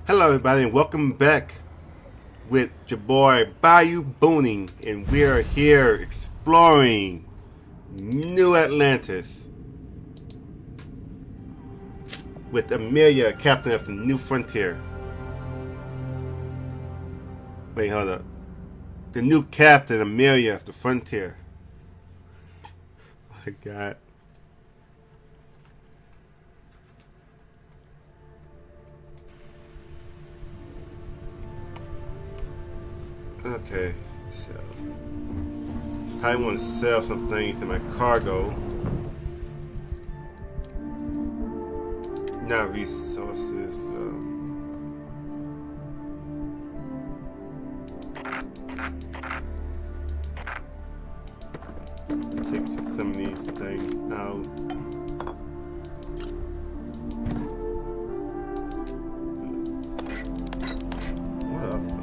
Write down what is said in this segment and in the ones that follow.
Hello, everybody, and welcome back with your boy Bayou Booning, and we are here exploring New Atlantis with Amelia, captain of the New Frontier. Wait, hold up. The new captain, Amelia of the Frontier. Oh my God. Okay, so I want to sell some things in my cargo. Not resources. Take some of these things out. What else?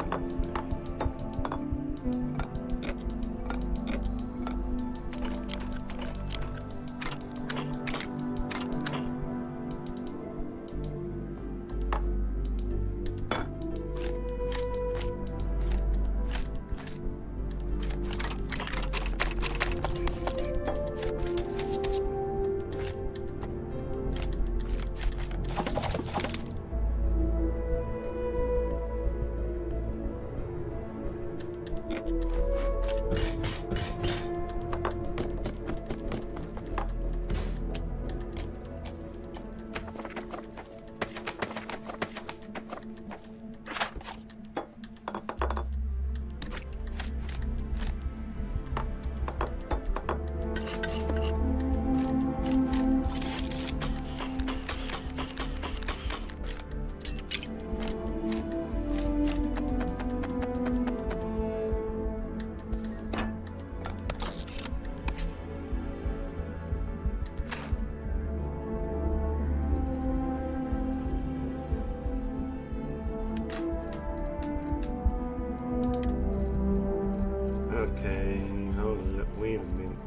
Okay, hold up, wait a minute.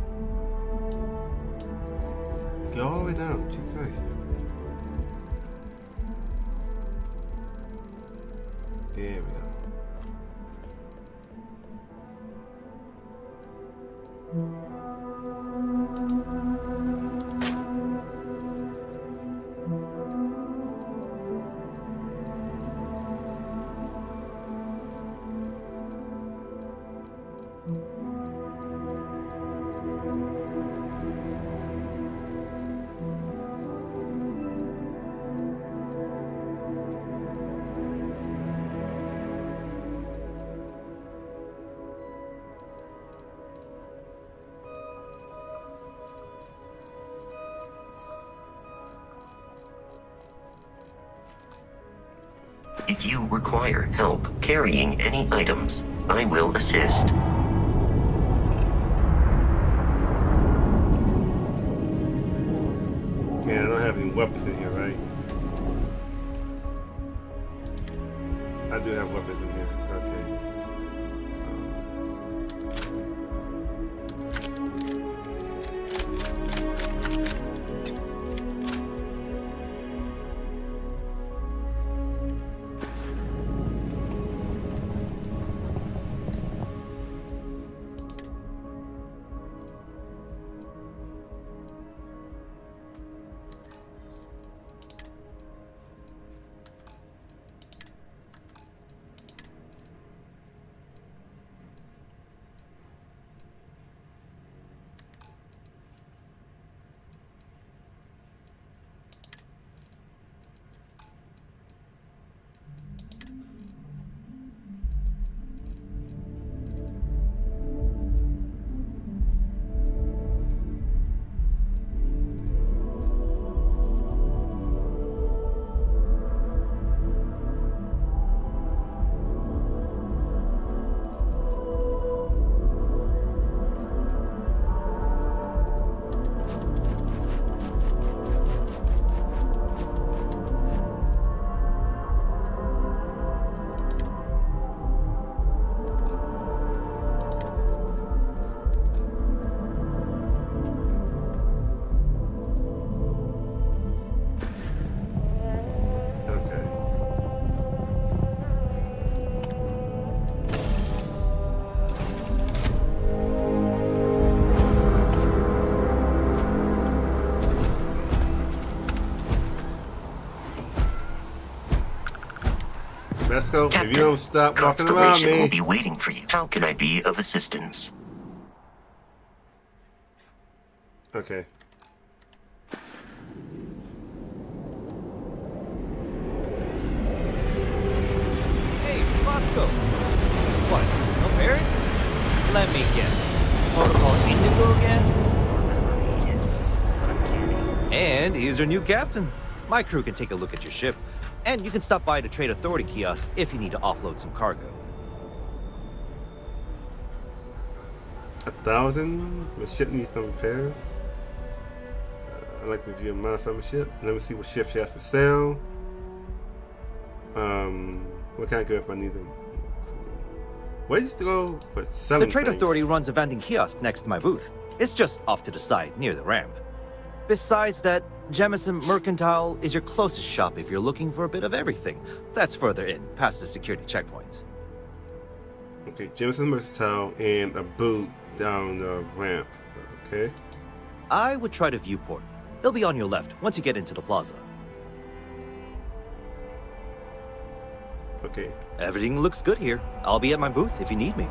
Go all the way down, Jesus Christ. There we go. If you require help carrying any items, I will assist. Man, I don't have any weapons in here, right? I do have weapons in here. Okay. Let's go. If Captain, you don't stop walking around Constellation will me. be waiting for you. How can I be of assistance? Okay. Hey, Bosco. What, no Barrett? Let me guess. Protocol Indigo again? And he's your new captain. My crew can take a look at your ship. And you can stop by the Trade Authority kiosk if you need to offload some cargo. 1,000. The ship needs some repairs. I'd like to review a modify my ship. Let me see what ships you have for sale. What kind of good if I need them? Where did you go for selling The Trade things? Authority runs a vending kiosk next to my booth. It's just off to the side, near the ramp. Besides that, Jemison Mercantile is your closest shop if you're looking for a bit of everything. That's further in, past the security checkpoint. Okay, Jemison Mercantile and a boot down the ramp. Okay. I would try the viewport. It'll be on your left once you get into the plaza. Okay. Everything looks good here. I'll be at my booth if you need me.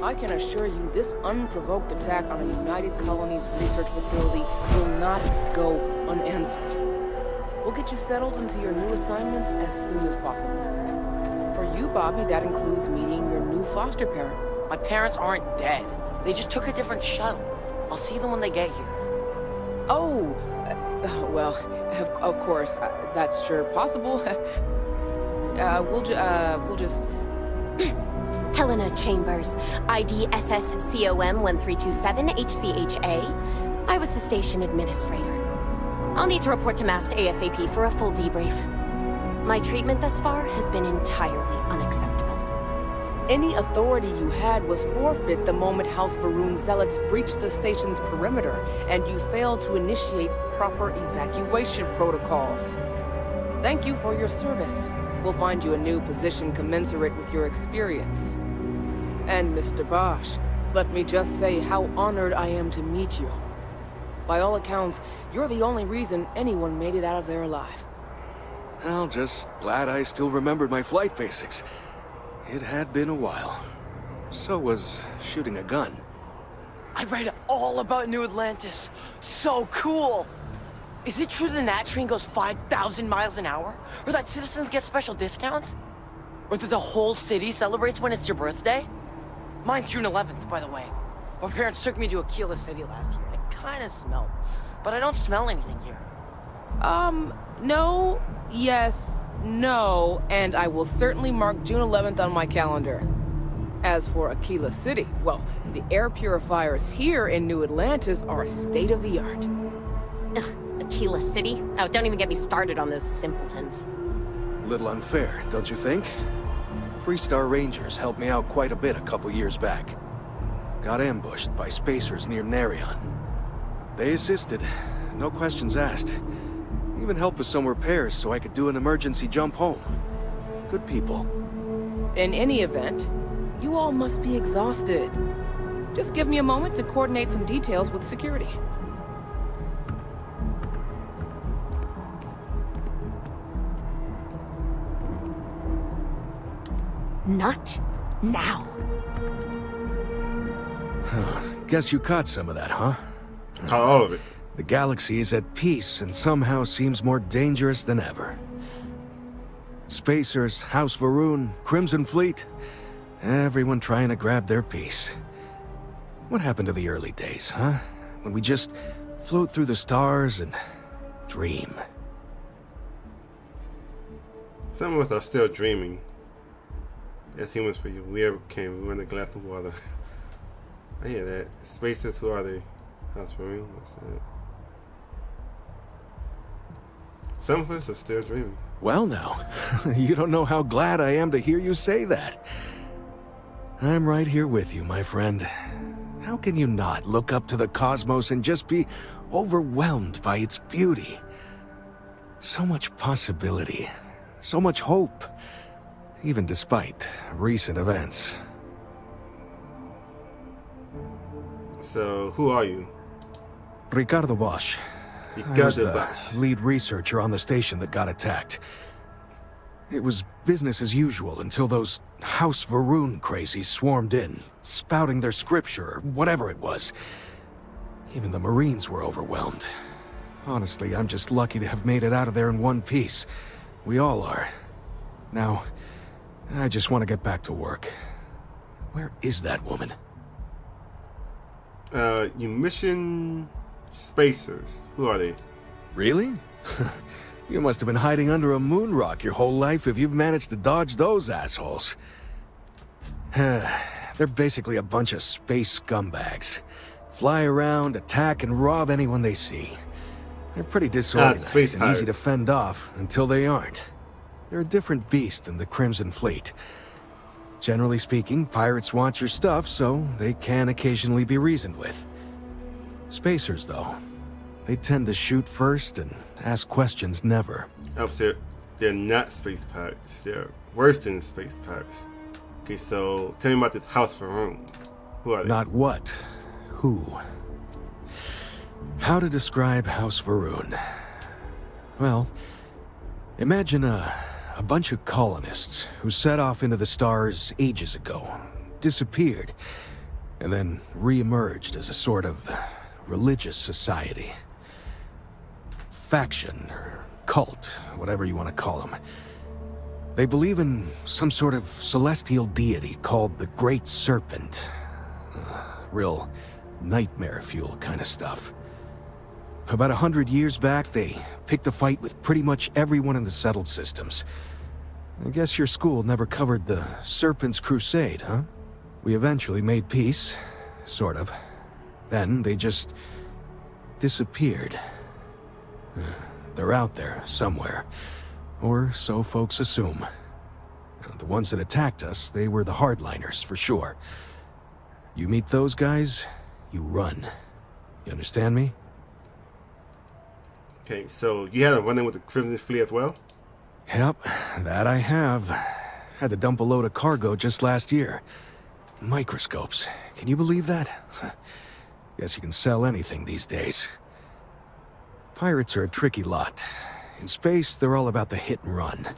I can assure you this unprovoked attack on a United Colonies research facility will not go unanswered. We'll get you settled into your new assignments as soon as possible. For you, Bobby, that includes meeting your new foster parent. My parents aren't dead. They just took a different shuttle. I'll see them when they get here. Oh, well, of course, that's sure possible. We'll just... Helena Chambers, ID SSCOM 1327HCHA. I was the station administrator. I'll need to report to Mast ASAP for a full debrief. My treatment thus far has been entirely unacceptable. Any authority you had was forfeit the moment House Varun zealots breached the station's perimeter, and you failed to initiate proper evacuation protocols. Thank you for your service. We'll find you a new position commensurate with your experience. And Mr. Bosch, let me just say how honored I am to meet you. By all accounts, you're the only reason anyone made it out of there alive. Well, just glad I still remembered my flight basics. It had been a while. So was shooting a gun. I read all about New Atlantis. So cool! Is it true the Nat train goes 5,000 miles an hour? Or that citizens get special discounts? Or that the whole city celebrates when it's your birthday? Mine's June 11th, by the way. My parents took me to Aquila City last year. It kinda smelled. But I don't smell anything here. No, yes, no, and I will certainly mark June 11th on my calendar. As for Aquila City, well, the air purifiers here in New Atlantis are state-of-the-art. Ugh, Aquila City? Oh, don't even get me started on those simpletons. Little unfair, don't you think? Freestar Rangers helped me out quite a bit a couple years back. Got ambushed by spacers near Narion. They assisted, no questions asked. Even helped with some repairs so I could do an emergency jump home. Good people. In any event, you all must be exhausted. Just give me a moment to coordinate some details with security. Not now. Guess you caught some of that, huh? All of it. The galaxy is at peace and somehow seems more dangerous than ever. Spacers, House Varun, Crimson Fleet, everyone trying to grab their piece. What happened to the early days, huh? When we just float through the stars and dream. Some of us are still dreaming. As humans for you, we ever came, we were in a glass of water. I hear that. Spacers, who are they? House Marine, what's that? Some of us are still dreaming. Well now, you don't know how glad I am to hear you say that. I'm right here with you, my friend. How can you not look up to the cosmos and just be overwhelmed by its beauty? So much possibility, so much hope, even despite recent events. So, who are you? Ricardo Bosch. I was Ricardo the Bosch. lead researcher on the station that got attacked. It was business as usual until those House Varun crazies swarmed in, spouting their scripture or whatever it was. Even the Marines were overwhelmed. Honestly, I'm just lucky to have made it out of there in one piece. We all are. Now, I just want to get back to work. Where is that woman? You mission spacers. Who are they? Really? You must have been hiding under a moon rock your whole life if you've managed to dodge those assholes. They're basically a bunch of space scumbags. Fly around, attack, and rob anyone they see. They're pretty disorganized space and easy pirates. to fend off until they aren't. They're a different beast than the Crimson Fleet. Generally speaking, pirates want your stuff, so they can occasionally be reasoned with. Spacers, though, they tend to shoot first and ask questions never. Upstairs, they're not space pirates. They're worse than space pirates. Okay, so tell me about this House Varun. Who are they? Not what, who. How to describe House Varun? Well, imagine a bunch of colonists who set off into the stars ages ago, disappeared, and then re-emerged as a sort of religious society. Faction, or cult, whatever you want to call them. They believe in some sort of celestial deity called the Great Serpent. Real nightmare fuel kind of stuff. About 100 years back, they picked a fight with pretty much everyone in the settled systems. I guess your school never covered the Serpent's Crusade, huh? We eventually made peace, sort of. Then they just disappeared. They're out there somewhere, or so folks assume. The ones that attacked us, they were the hardliners, for sure. You meet those guys, you run. You understand me? Okay, so you had a run-in with the Crimson Fleet as well? Yep, that I have. Had to dump a load of cargo just last year. Microscopes. Can you believe that? Guess you can sell anything these days. Pirates are a tricky lot. In space, they're all about the hit and run.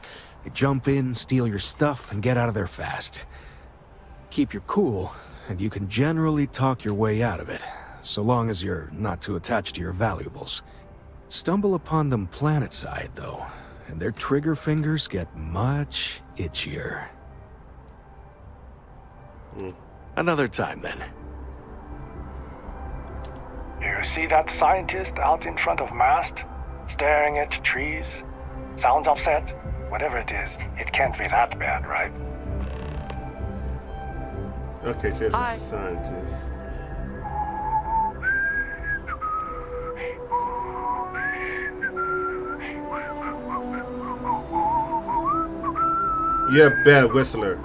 They jump in, steal your stuff, and get out of there fast. Keep your cool, and you can generally talk your way out of it, so long as you're not too attached to your valuables. Stumble upon them planetside, though, and their trigger fingers get much itchier. Another time, then. You see that scientist out in front of mast, staring at trees? Sounds upset? Whatever it is, it can't be that bad, right? Okay, so it's Hi. a scientist. You're a bad whistler.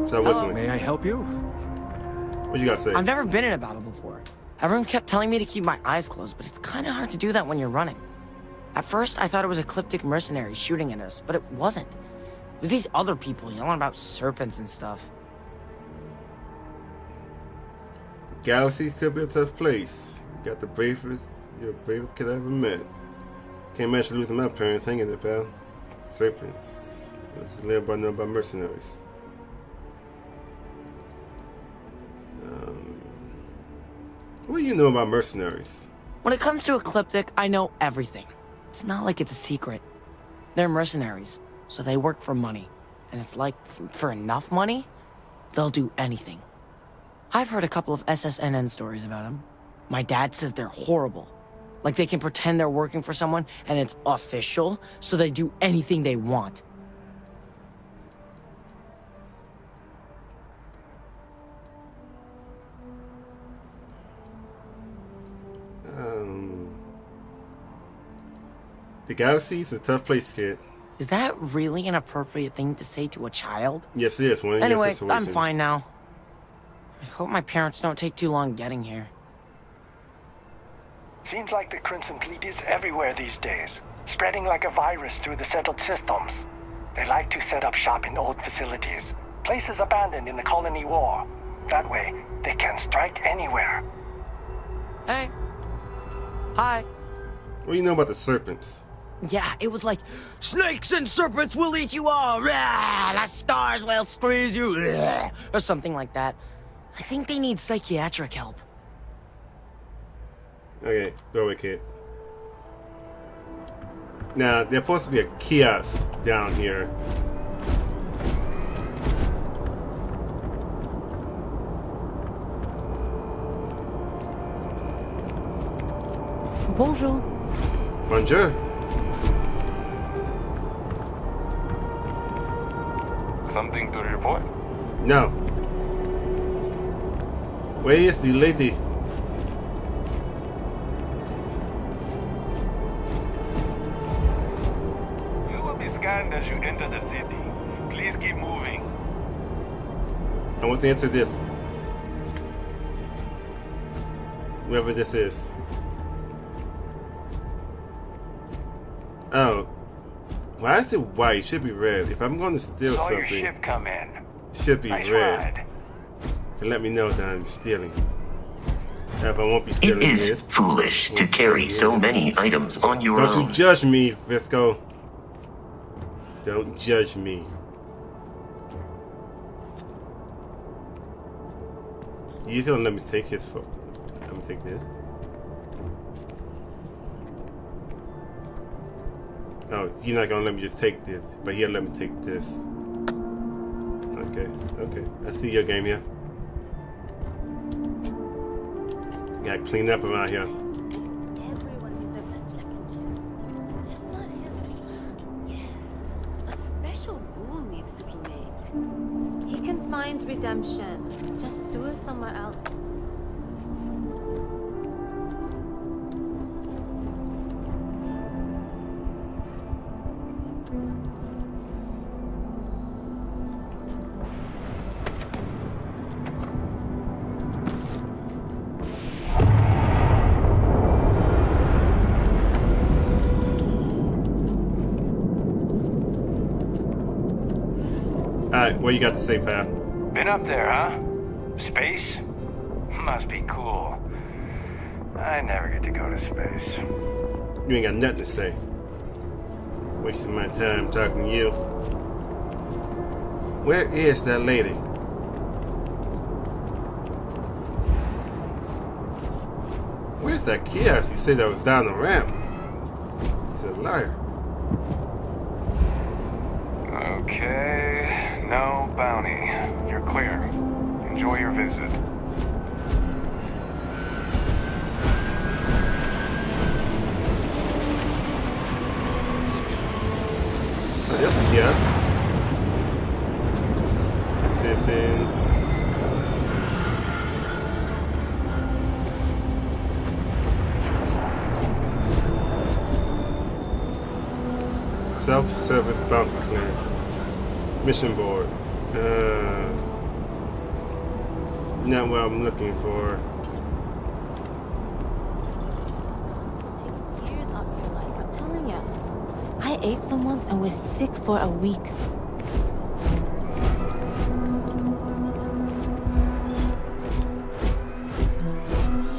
Stop whistling. May I help you? What you gotta say? I've never been in a battle before. Everyone kept telling me to keep my eyes closed, but it's kind of hard to do that when you're running. At first, I thought it was ecliptic mercenaries shooting at us, but it wasn't. It was these other people yelling about serpents and stuff. Galaxy could be a tough place. You got the bravest, you're the bravest kid I ever met. Can't imagine losing my parents hanging about serpents. It's led by none by mercenaries. What do you know about mercenaries? When it comes to ecliptic, I know everything. It's not like it's a secret. They're mercenaries, so they work for money. And it's like, for enough money, they'll do anything. I've heard a couple of SSNN stories about them. My dad says they're horrible. Like they can pretend they're working for someone and it's official, so they do anything they want. The Galaxy's a tough place, kid. Is that really an appropriate thing to say to a child? Yes, it is. One in your Anyway, situation. I'm fine now. I hope my parents don't take too long getting here. Seems like the Crimson Fleet is everywhere these days, spreading like a virus through the settled systems. They like to set up shop in old facilities, places abandoned in the colony war. That way, they can strike anywhere. Hey. Hi. What do you know about the serpents? Yeah, it was like, snakes and serpents will eat you all. Rah, the stars will squeeze you. Rah, or something like that. I think they need psychiatric help. Okay, go away, kid. Now, there's supposed to be a kiosk down here. Bonjour. Bonjour. Something to report? No. Where is the lady? You will be scanned as you enter the city. Please keep moving. I want to answer this. Whoever this is. Oh. Why is it white? It should be red. If I'm going to steal Saw something, your ship come in. it should be Nice red. ride. To let me know that I'm stealing. If I won't be It stealing is this. foolish to carry so many items on your Don't own. you judge me, Visco. Don't judge me. He's gonna let me take his phone. Let me take this. Oh, you're not gonna let me just take this, but he'll let me take this. Okay, okay. I see your game here. You gotta clean up around here. Everyone deserves a second chance. Just not him. Yes. A special rule needs to be made. He can find redemption. Just do it somewhere else. Alright, what you got to say, pal? Been up there, huh? Space? Must be cool. I never get to go to space. You ain't got nothing to say. Wasting my time talking to you. Where is that lady? Where's that kiosk? You said that was down the ramp. He's a liar. Okay, no bounty. You're clear. Enjoy your visit. Oh, there's a kiosk. Citizen. Self-service bounty clearance. Mission board. Not what I'm looking for. Take years off your life, I'm telling you. I ate some once and was sick for a week.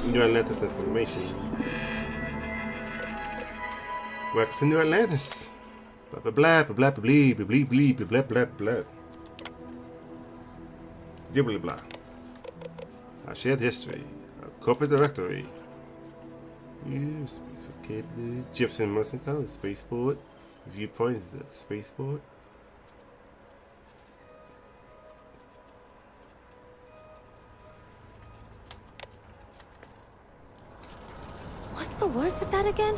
New Atlantis information. Welcome to New Atlantis. Blah blah blah blah blah blah blah blah blah blah blah blah. Blah blah. Our shared history. Our corporate directory. Use located Gypsum Mercantile, spaceport. Viewpoints at the spaceport. What's the word for that again?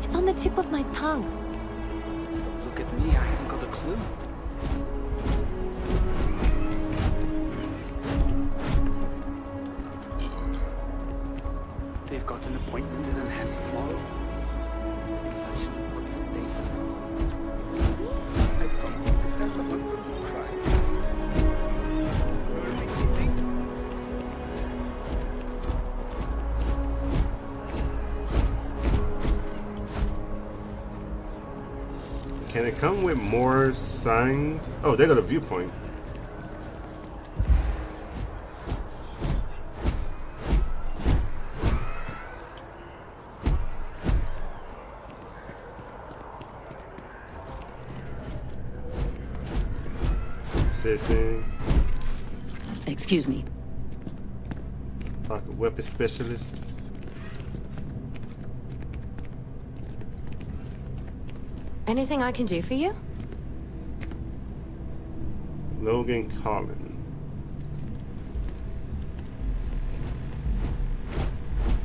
It's on the tip of my tongue. Don't look at me, I haven't got a clue. They've got an appointment in Enhanced tomorrow. It's such an important day for them. I promised myself I wasn't going to cry. Mechanic come with more signs. Oh, they got a viewpoint. Citizen. Excuse me. Pocket weapon specialist. Anything I can do for you? Logan Collin.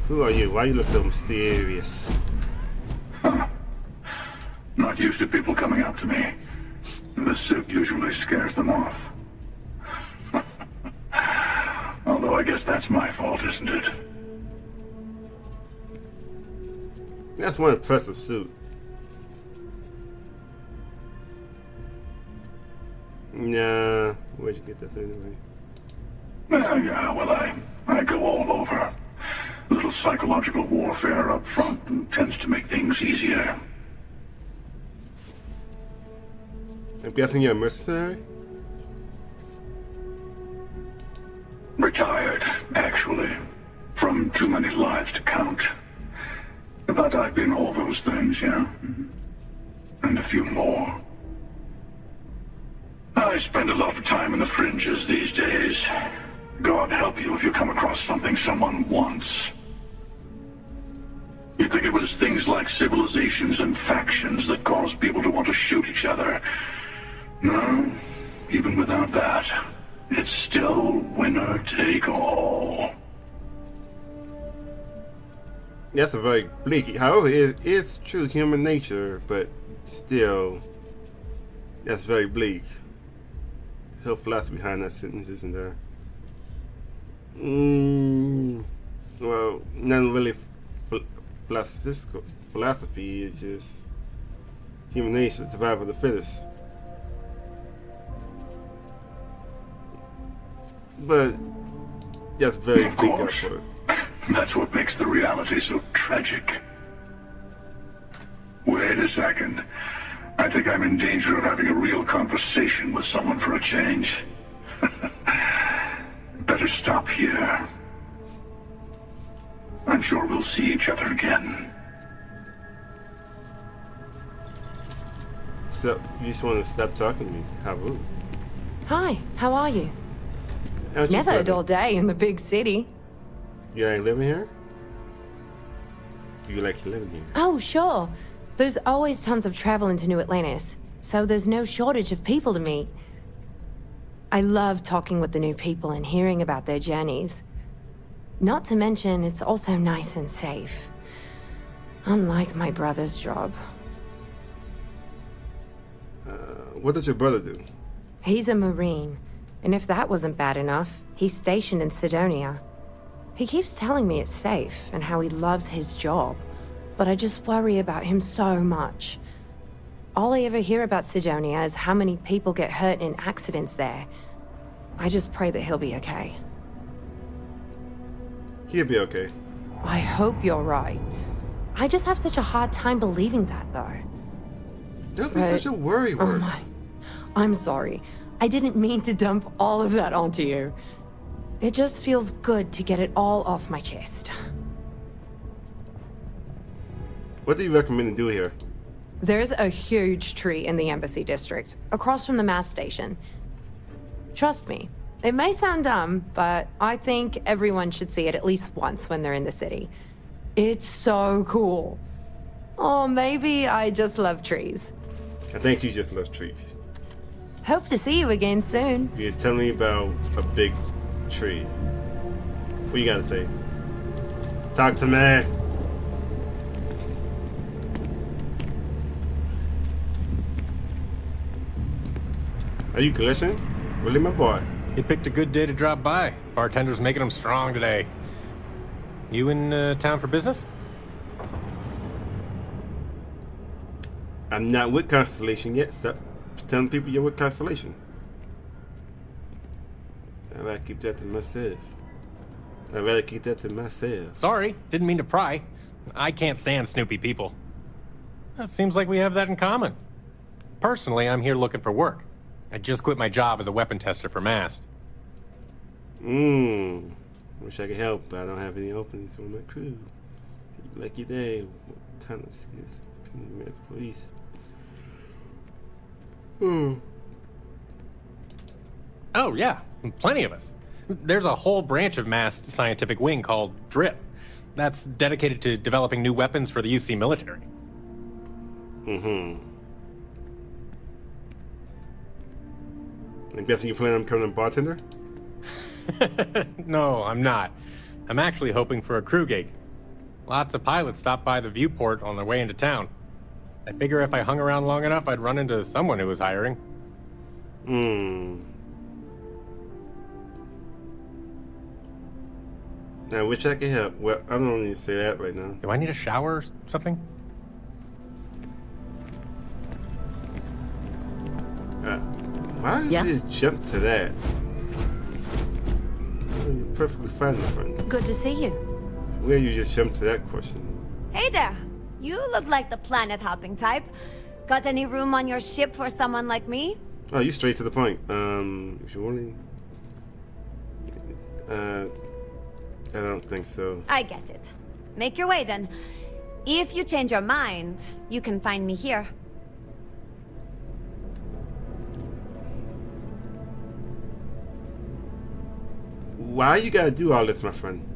Who are you? Why you look so mysterious? Not used to people coming up to me. The suit usually scares them off. Although I guess that's my fault, isn't it? That's one impressive suit. Nah, where'd you get this anyway? Yeah, well, I go all over. A little psychological warfare up front tends to make things easier. I'm guessing you're a mercenary? Retired, actually. From too many lives to count. But I've been all those things, yeah. And a few more. I spend a lot of time in the fringes these days. God help you if you come across something someone wants. You'd think it was things like civilizations and factions that cause people to want to shoot each other. No, even without that, it's still winner take all. That's a very bleak. However, it is true human nature, but still, that's very bleak. Her philosophy behind that sentence, isn't there? Well, not really philosophy is just human nature, survival of the fittest. But that's very bleak effort. That's what makes the reality so tragic. Wait a second. I think I'm in danger of having a real conversation with someone for a change. Better stop here. I'm sure we'll see each other again. So, you just want to stop talking to me? How rude. Hi, how are you? Never a dull day in the big city. You ain't living here? You like living here? Oh, sure. There's always tons of travel into New Atlantis, so there's no shortage of people to meet. I love talking with the new people and hearing about their journeys. Not to mention, it's also nice and safe. Unlike my brother's job. What does your brother do? He's a Marine, and if that wasn't bad enough, he's stationed in Sidonia. He keeps telling me it's safe and how he loves his job, but I just worry about him so much. All I ever hear about Sidonia is how many people get hurt in accidents there. I just pray that he'll be okay. He'll be okay. I hope you're right. I just have such a hard time believing that, though. Don't be such a worry word. Oh my. I'm sorry. I didn't mean to dump all of that onto you. It just feels good to get it all off my chest. What do you recommend to do here? There's a huge tree in the Embassy District, across from the mass station. Trust me, it may sound dumb, but I think everyone should see it at least once when they're in the city. It's so cool. Or maybe I just love trees. I think you just love trees. Hope to see you again soon. You're telling me about a big tree. What you gotta say? Talk to me. Are you glitching? Really, my boy? He picked a good day to drop by. Bartender's making him strong today. You in town for business? I'm not with Constellation yet. Stop telling people you're with Constellation. I'd rather keep that to myself. Sorry, didn't mean to pry. I can't stand snoopy people. That seems like we have that in common. Personally, I'm here looking for work. I just quit my job as a weapon tester for Mast. Wish I could help, but I don't have any openings for my crew. Lucky day. What kind of excuse? Police. Oh, yeah. Plenty of us. There's a whole branch of Mast's scientific wing called DRIP. That's dedicated to developing new weapons for the UC military. I'm guessing you plan on becoming a bartender? No, I'm not. I'm actually hoping for a crew gig. Lots of pilots stop by the viewport on their way into town. I figure if I hung around long enough, I'd run into someone who was hiring. Now, wish I could help. Well, I don't need to say that right now. Do I need a shower or something? Why did you jump to that? You're perfectly fine, my friend. Good to see you. Where you just jumped to that question? Hey there. You look like the planet-hopping type. Got any room on your ship for someone like me? Oh, you straight to the point. If you want to... I don't think so. I get it. Make your way then. If you change your mind, you can find me here. Why you gotta do all this, my friend?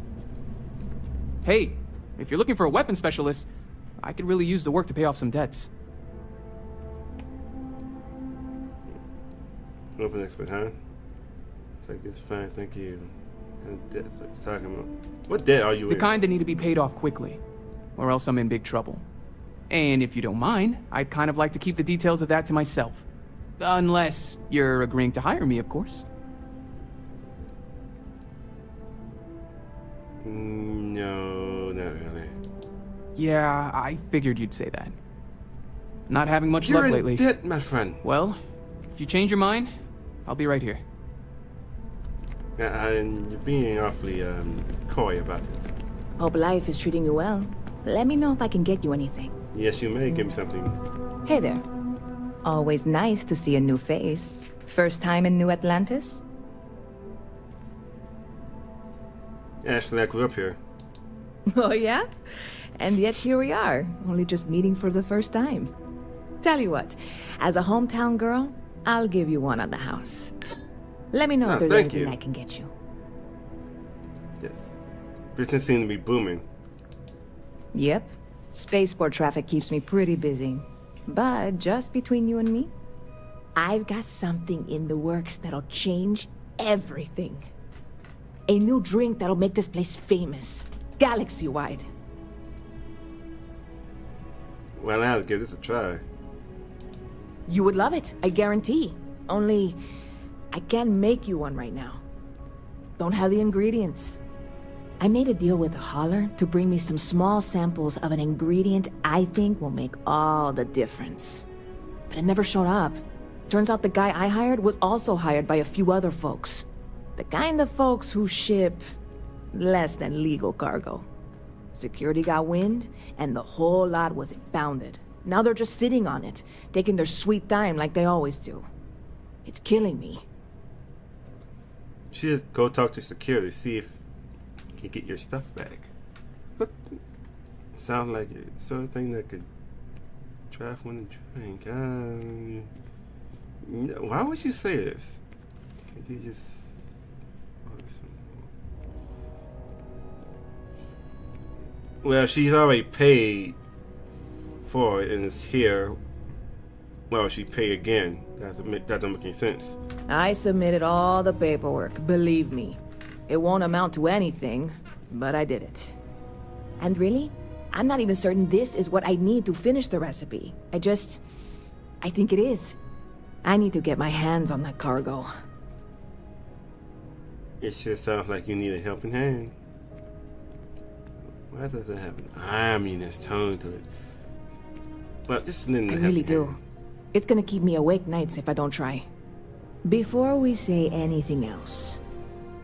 Hey, if you're looking for a weapon specialist, I could really use the work to pay off some debts. Open expert, huh? It's like, it's fine, thank you. And debt, what you talking about? What debt are you in? The kind that need to be paid off quickly, or else I'm in big trouble. And if you don't mind, I'd kind of like to keep the details of that to myself. Unless you're agreeing to hire me, of course. No, not really. Yeah, I figured you'd say that. Not having much You're luck in lately. debt, my friend. Well, if you change your mind, I'll be right here. And you're being awfully coy about it. Hope life is treating you well. Let me know if I can get you anything. Yes, you may. Give me something. Hey there. Always nice to see a new face. First time in New Atlantis? Actually, I grew up here. Oh yeah? And yet here we are, only just meeting for the first time. Tell you what, as a hometown girl, I'll give you one on the house. Let me know if there's anything I can get you. Yes. Business seems to be booming. Yep. Spaceport traffic keeps me pretty busy. But just between you and me, I've got something in the works that'll change everything. A new drink that'll make this place famous. Galaxy-wide. Well, I'll give this a try. You would love it, I guarantee. Only, I can't make you one right now. Don't have the ingredients. I made a deal with a hauler to bring me some small samples of an ingredient I think will make all the difference. But it never showed up. Turns out the guy I hired was also hired by a few other folks. The kind of folks who ship less than legal cargo. Security got wind, and the whole lot was impounded. Now they're just sitting on it, taking their sweet time like they always do. It's killing me. You should go talk to security, see if you can get your stuff back. What? Sounds like the sort of thing that could drive one to drink. Why would you say this? Can't you just... Well, she's already paid for it and it's here. Well, she paid again. That doesn't make any sense. I submitted all the paperwork, believe me. It won't amount to anything, but I did it. And really, I'm not even certain this is what I need to finish the recipe. I think it is. I need to get my hands on that cargo. It sure sounds like you need a helping hand. Why does it have an ominous tone to it? Well, just an I really do. It's gonna keep me awake nights if I don't try. Before we say anything else,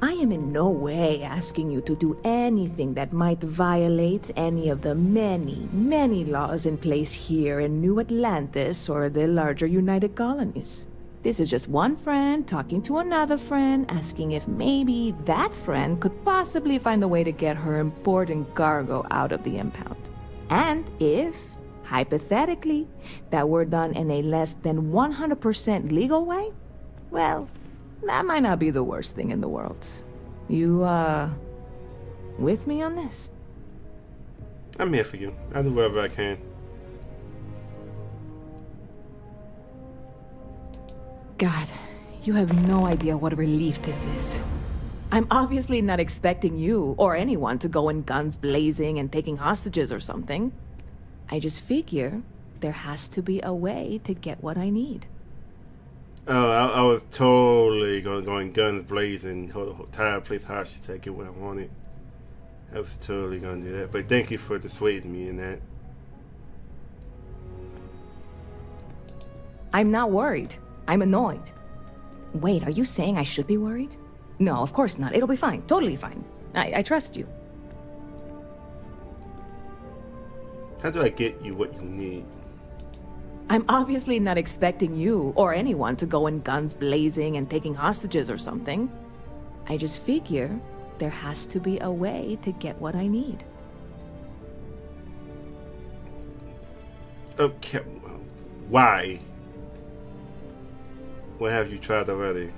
I am in no way asking you to do anything that might violate any of the many, many laws in place here in New Atlantis or the larger United Colonies. This is just one friend talking to another friend, asking if maybe that friend could possibly find a way to get her important cargo out of the impound. And if, hypothetically, that were done in a less than 100% legal way, well, that might not be the worst thing in the world. You, with me on this? I'm here for you. I'll do whatever I can. God, you have no idea what a relief this is. I'm obviously not expecting you or anyone to go in guns blazing and taking hostages or something. I just figure there has to be a way to get what I need. Oh, I was totally going guns blazing, hold the entire place hostage to get what I wanted. I was totally going to do that. But thank you for dissuading me in that. I'm not worried. I'm annoyed. Wait, are you saying I should be worried? No, of course not. It'll be fine. Totally fine. I trust you. How do I get you what you need? I'm obviously not expecting you or anyone to go in guns blazing and taking hostages or something. I just figure there has to be a way to get what I need. Okay, why? What have you tried already?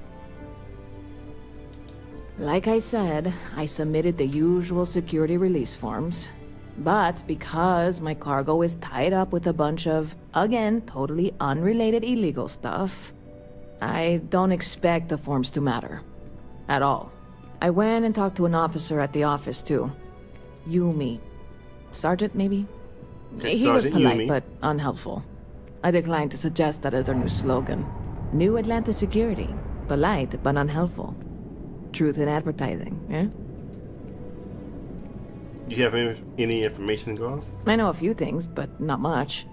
Like I said, I submitted the usual security release forms. But because my cargo is tied up with a bunch of, again, totally unrelated illegal stuff, I don't expect the forms to matter. At all. I went and talked to an officer at the office, too. Yumi. Sergeant, maybe? He was polite, Yumi, but unhelpful. I declined to suggest that as our new slogan. New Atlantis Security. Polite, but unhelpful. Truth in advertising, eh? Do you have any information to go off? I know a few things, but not much.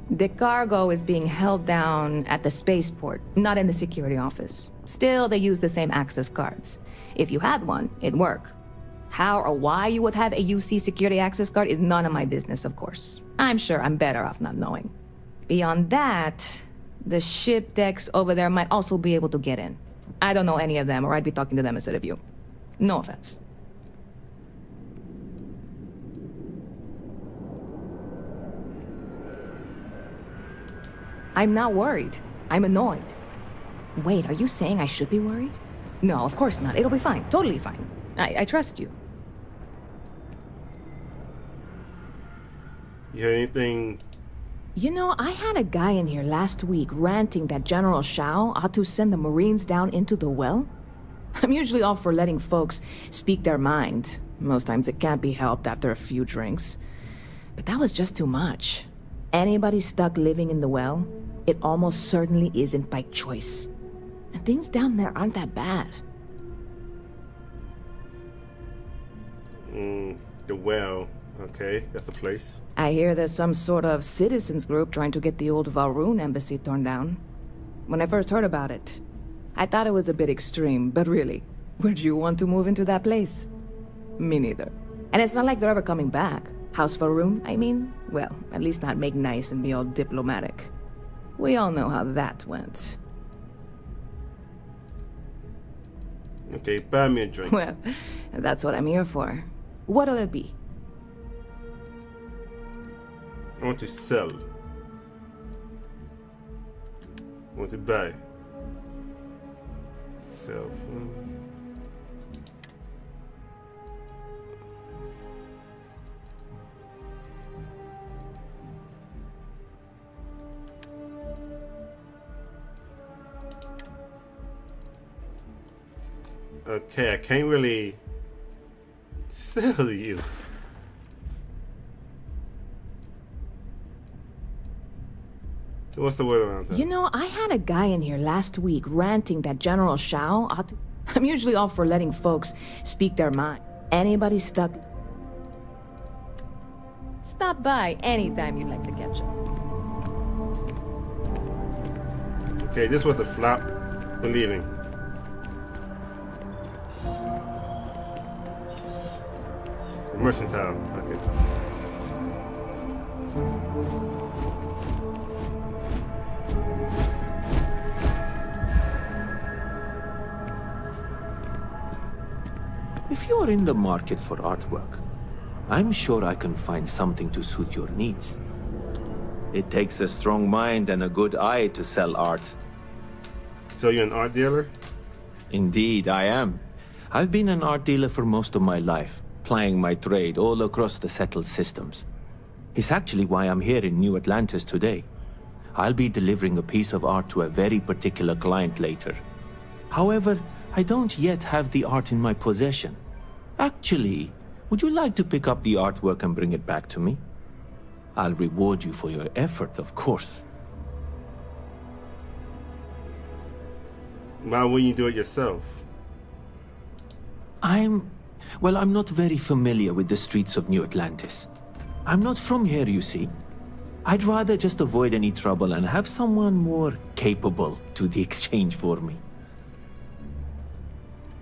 The cargo is being held down at the spaceport, not in the security office. Still, they use the same access cards. If you had one, it'd work. How or why you would have a UC security access card is none of my business, of course. I'm sure I'm better off not knowing. Beyond that, the ship decks over there might also be able to get in. I don't know any of them, or I'd be talking to them instead of you. No offense. I'm not worried. I'm annoyed. Wait, are you saying I should be worried? No, of course not. It'll be fine. Totally fine. I trust you. You have anything? You know, I had a guy in here last week ranting that General Shao ought to send the Marines down into the well. I'm usually all for letting folks speak their mind. Most times it can't be helped after a few drinks. But that was just too much. Anybody stuck living in the well, it almost certainly isn't by choice. And things down there aren't that bad. The well. Okay, that's a place. I hear there's some sort of citizens group trying to get the old Valroon embassy torn down. When I first heard about it, I thought it was a bit extreme, but really, would you want to move into that place? Me neither. And it's not like they're ever coming back. House Valroon, I mean? Well, at least not make nice and be all diplomatic. We all know how that went. Okay, buy me a drink. Well, that's what I'm here for. What'll it be? I want to sell. I want to buy. Sell. Okay, I can't really sell you. So what's the word around that? You know, I had a guy in here last week ranting that General Shao ought to... I'm usually all for letting folks speak their mind. Anybody stuck... Stop by anytime you'd like to catch up. Okay, this was a flop. We're leaving. Mercantile. Okay. If you're in the market for artwork, I'm sure I can find something to suit your needs. It takes a strong mind and a good eye to sell art. So you're an art dealer? Indeed, I am. I've been an art dealer for most of my life, plying my trade all across the settled systems. It's actually why I'm here in New Atlantis today. I'll be delivering a piece of art to a very particular client later. However, I don't yet have the art in my possession. Actually, would you like to pick up the artwork and bring it back to me? I'll reward you for your effort, of course. Why wouldn't you do it yourself? I'm not very familiar with the streets of New Atlantis. I'm not from here, you see. I'd rather just avoid any trouble and have someone more capable do the exchange for me.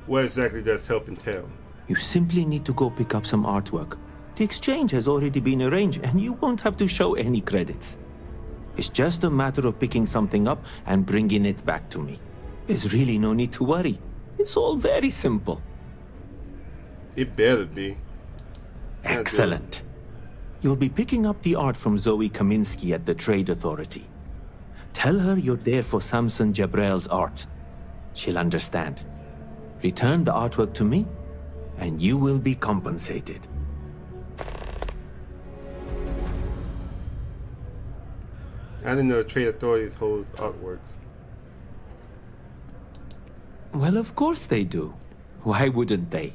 What exactly does help entail? You simply need to go pick up some artwork. The exchange has already been arranged, and you won't have to show any credits. It's just a matter of picking something up and bringing it back to me. There's really no need to worry. It's all very simple. It better be. Excellent. You'll be picking up the art from Zoe Kaminsky at the Trade Authority. Tell her you're there for Samson Jabrel's art. She'll understand. Return the artwork to me, and you will be compensated. I didn't know Trade Authorities holds artwork. Well, of course they do. Why wouldn't they?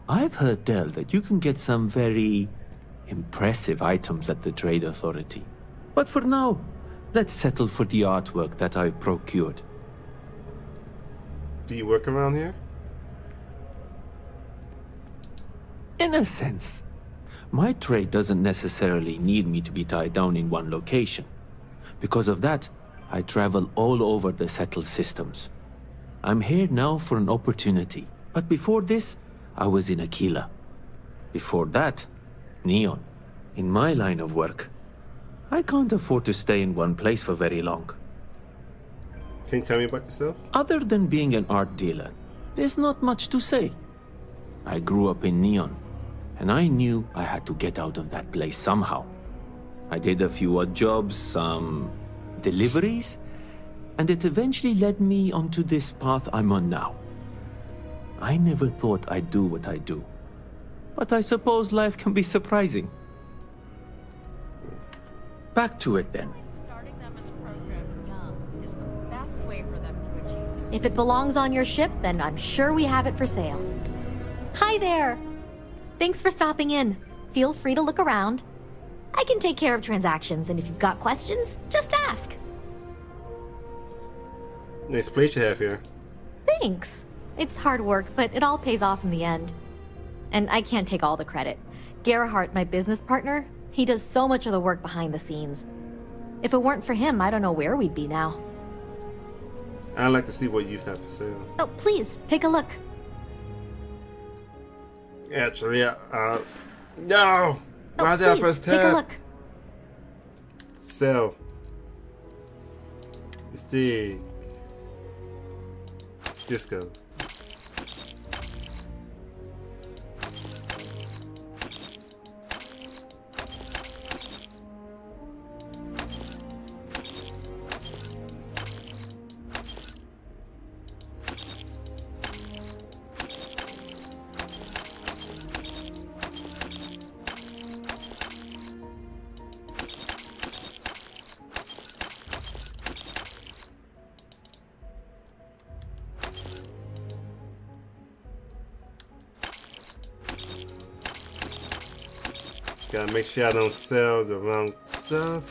I've heard tell that you can get some very impressive items at the Trade Authority. But for now, let's settle for the artwork that I've procured. Do you work around here? In a sense. My trade doesn't necessarily need me to be tied down in one location. Because of that, I travel all over the settled systems. I'm here now for an opportunity, but before this, I was in Aquila. Before that, Neon. In my line of work, I can't afford to stay in one place for very long. Can you tell me about yourself? Other than being an art dealer, there's not much to say. I grew up in Neon, and I knew I had to get out of that place somehow. I did a few odd jobs, some deliveries, and it eventually led me onto this path I'm on now. I never thought I'd do what I do, but I suppose life can be surprising. Back to it then. If it belongs on your ship, then I'm sure we have it for sale. Hi there! Thanks for stopping in. Feel free to look around. I can take care of transactions, and if you've got questions, just ask. Nice place you have here. Thanks. It's hard work, but it all pays off in the end. And I can't take all the credit. Gerhardt, my business partner, he does so much of the work behind the scenes. If it weren't for him, I don't know where we'd be now. I'd like to see what you have for sale. Oh, please, take a look. Actually, no! Why did I press tab? Take a look. Sell. Mystique. Disco. Gotta make sure I don't sell the wrong stuff.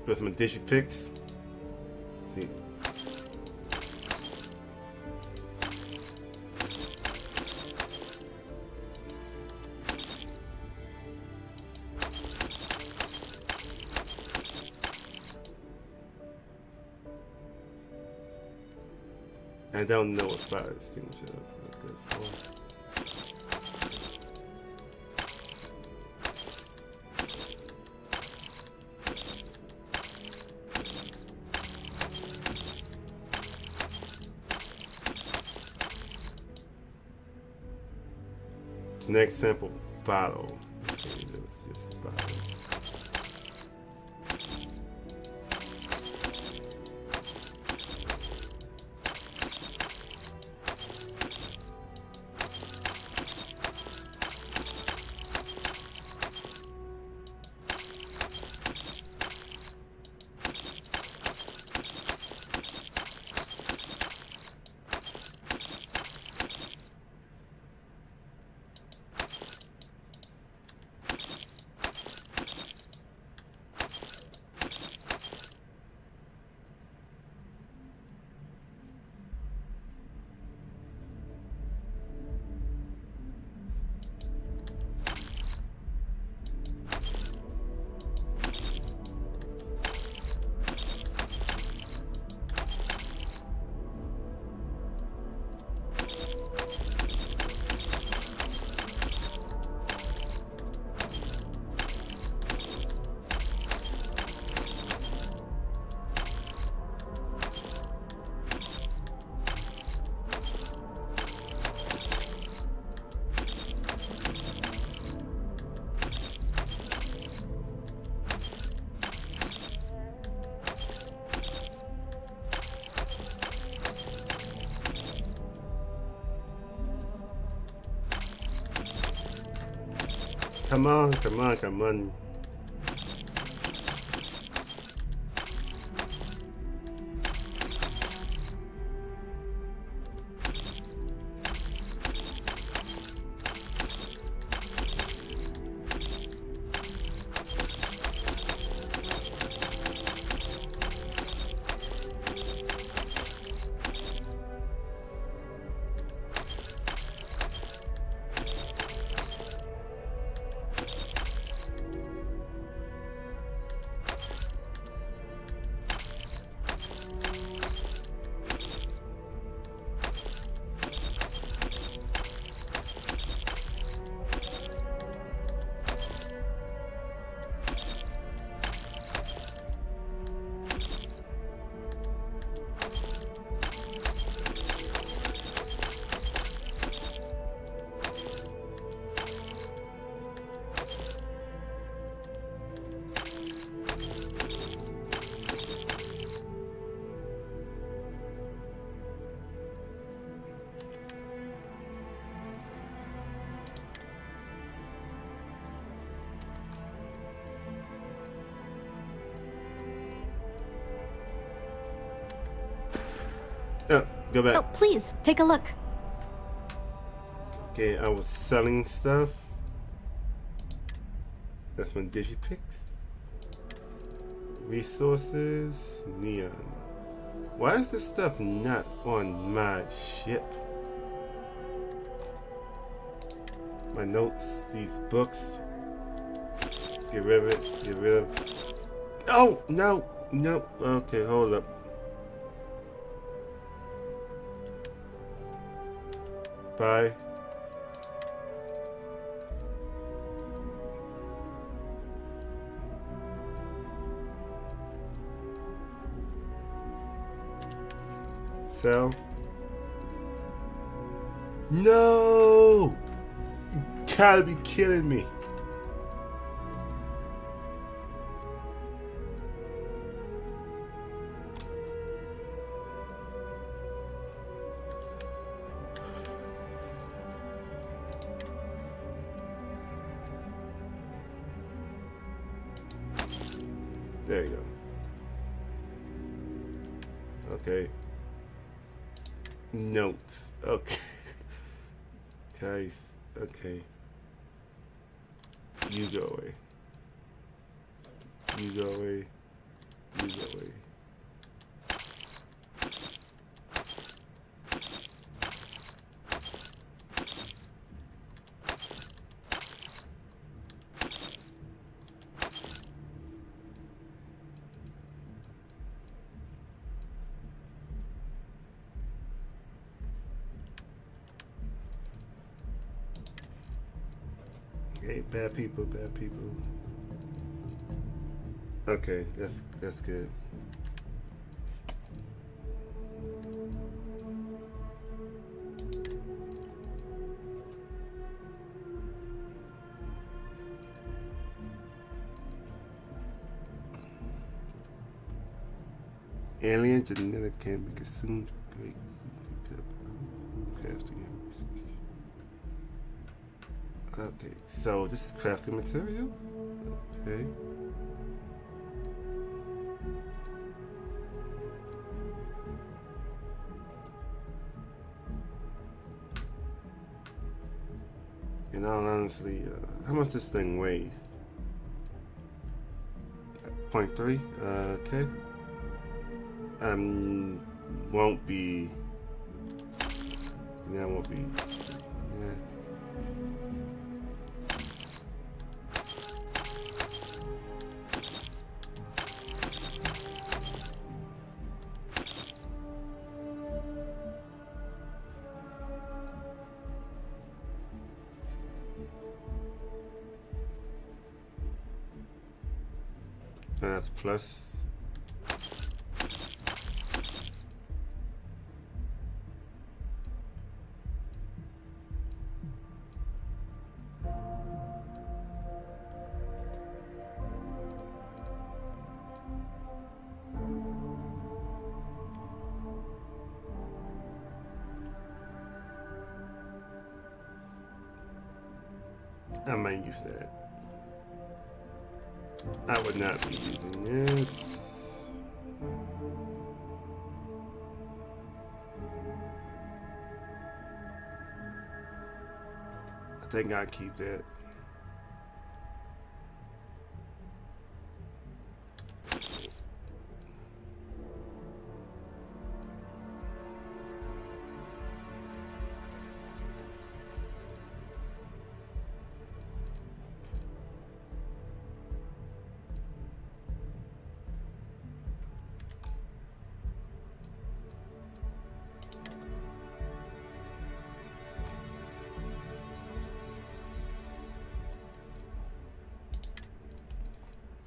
With my digipics. See. I don't know what fire extinguisher is good for. Next sample bottle. Okay, that's just bottle. Come on, come on, come on. Oh, go back. Oh, please, take a look. Okay, I was selling stuff. That's my digipics. Resources, neon. Why is this stuff not on my ship? My notes, these books. Get rid of it, get rid of. Oh, no, no. Okay, hold up. Bye. Sell. No! You gotta be kidding me. There you go. Okay. Notes. Okay. Guys. Okay. You go away. You go away. use that way. Okay, bad people, bad people. Okay, that's good. Alien genetic can be consumed. Great. Crafting. Okay, so this is crafting material. Okay. And honestly, how much this thing weighs? 0.3. Okay. Won't be. Yeah, won't be. Yeah. And that's plus. I might use that. I would not be using this. I think I'll keep that.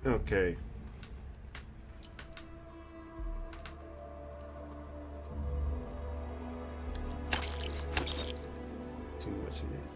Okay. Too much of this.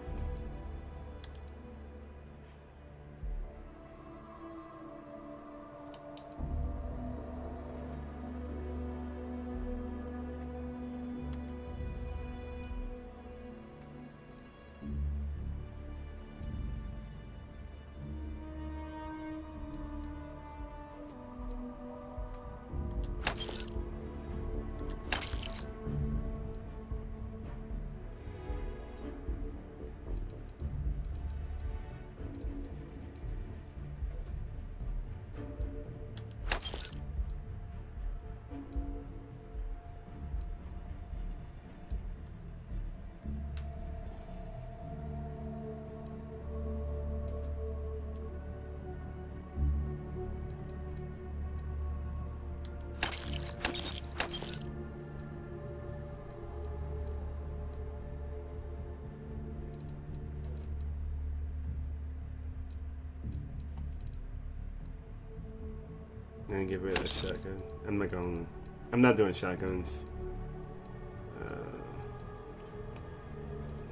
And get rid of that shotgun. I'm not doing shotguns.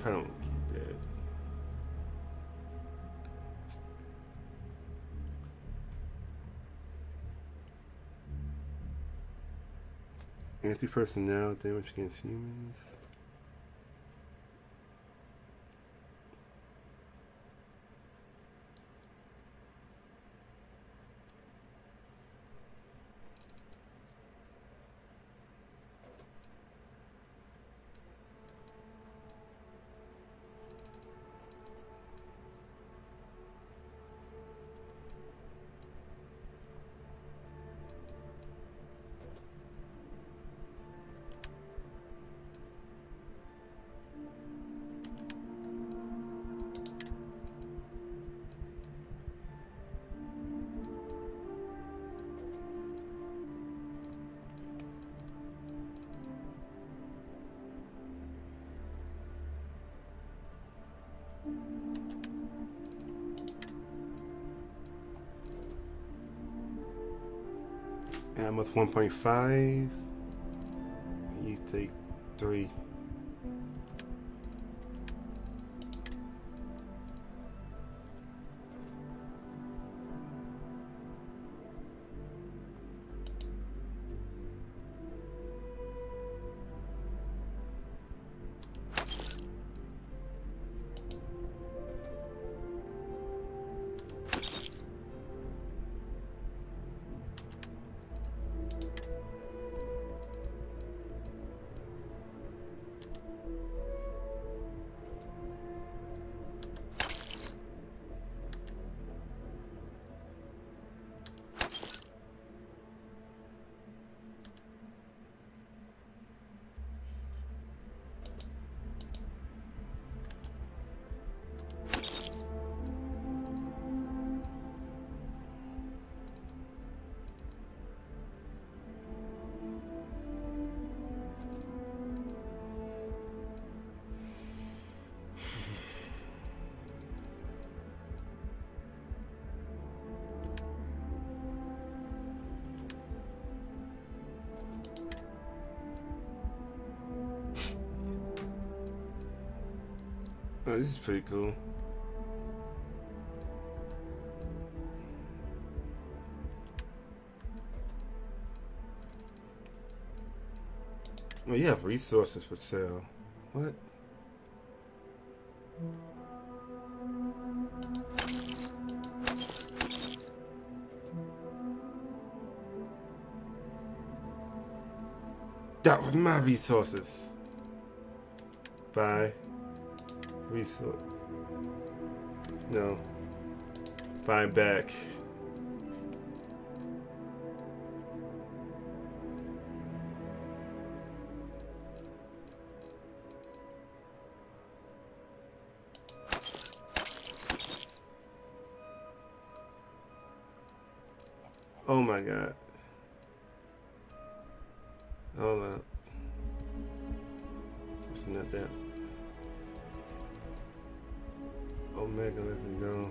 I don't keep that. Anti-personnel damage against humans. Ammo's 1.5. You take 3. Oh, this is pretty cool. Oh, you have resources for sale. What? That was my resources. Buy. Resource. No. Buy back. Oh my god. Hold up. It's not that. Omega, let me go.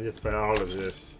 Just buy all of this.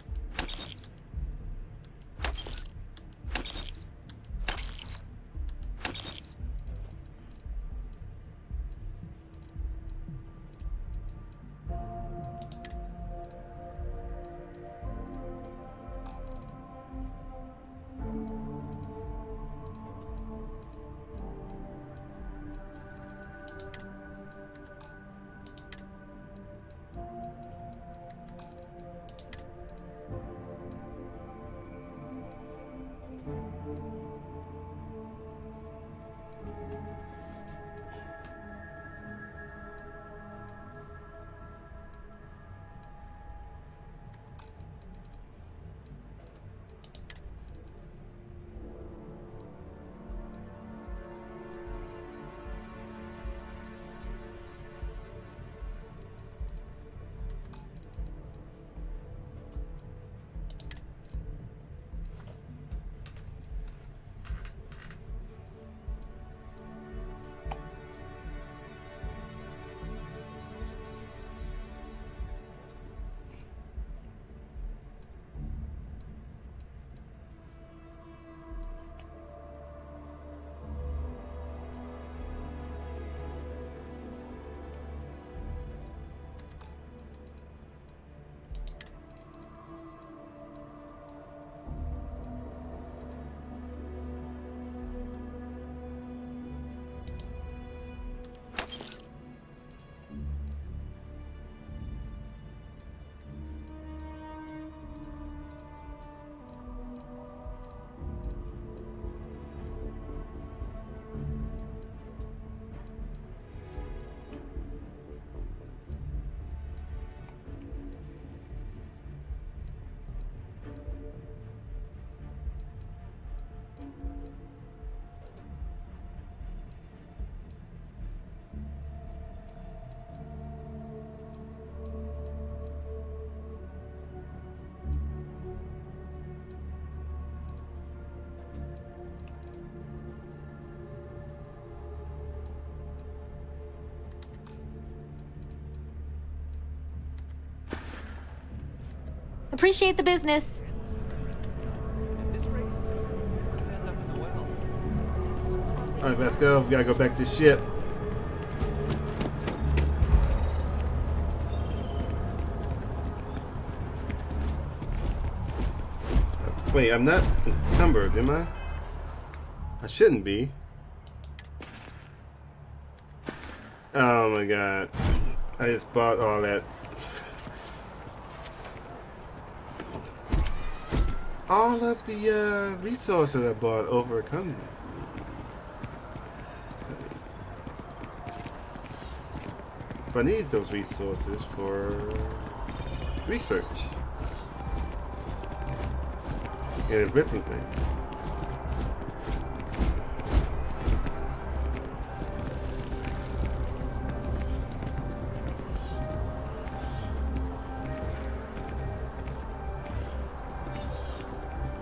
Appreciate the business. Alright, let's go. We gotta go back to the ship. Wait, I'm not encumbered, am I? I shouldn't be. Oh my god. I just bought all that. All of the resources I bought overcome. But I need those resources for research and inventing things.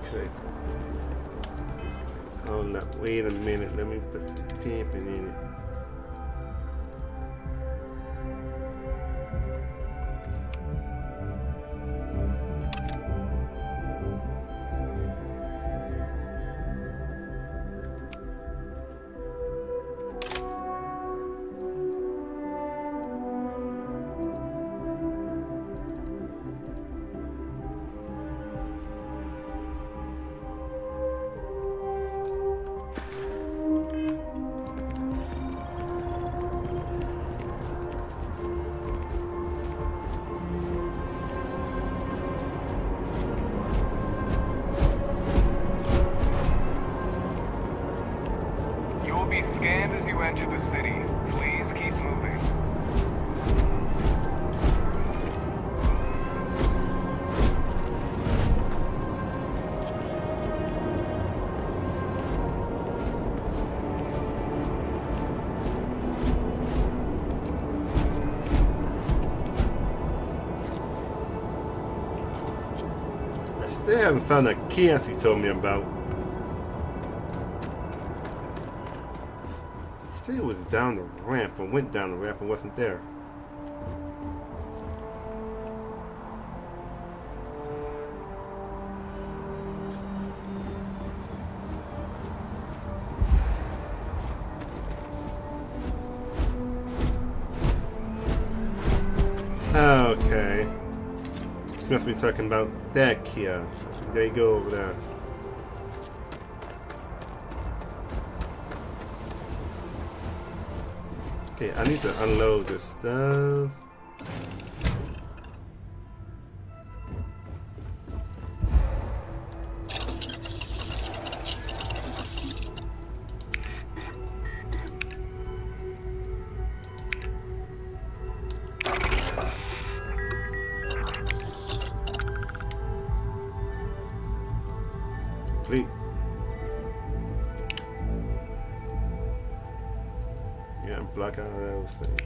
Okay. Oh no, wait a minute, let me put some pimping in it. Scanned as you enter the city. Please keep moving. I still haven't found that kiosk he told me about. It was down the ramp and went down the ramp and wasn't there. Okay. Must be talking about that kiosk. There you go over there. Okay, I need to unload this stuff. Complete. Yeah, block out those things.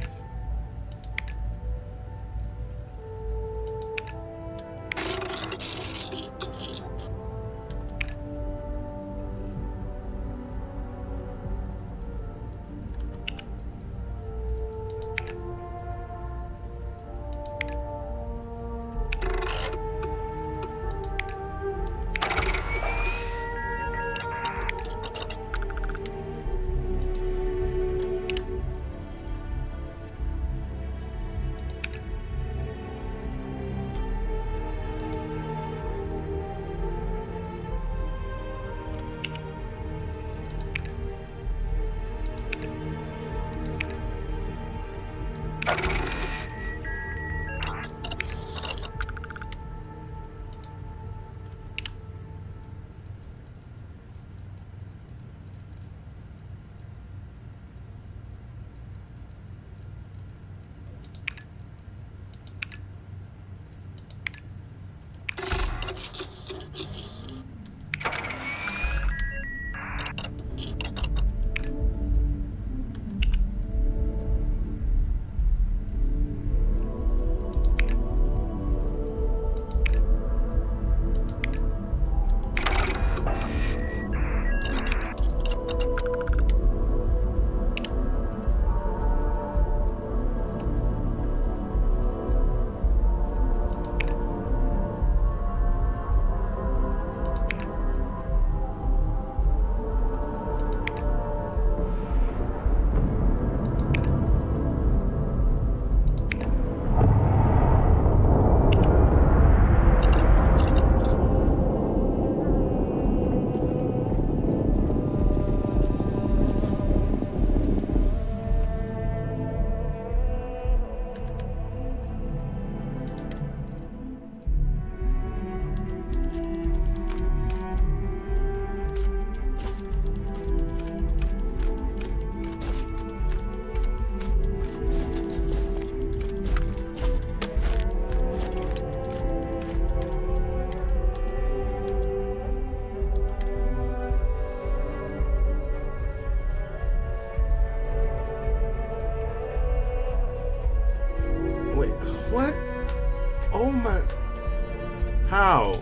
How?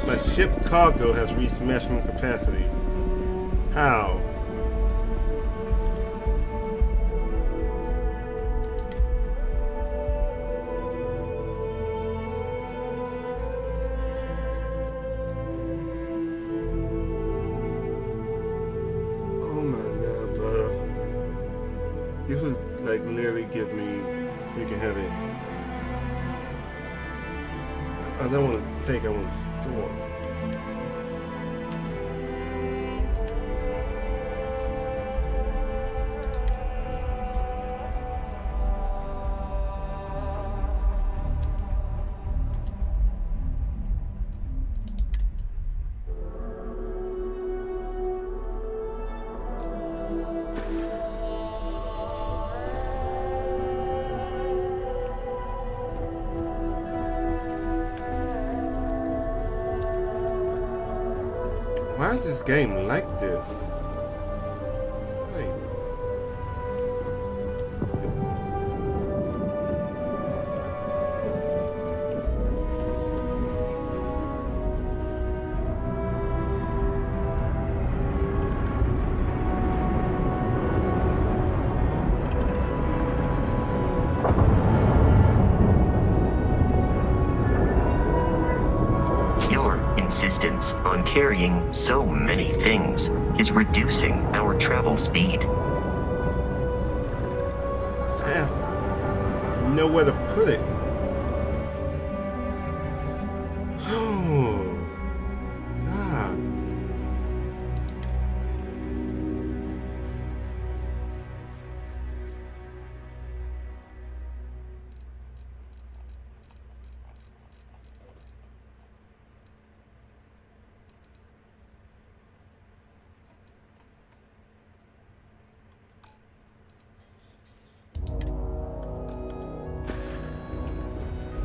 My ship cargo has reached maximum capacity. How? Oh my god, brother. This would like literally give me a freaking headache. I don't want to take, I want to store. Why is this game like this? Wait. Your insistence on carrying so many things is reducing our travel speed. I have nowhere to put it. Oh, God.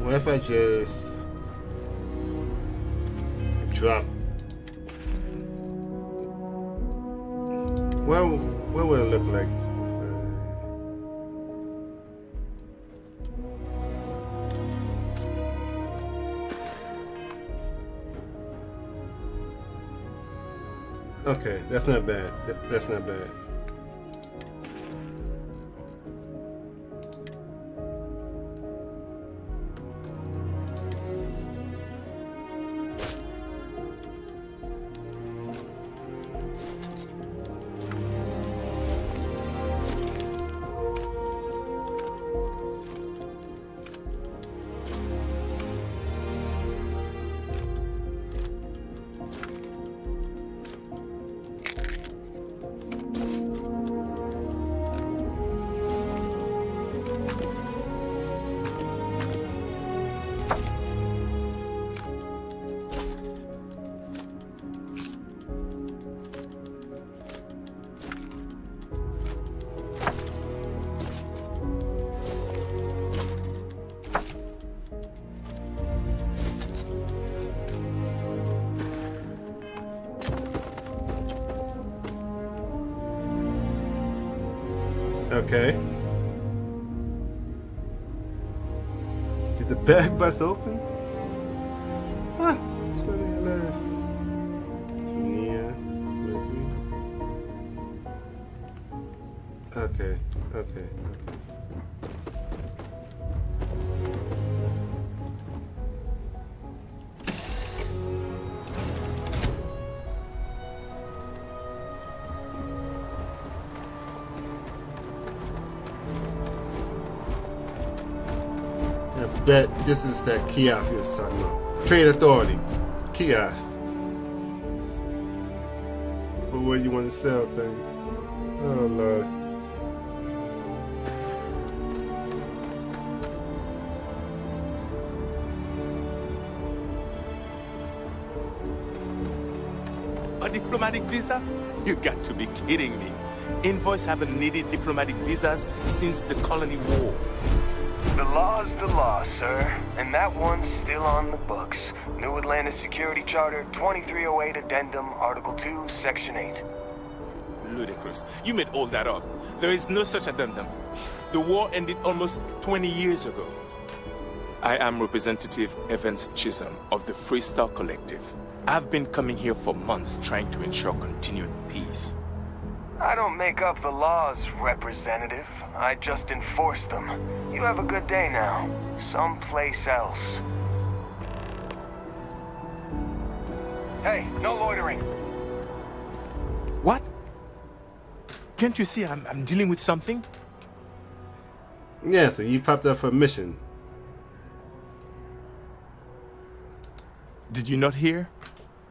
What if I just drop? Well, what would it look like? Okay, that's not bad. That's not bad. Okay. Did the bag bust open? Huh. It's really hilarious. Okay. Okay. That this is that kiosk you was talking about. Trade Authority. Kiosk. For where you want to sell things. Oh Lord. A diplomatic visa? You got to be kidding me. Envoys haven't needed diplomatic visas since the Colony War. The law's the law, sir. And that one's still on the books. New Atlantis Security Charter, 2308 Addendum, Article 2, Section 8. ludicrous. You made all that up. There is no such addendum. The war ended almost 20 years ago. I am Representative Evans Chisholm of the Freestyle Collective. I've been coming here for months trying to ensure continued peace. I don't make up the laws, Representative. I just enforce them. You have a good day now. Someplace else. Hey, no loitering. What? Can't you see I'm dealing with something? Yeah, so you popped up for a mission. Did you not hear?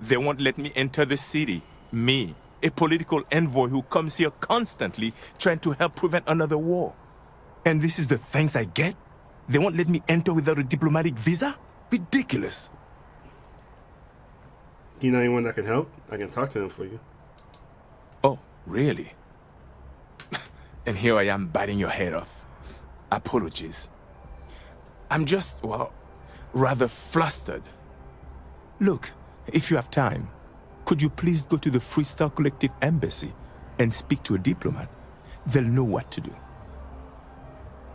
They won't let me enter the city. Me, a political envoy who comes here constantly trying to help prevent another war. And this is the thanks I get? They won't let me enter without a diplomatic visa? Ridiculous. You know anyone that can help? I can talk to them for you. Oh, really? And here I am biting your head off. Apologies. I'm just, well, rather flustered. Look, if you have time, could you please go to the Freestyle Collective Embassy and speak to a diplomat? They'll know what to do.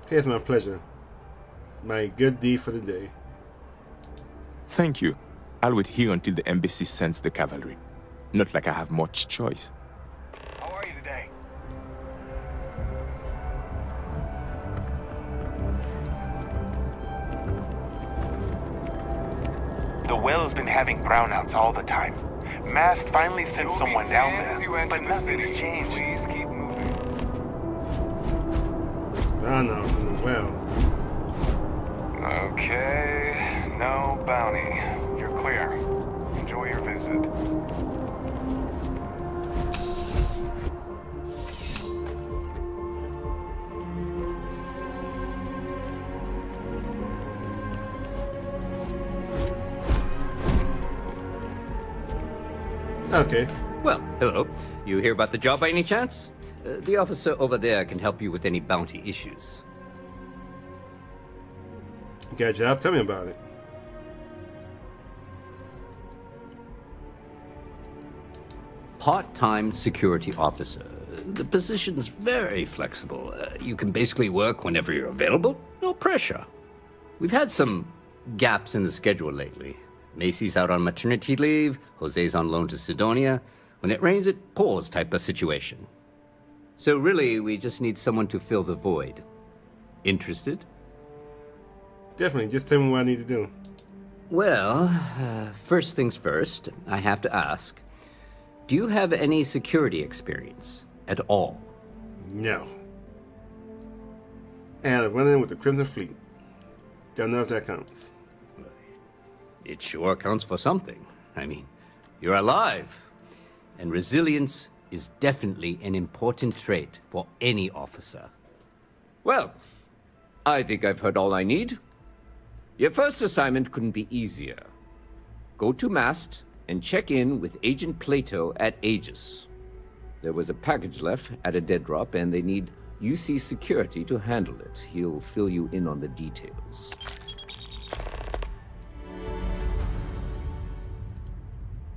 Here's my pleasure. My good deed for the day. Thank you. I'll wait here until the embassy sends the cavalry. Not like I have much choice. How are you today? The well's been having brownouts all the time. Mast finally sent someone down there, but nothing's changed. Please keep moving. Brownouts in the well. Okay, no bounty. You're clear. Enjoy your visit. Okay. Well, hello. You hear about the job by any chance? The officer over there can help you with any bounty issues. You got a job? Tell me about it. Part-time security officer. The position's very flexible. You can basically work whenever you're available. No pressure. We've had some gaps in the schedule lately. Macy's out on maternity leave, Jose's on loan to Sidonia. When it rains, it pours type of situation. So really, we just need someone to fill the void. Interested? Definitely. Just tell me what I need to do. Well, first things first, I have to ask. Do you have any security experience at all? No. And I'm running with the Crimson Fleet. Don't know if that counts. It sure counts for something. I mean, you're alive. And resilience is definitely an important trait for any officer. Well, I think I've heard all I need. Your first assignment couldn't be easier. Go to Mast and check in with Agent Playthough at Aegis. There was a package left at a dead drop, and they need UC security to handle it. He'll fill you in on the details.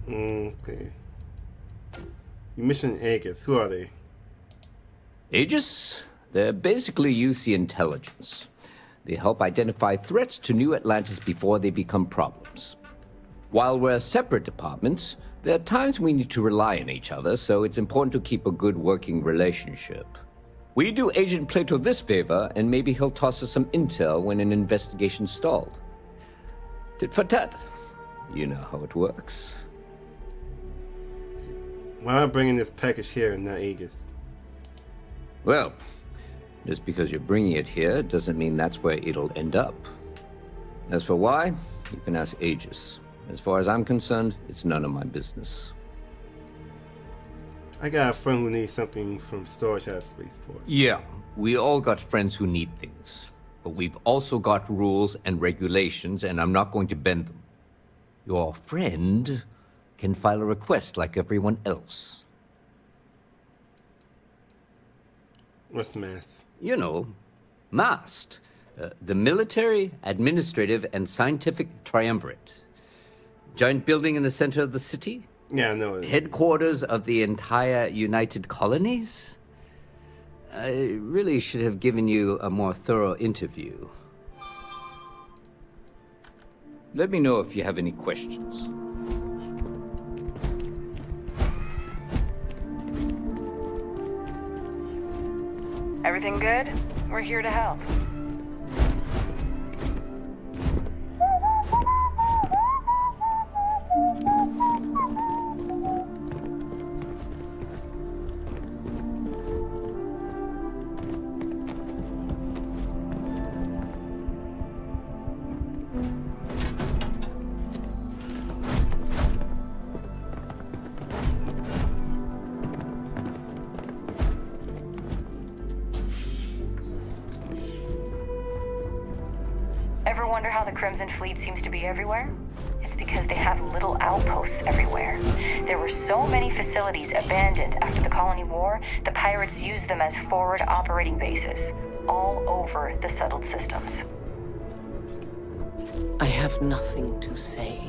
Okay. You mentioned Aegis. Who are they? Aegis? They're basically UC intelligence. They help identify threats to New Atlantis before they become problems. While we're separate departments, there are times we need to rely on each other, so it's important to keep a good working relationship. We do Agent Plato this favor, and maybe he'll toss us some intel when an investigation's stalled. Tit for tat. You know how it works. Why am I bringing this package here and not Aegis? Well, just because you're bringing it here doesn't mean that's where it'll end up. As for why, you can ask Aegis. As far as I'm concerned, it's none of my business. I got a friend who needs something from storage at a spaceport. Yeah, we all got friends who need things. But we've also got rules and regulations, and I'm not going to bend them. Your friend can file a request like everyone else. What's Mast? You know, MAST. The Military, Administrative, and Scientific Triumvirate. Giant building in the center of the city. Yeah, I know it. Headquarters of the entire United Colonies? I really should have given you a more thorough interview. Let me know if you have any questions. Everything good? We're here to help. Ever wonder how the Crimson Fleet seems to be everywhere? It's because they have little outposts everywhere. There were so many facilities abandoned after the Colony War, the pirates used them as forward operating bases, all over the settled systems. I have nothing to say.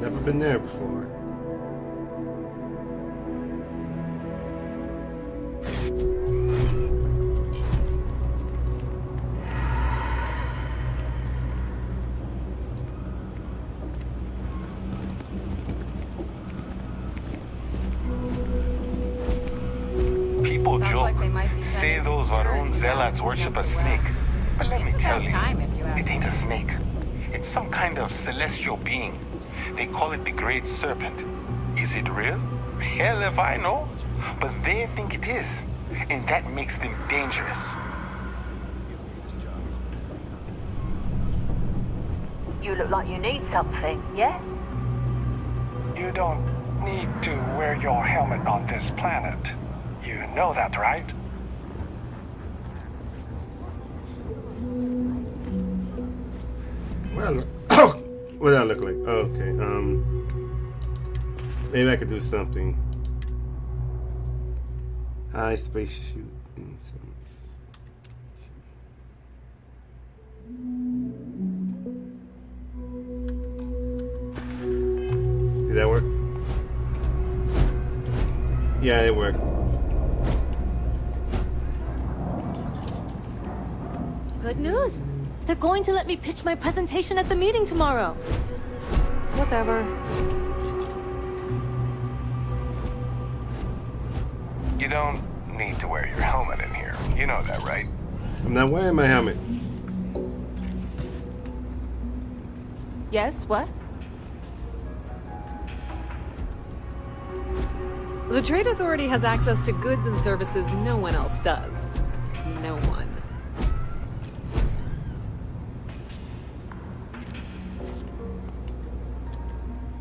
Never been there before. People joke, say those Varun zealots worship a snake. But let me tell you, it ain't a snake. It's some kind of celestial being. They call it the Great Serpent. Is it real? Hell if I know. But they think it is. And that makes them dangerous. You look like you need something, yeah? You don't need to wear your helmet on this planet. You know that, right? Well, what do I look like? Okay, maybe I could do something. High space shoot. Did that work? Yeah, it worked. Good news. They're going to let me pitch my presentation at the meeting tomorrow. Whatever. You don't need to wear your helmet in here. You know that, right? I'm not wearing my helmet. Yes, what? The Trade Authority has access to goods and services no one else does. No one.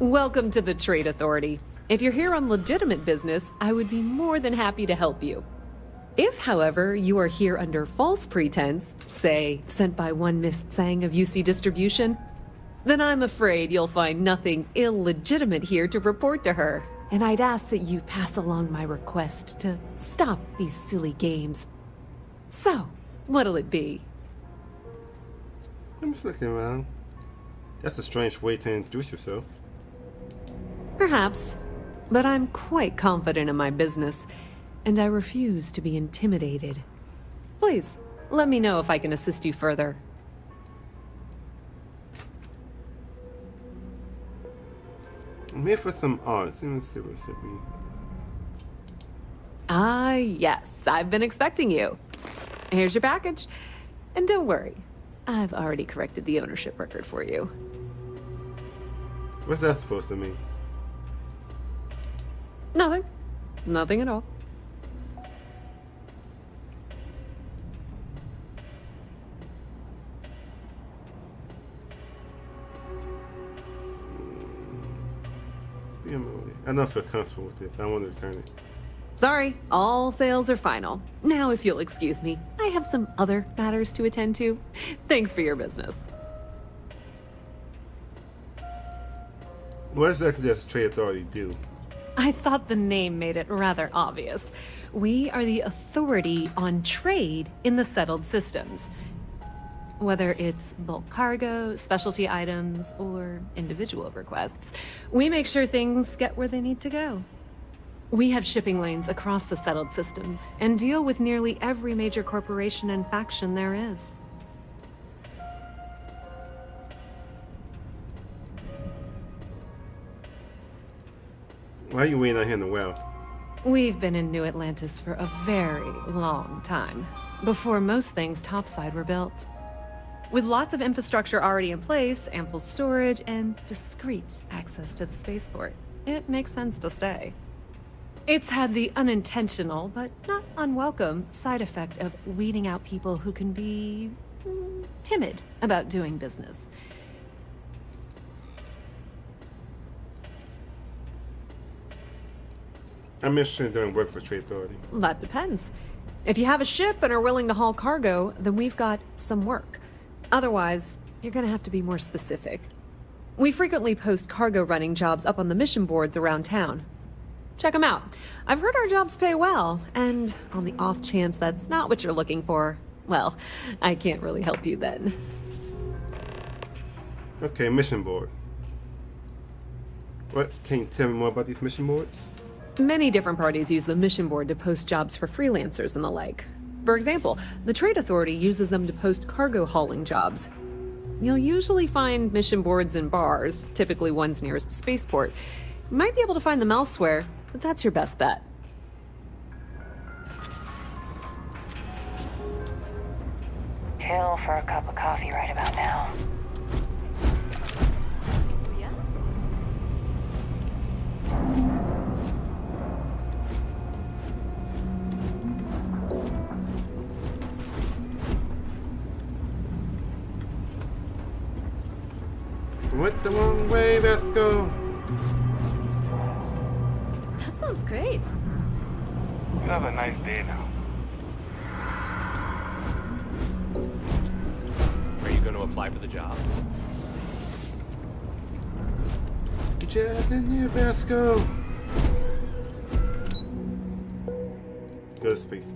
Welcome to the Trade Authority. If you're here on legitimate business, I would be more than happy to help you. If, however, you are here under false pretense, say, sent by one Miss Tsang of UC Distribution, then I'm afraid you'll find nothing illegitimate here to report to her. And I'd ask that you pass along my request to stop these silly games. So, what'll it be? I'm just looking around. That's a strange way to introduce yourself. Perhaps, but I'm quite confident in my business, and I refuse to be intimidated. Please, let me know if I can assist you further. I'm here for some art. Let me see what's it be. Ah, yes, I've been expecting you. Here's your package. And don't worry, I've already corrected the ownership record for you. What's that supposed to mean? Nothing. Nothing at all. I don't feel comfortable with this. I want to return it. Sorry, all sales are final. Now, if you'll excuse me, I have some other matters to attend to. Thanks for your business. What exactly does the Trade Authority do? I thought the name made it rather obvious. We are the authority on trade in the settled systems. Whether it's bulk cargo, specialty items, or individual requests, we make sure things get where they need to go. We have shipping lanes across the settled systems and deal with nearly every major corporation and faction there is. Why are you waiting out here in the well? We've been in New Atlantis for a very long time, before most things topside were built. With lots of infrastructure already in place, ample storage, and discreet access to the spaceport, it makes sense to stay. It's had the unintentional, but not unwelcome, side effect of weeding out people who can be timid about doing business. I'm interested in doing work for Trade Authority. That depends. If you have a ship and are willing to haul cargo, then we've got some work. Otherwise, you're gonna have to be more specific. We frequently post cargo running jobs up on the mission boards around town. Check them out. I've heard our jobs pay well, and on the off chance that's not what you're looking for, well, I can't really help you then. Okay, mission board. What? Can you tell me more about these mission boards? Many different parties use the mission board to post jobs for freelancers and the like. For example, the Trade Authority uses them to post cargo hauling jobs. You'll usually find mission boards in bars, typically ones nearest spaceport. You might be able to find them elsewhere, but that's your best bet. Kill for a cup of coffee right about now. Went the wrong way, let's go. That sounds great. You have a nice day now. Are you going to apply for the job? Get your ass in here, Vasco. Go to spaceport.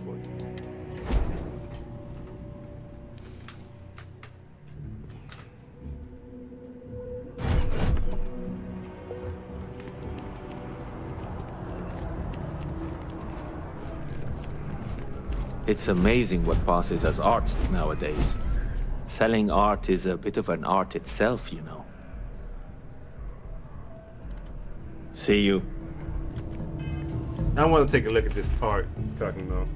It's amazing what passes as art nowadays. Selling art is a bit of an art itself, you know. See you. I want to take a look at this art you're talking about.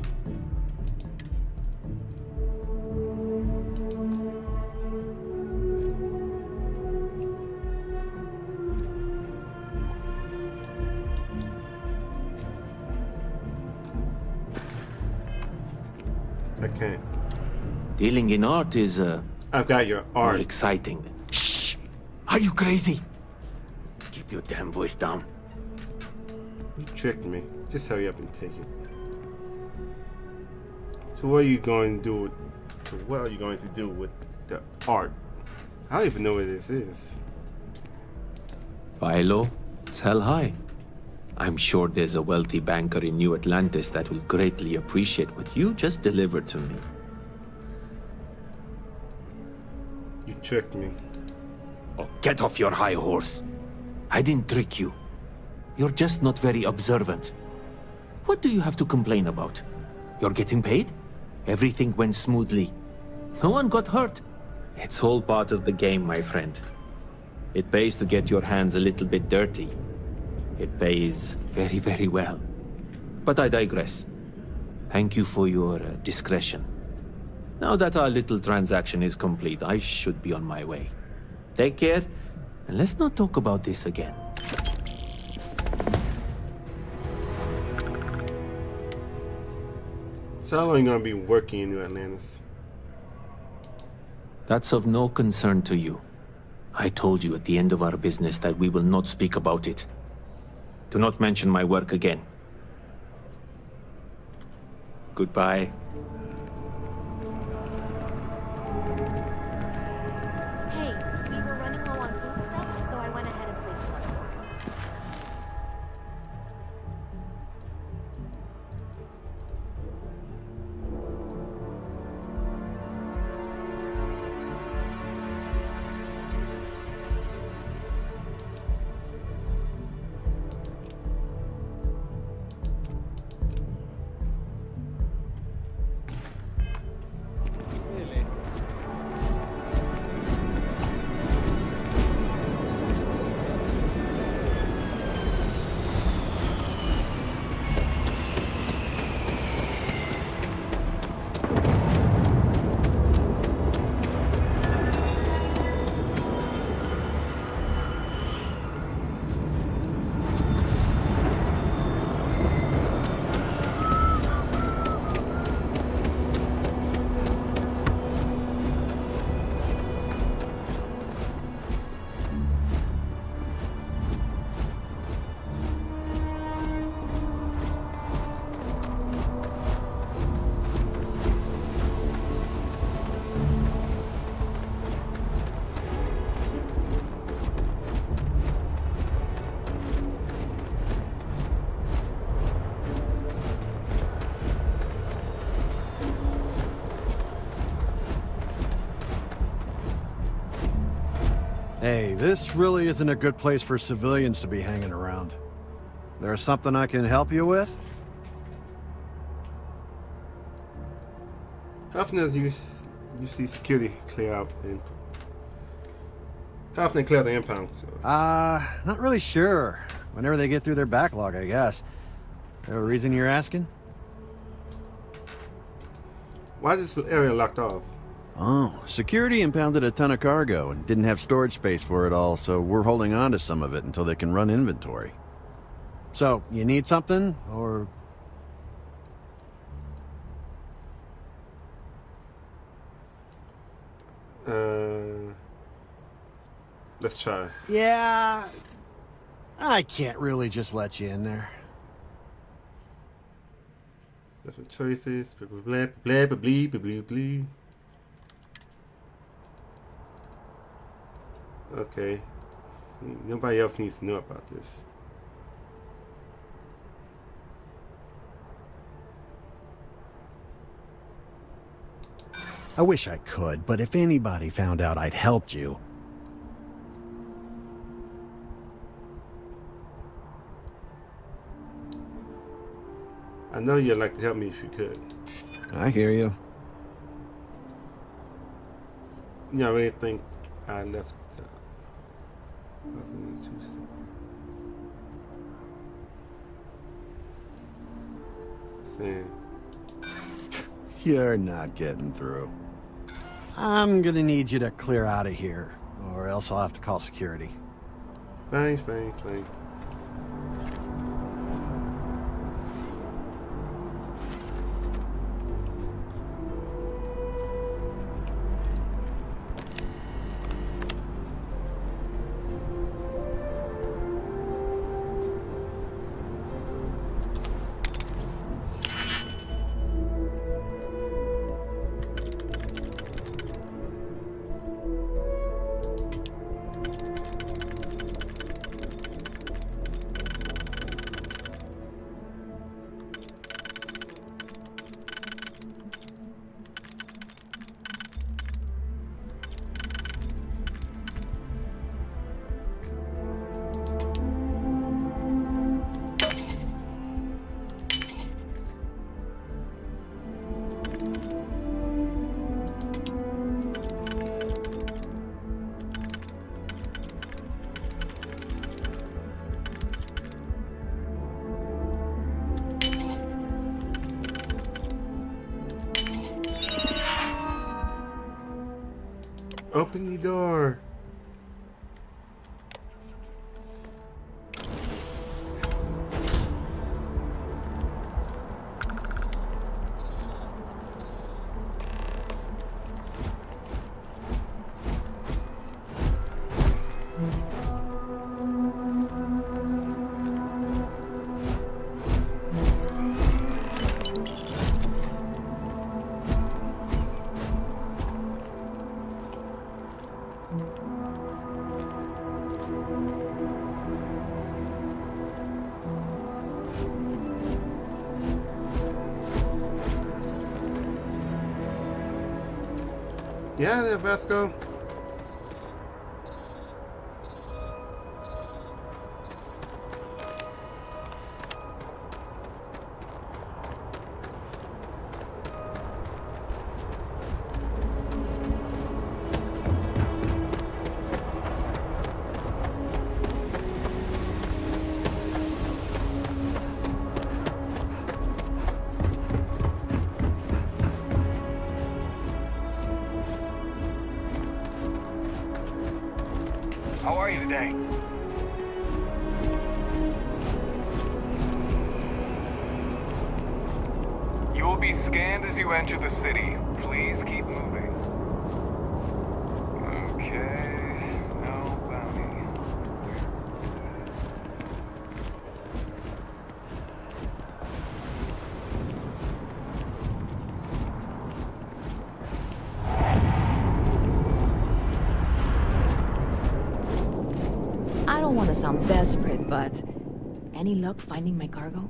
I can't. Dealing in art is, I've got your art. more exciting. Shh! Are you crazy? Keep your damn voice down. You tricked me. Just hurry up and take it. So what are you going to do with, the art? I don't even know what this is. Buy low, sell high. I'm sure there's a wealthy banker in New Atlantis that will greatly appreciate what you just delivered to me. You tricked me. Oh, get off your high horse. I didn't trick you. You're just not very observant. What do you have to complain about? You're getting paid? Everything went smoothly. No one got hurt. It's all part of the game, my friend. It pays to get your hands a little bit dirty. It pays very, very well. But I digress. Thank you for your discretion. Now that our little transaction is complete, I should be on my way. Take care, and let's not talk about this again. So how long are you gonna be working in New Atlantis? That's of no concern to you. I told you at the end of our business that we will not speak about it. Do not mention my work again. Goodbye. Hey, we were running low on foodstuffs, so I went ahead and placed an order. Hey, this really isn't a good place for civilians to be hanging around. There's something I can help you with? How often does you see security clear out and how often they clear the impound? Not really sure. Whenever they get through their backlog, I guess. There a reason you're asking? Why is this area locked off? Oh, security impounded a ton of cargo and didn't have storage space for it all, so we're holding on to some of it until they can run inventory. So, you need something, or...? Let's try. Yeah... I can't really just let you in there. Different choices, blah blah blah blah blah blah blah blah. Okay. Nobody else needs to know about this. I wish I could, but if anybody found out I'd helped you... I know you'd like to help me if you could. I hear you. You know, I really think I left... You're not getting through. I'm gonna need you to clear out of here, or else I'll have to call security. Fine, fine, fine. Open the door. Yeah, there, Vasco. How are you today? You will be scanned as you enter the city. Please keep moving. Okay, no bounty. I don't want to sound desperate, but any luck finding my cargo?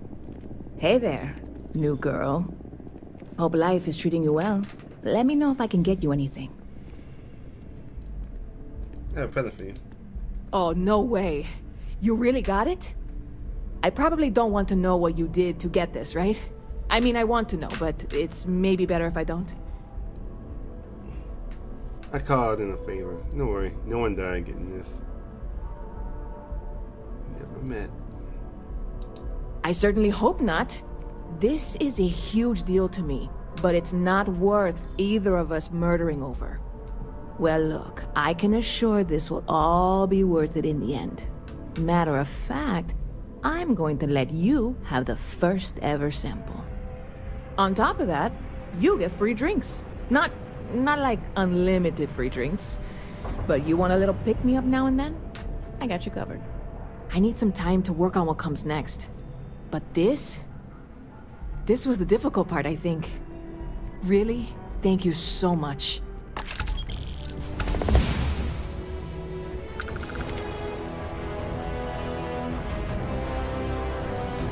Hey there, new girl. Hope life is treating you well. Let me know if I can get you anything. I have a present for you. Oh, no way. You really got it? I probably don't want to know what you did to get this, right? I mean, I want to know, but it's maybe better if I don't. I called in a favor. Don't worry, no one died getting this. Never met. I certainly hope not. This is a huge deal to me, but it's not worth either of us murdering over. Well, look, I can assure this will all be worth it in the end. Matter of fact, I'm going to let you have the first ever sample. On top of that, you get free drinks. Not like unlimited free drinks, but you want a little pick-me-up now and then? I got you covered. I need some time to work on what comes next. But this was the difficult part, I think. Really, thank you so much.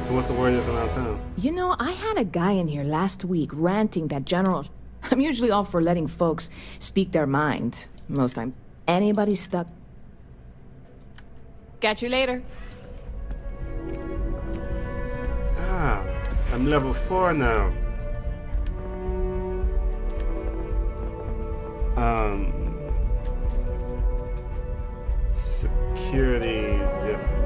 So what's the word that's around town? You know, I had a guy in here last week ranting that General... I'm usually all for letting folks speak their mind, most times. Anybody stuck... Catch you later. Ah, I'm level 4 now. Security difference.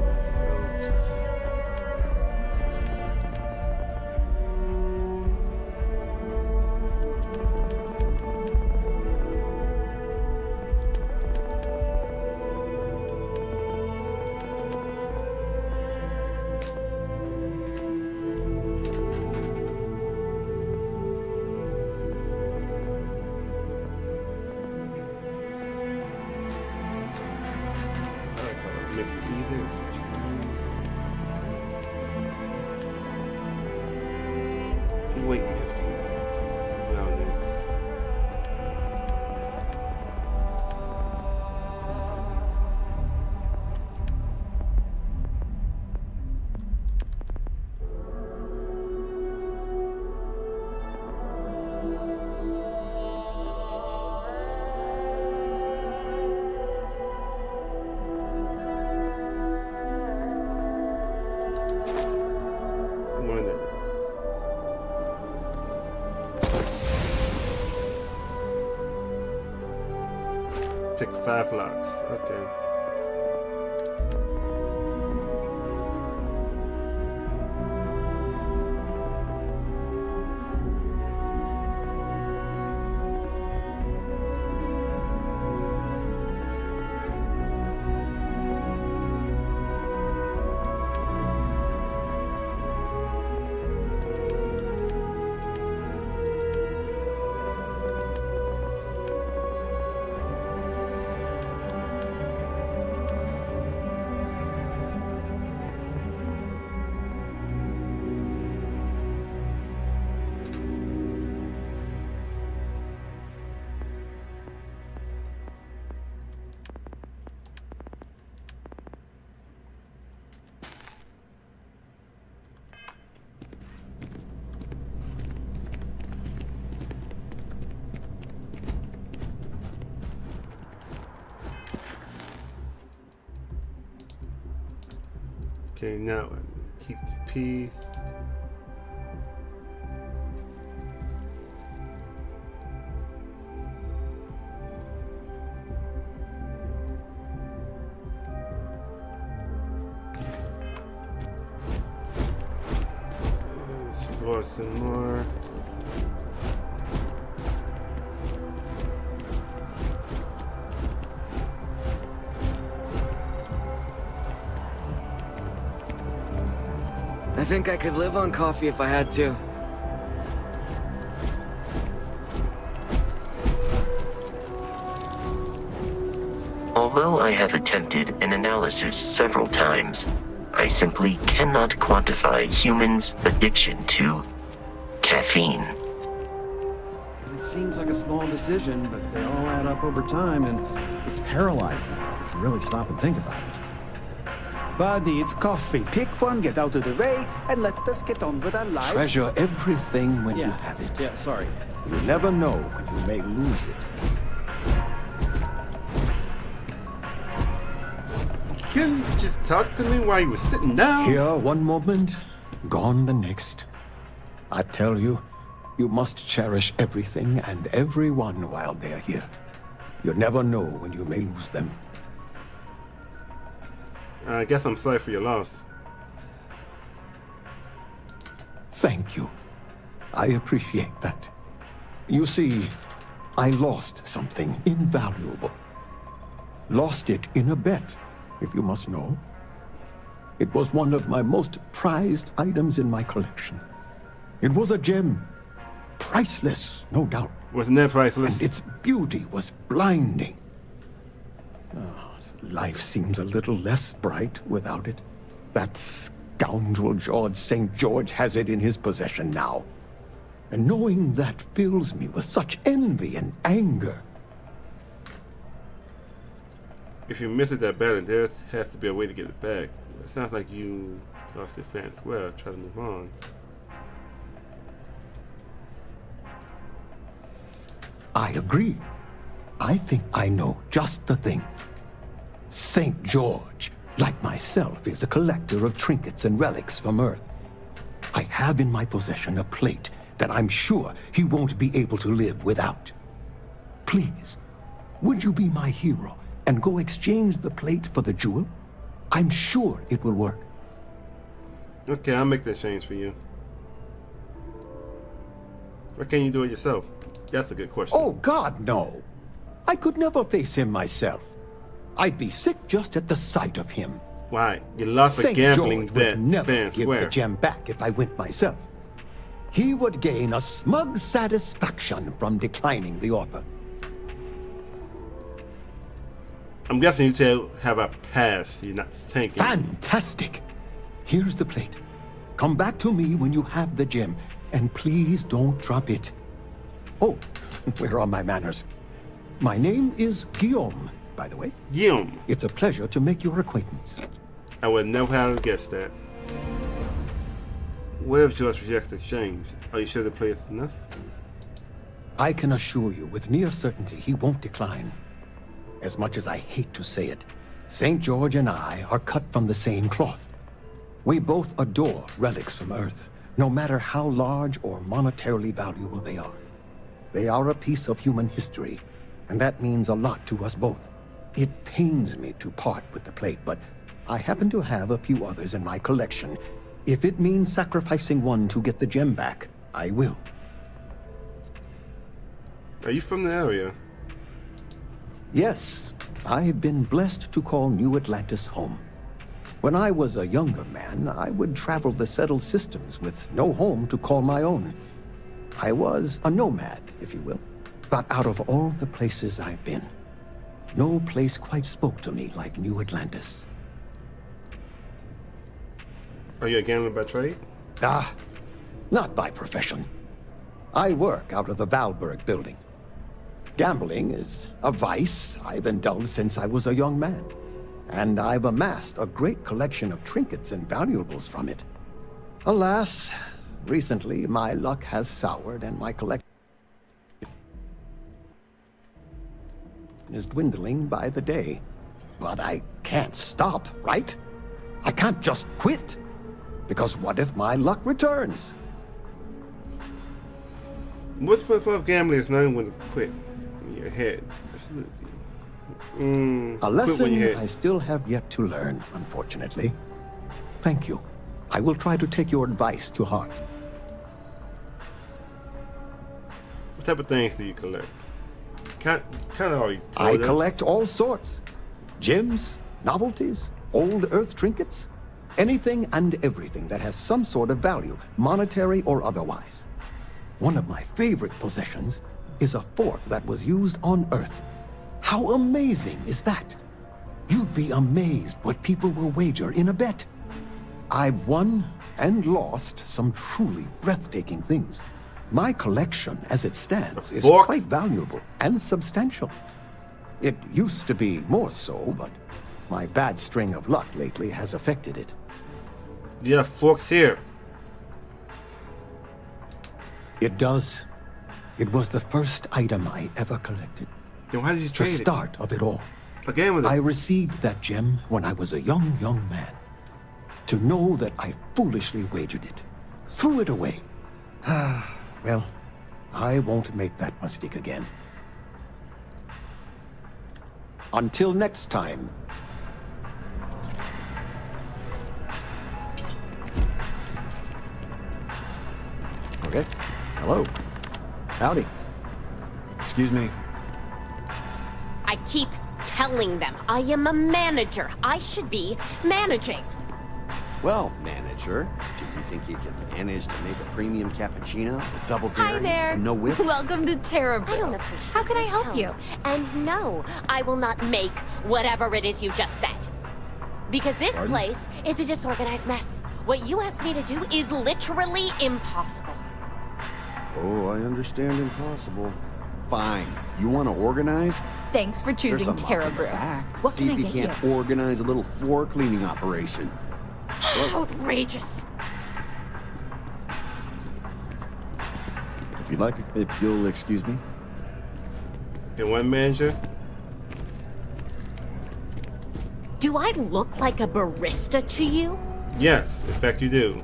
Weightlifting. Wellness. Pick 5 locks. Okay. Okay, now keep the peace. Explore some more. I think I could live on coffee if I had to. Although I have attempted an analysis several times, I simply cannot quantify humans' addiction to caffeine. It seems like a small decision, but they all add up over time, and it's paralyzing if you really stop and think about it. Buddy, it's coffee. Pick one, get out of the way, and let us get on with our lives. Treasure everything when you have it. Yeah, sorry. You never know when you may lose it. Couldn't you just talk to me while you were sitting down? Here one moment, gone the next. I tell you, you must cherish everything and everyone while they're here. You never know when you may lose them. I guess I'm sorry for your loss. Thank you. I appreciate that. You see, I lost something invaluable. Lost it in a bet, if you must know. It was one of my most prized items in my collection. It was a gem. Priceless, no doubt. Wasn't that priceless? And its beauty was blinding. Oh, life seems a little less bright without it. That scoundrel George St. George has it in his possession now. And knowing that fills me with such envy and anger. If you miss it that badly, there has to be a way to get it back. It sounds like you lost it fair and square. Try to move on. I agree. I think I know just the thing. St. George, like myself, is a collector of trinkets and relics from Earth. I have in my possession a plate that I'm sure he won't be able to live without. Please, would you be my hero and go exchange the plate for the jewel? I'm sure it will work. Okay, I'll make that change for you. Why can't you do it yourself? That's a good question. Oh, God, no. I could never face him myself. I'd be sick just at the sight of him. Why? You lost a gambling bet. Would never give the gem back if I went myself. He would gain a smug satisfaction from declining the offer. I'm guessing you two have a pass. You're not thinking. Fantastic. Here's the plate. Come back to me when you have the gem, and please don't drop it. Oh, where are my manners? My name is Guillaume, by the way. Guillaume. It's a pleasure to make your acquaintance. I would never have guessed that. What if George rejects the exchange? Are you sure the plate is enough? I can assure you with near certainty he won't decline. As much as I hate to say it, St. George and I are cut from the same cloth. We both adore relics from Earth, no matter how large or monetarily valuable they are. They are a piece of human history, and that means a lot to us both. It pains me to part with the plate, but I happen to have a few others in my collection. If it means sacrificing one to get the gem back, I will. Are you from the area? Yes, I've been blessed to call New Atlantis home. When I was a younger man, I would travel the settled systems with no home to call my own. I was a nomad, if you will. But out of all the places I've been, no place quite spoke to me like New Atlantis. Are you a gambler by trade? Ah, not by profession. I work out of the Valberg building. Gambling is a vice I've indulged since I was a young man, and I've amassed a great collection of trinkets and valuables from it. Alas, recently my luck has soured and my collection is dwindling by the day. But I can't stop, right? I can't just quit. Because what if my luck returns? What's the point of gambling is knowing when to quit in your head? A lesson I still have yet to learn, unfortunately. Thank you. I will try to take your advice to heart. What type of things do you collect? Kind of already told I us. collect all sorts. Gems, novelties, old Earth trinkets. Anything and everything that has some sort of value, monetary or otherwise. One of my favorite possessions is a fork that was used on Earth. How amazing is that? You'd be amazed what people will wager in a bet. I've won and lost some truly breathtaking things. My collection, as it stands, is quite valuable and substantial. It used to be more so, but my bad string of luck lately has affected it. Yeah, forks here. It does. It was the first item I ever collected. Then why did you The trade it? start of it all. Again with it. I received that gem when I was a young man. To know that I foolishly wagered it, threw it away. Well, I won't make that mistake again. Until next time. Okay. Hello. Howdy. Excuse me. I keep telling them I am a manager. I should be managing. Well, manager, do you think you can manage to make a premium cappuccino with double dairy Hi there. and no whip? Welcome to Terra Brew. I don't appreciate How can I help you? And no, I will not make whatever it is you just said. Because this Pardon? place is a disorganized mess. What you asked me to do is literally impossible. Oh, I understand impossible. Fine. You want to organize? Thanks for choosing There's some Terra up in the Brew. back. What See can I if you get can't organize a little floor cleaning operation. Outrageous. If you'd like, if you'll excuse me. And one manager. Do I look like a barista to you? Yes, in fact you do.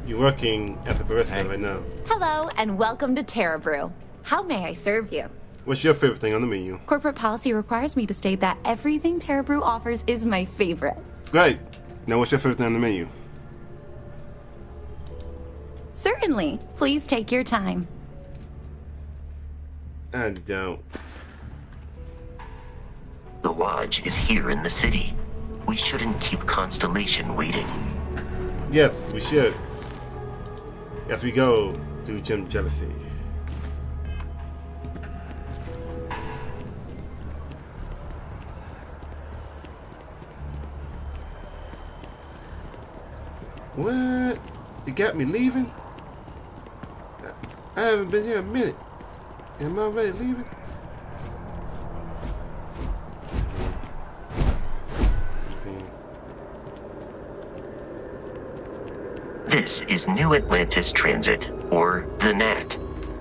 You're working at the barista right now. Hello, and welcome to Terra Brew. How may I serve you? What's your favorite thing on the menu? Corporate policy requires me to state that everything Terra Brew offers is my favorite. Great. Now what's your favorite thing on the menu? Certainly. Please take your time. I don't. The lodge is here in the city. We shouldn't keep Constellation waiting. Yes, we should. As we go to Gem Jealousy. What? You got me leaving? I haven't been here a minute. Am I already leaving? This is New Atlantis Transit, or the NAT.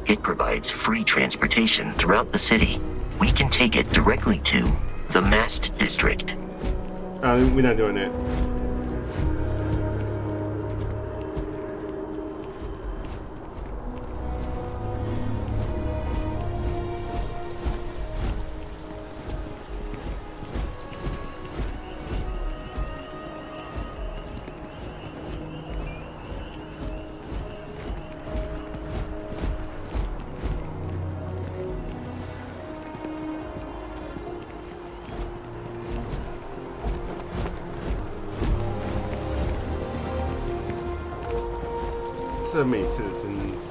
It provides free transportation throughout the city. We can take it directly to the Mast District. We're not doing that. So many citizens.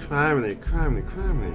Crime rate, crime rate, crime rate.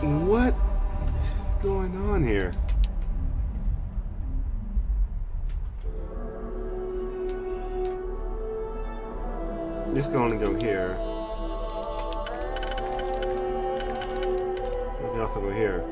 What is going on here? This can only go here. We can also go here.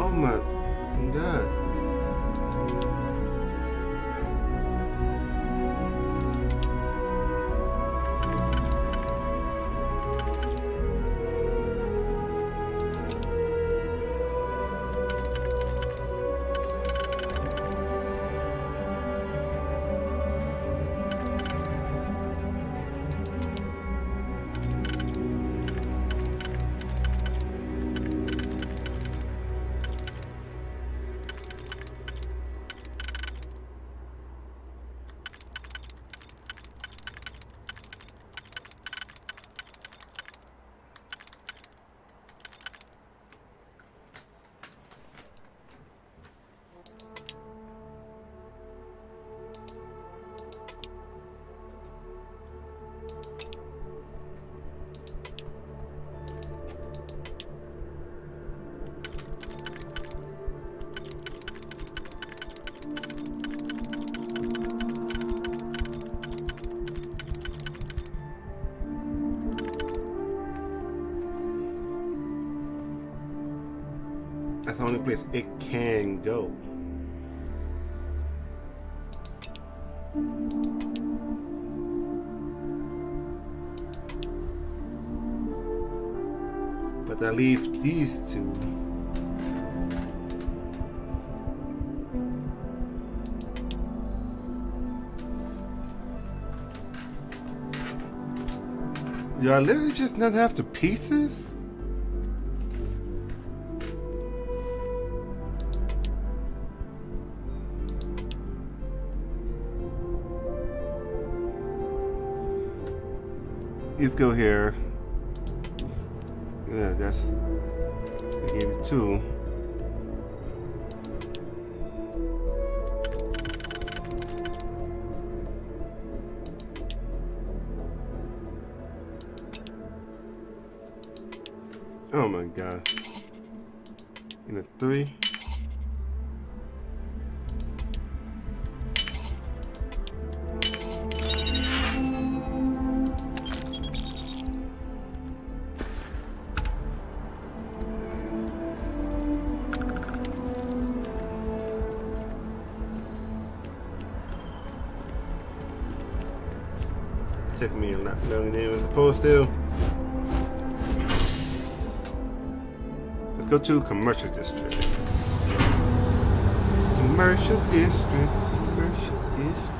Oh my God. That's the only place it can go. But that leaves these two. Do I literally just not have the pieces? Let's go here. Yeah, that's. I gave it 2. Oh my God. And a 3. Took me a lot longer than it was supposed to. Let's go to commercial district. Commercial district. Commercial district.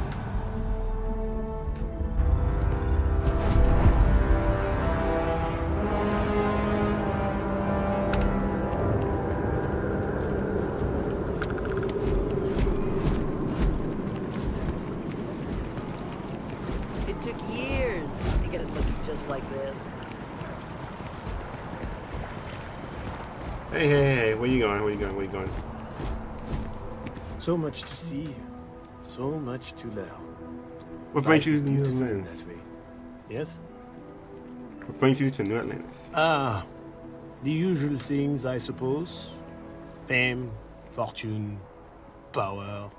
Hey, where you going? Where you going? So much to see, so much to learn. What brings you to New beautiful Atlantis? that way. Yes? What brings you to New Atlantis? The usual things, I suppose. Fame, fortune, power.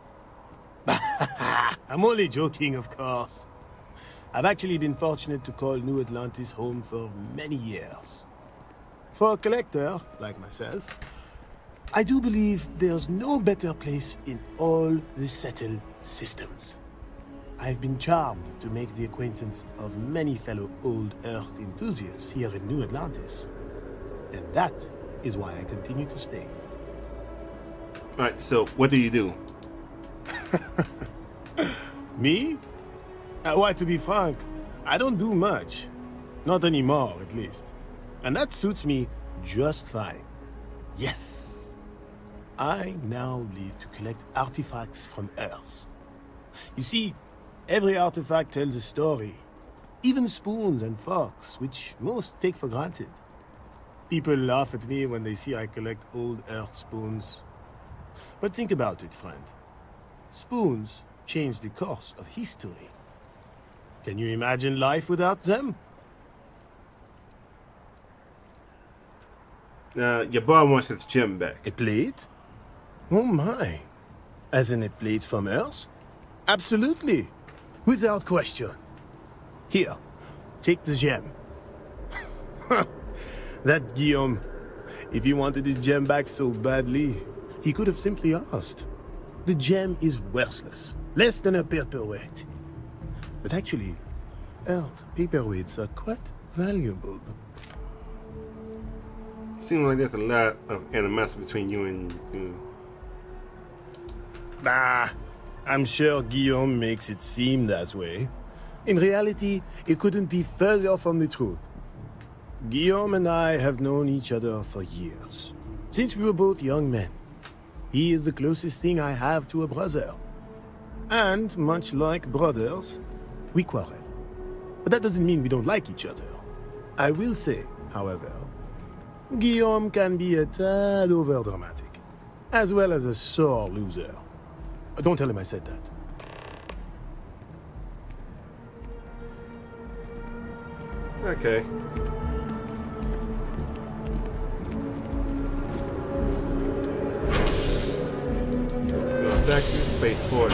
I'm only joking, of course. I've actually been fortunate to call New Atlantis home for many years. For a collector, like myself, I do believe there's no better place in all the settled systems. I've been charmed to make the acquaintance of many fellow old Earth enthusiasts here in New Atlantis. And that is why I continue to stay. Alright, so what do you do? Me? Why, to be frank, I don't do much. Not anymore, at least. And that suits me just fine. Yes. I now live to collect artifacts from Earth. You see, every artifact tells a story. Even spoons and forks, which most take for granted. People laugh at me when they see I collect old Earth spoons. But think about it, friend. Spoons change the course of history. Can you imagine life without them? Your boy wants his gem back. A plate? Oh my. As in a plate from Earth? Absolutely. Without question. Here, take the gem. That Guillaume, if he wanted his gem back so badly, he could have simply asked. The gem is worthless, less than a paperweight. But actually, Earth paperweights are quite valuable. Seems like there's a lot of animosity between you and Bah, I'm sure Guillaume makes it seem that way. In reality, it couldn't be further from the truth. Guillaume and I have known each other for years, since we were both young men. He is the closest thing I have to a brother. And, much like brothers, we quarrel. But that doesn't mean we don't like each other. I will say, however, Guillaume can be a tad overdramatic, as well as a sore loser. Don't tell him I said that. Okay. Back to the spaceport.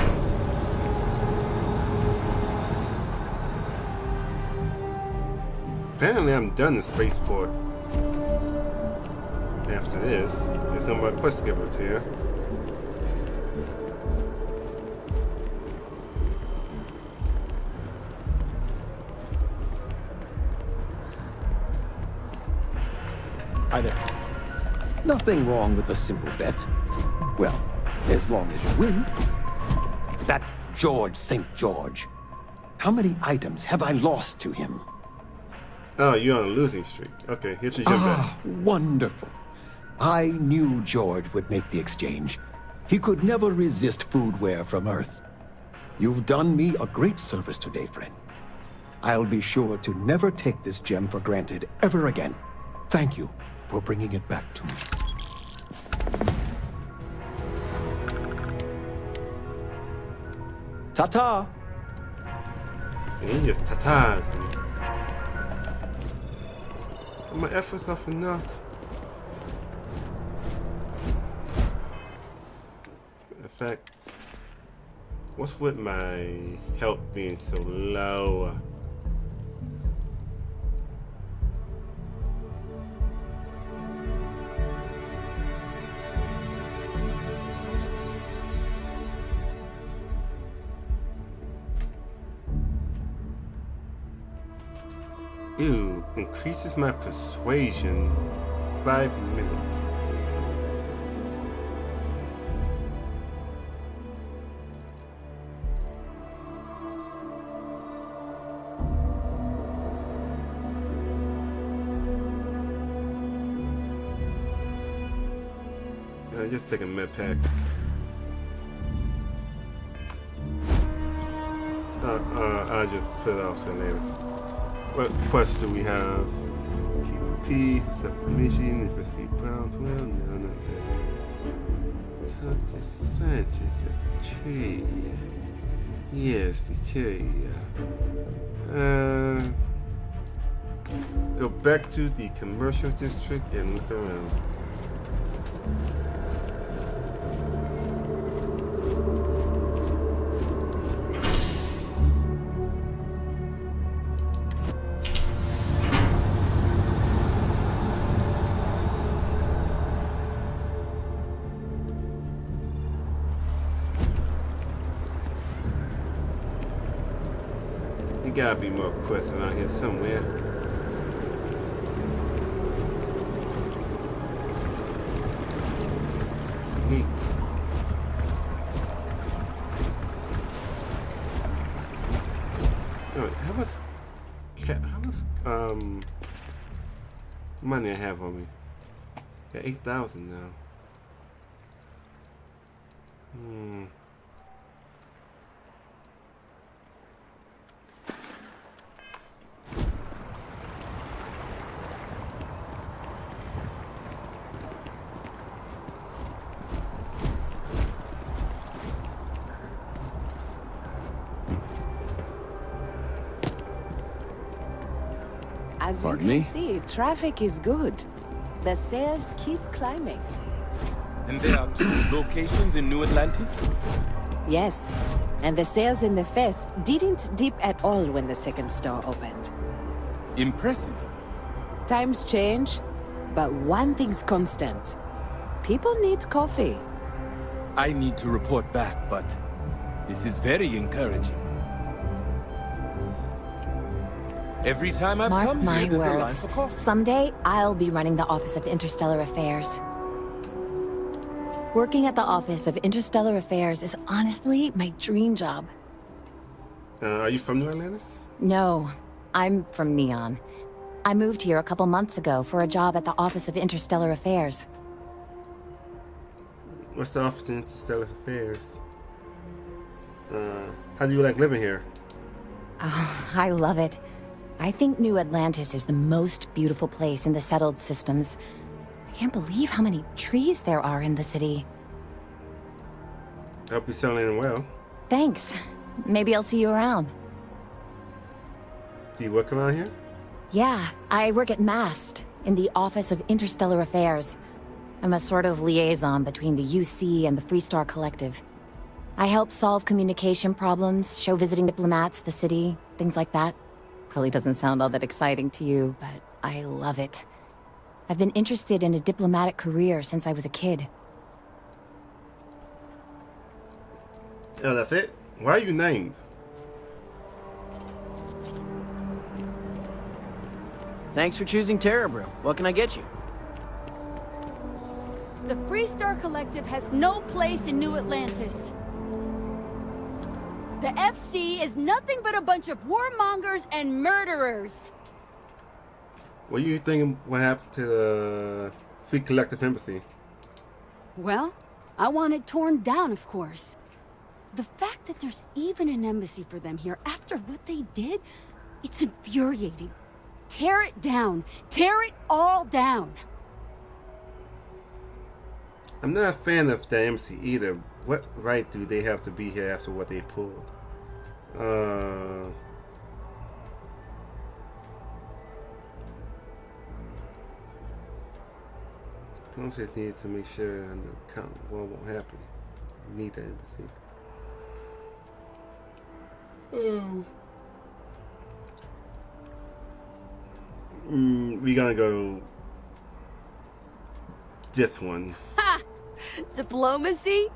Apparently I'm done the spaceport. After this, there's no more quest givers here. Hi there. Nothing wrong with a simple bet. Well, as long as you win. That George St. George. How many items have I lost to him? Oh, you're on a losing streak. Okay, here's your gem back. Wonderful. I knew George would make the exchange. He could never resist foodware from Earth. You've done me a great service today, friend. I'll be sure to never take this gem for granted ever again. Thank you for bringing it back to me. Ta-ta! And he just tatas me. My efforts are for naught. In fact, what's with my health being so low? Ew, increases my persuasion 5 minutes. Just take a med pack. I'll just put it off till later. What quest do we have? keep the peace, accept permission, investigate Brownswell, no, not that. Talk to scientists at the tree. Yes, the tree. Go back to the commercial district and look around. There gotta be more quests around here somewhere. Neat. How much money I have on me? Got 8,000 now. As you Pardon can me? see, traffic is good. The sales keep climbing. And there are 2 locations in New Atlantis? Yes, and the sales in the fest didn't dip at all when the second store opened. Impressive. Times change, but one thing's constant. People need coffee. I need to report back, but this is very encouraging. Every time I've Mark come my here, there's a line words. for coffee. Someday, I'll be running the Office of Interstellar Affairs. Working at the Office of Interstellar Affairs is honestly my dream job. Are you from New Atlantis? No, I'm from Neon. I moved here a couple months ago for a job at the Office of Interstellar Affairs. What's the Office of Interstellar Affairs? How do you like living here? Oh, I love it. I think New Atlantis is the most beautiful place in the settled systems. I can't believe how many trees there are in the city. I hope you're settling in well. Thanks. Maybe I'll see you around. Do you work around here? Yeah, I work at MAST, in the Office of Interstellar Affairs. I'm a sort of liaison between the UC and the Freestar Collective. I help solve communication problems, show visiting diplomats the city, things like that. Probably doesn't sound all that exciting to you, but I love it. I've been interested in a diplomatic career since I was a kid. Oh, that's it? Why are you named? Thanks for choosing Terra Brew. What can I get you? The Freestar Collective has no place in New Atlantis. The FC is nothing but a bunch of warmongers and murderers. What do you think what happened to the Free Collective Embassy? Well, I want it torn down, of course. The fact that there's even an embassy for them here after what they did, it's infuriating. Tear it down. Tear it all down. I'm not a fan of the embassy either. What right do they have to be here after what they pulled? Don't just need to make sure and the count what won't happen. You need the embassy. We gonna go this one. Ha! Diplomacy?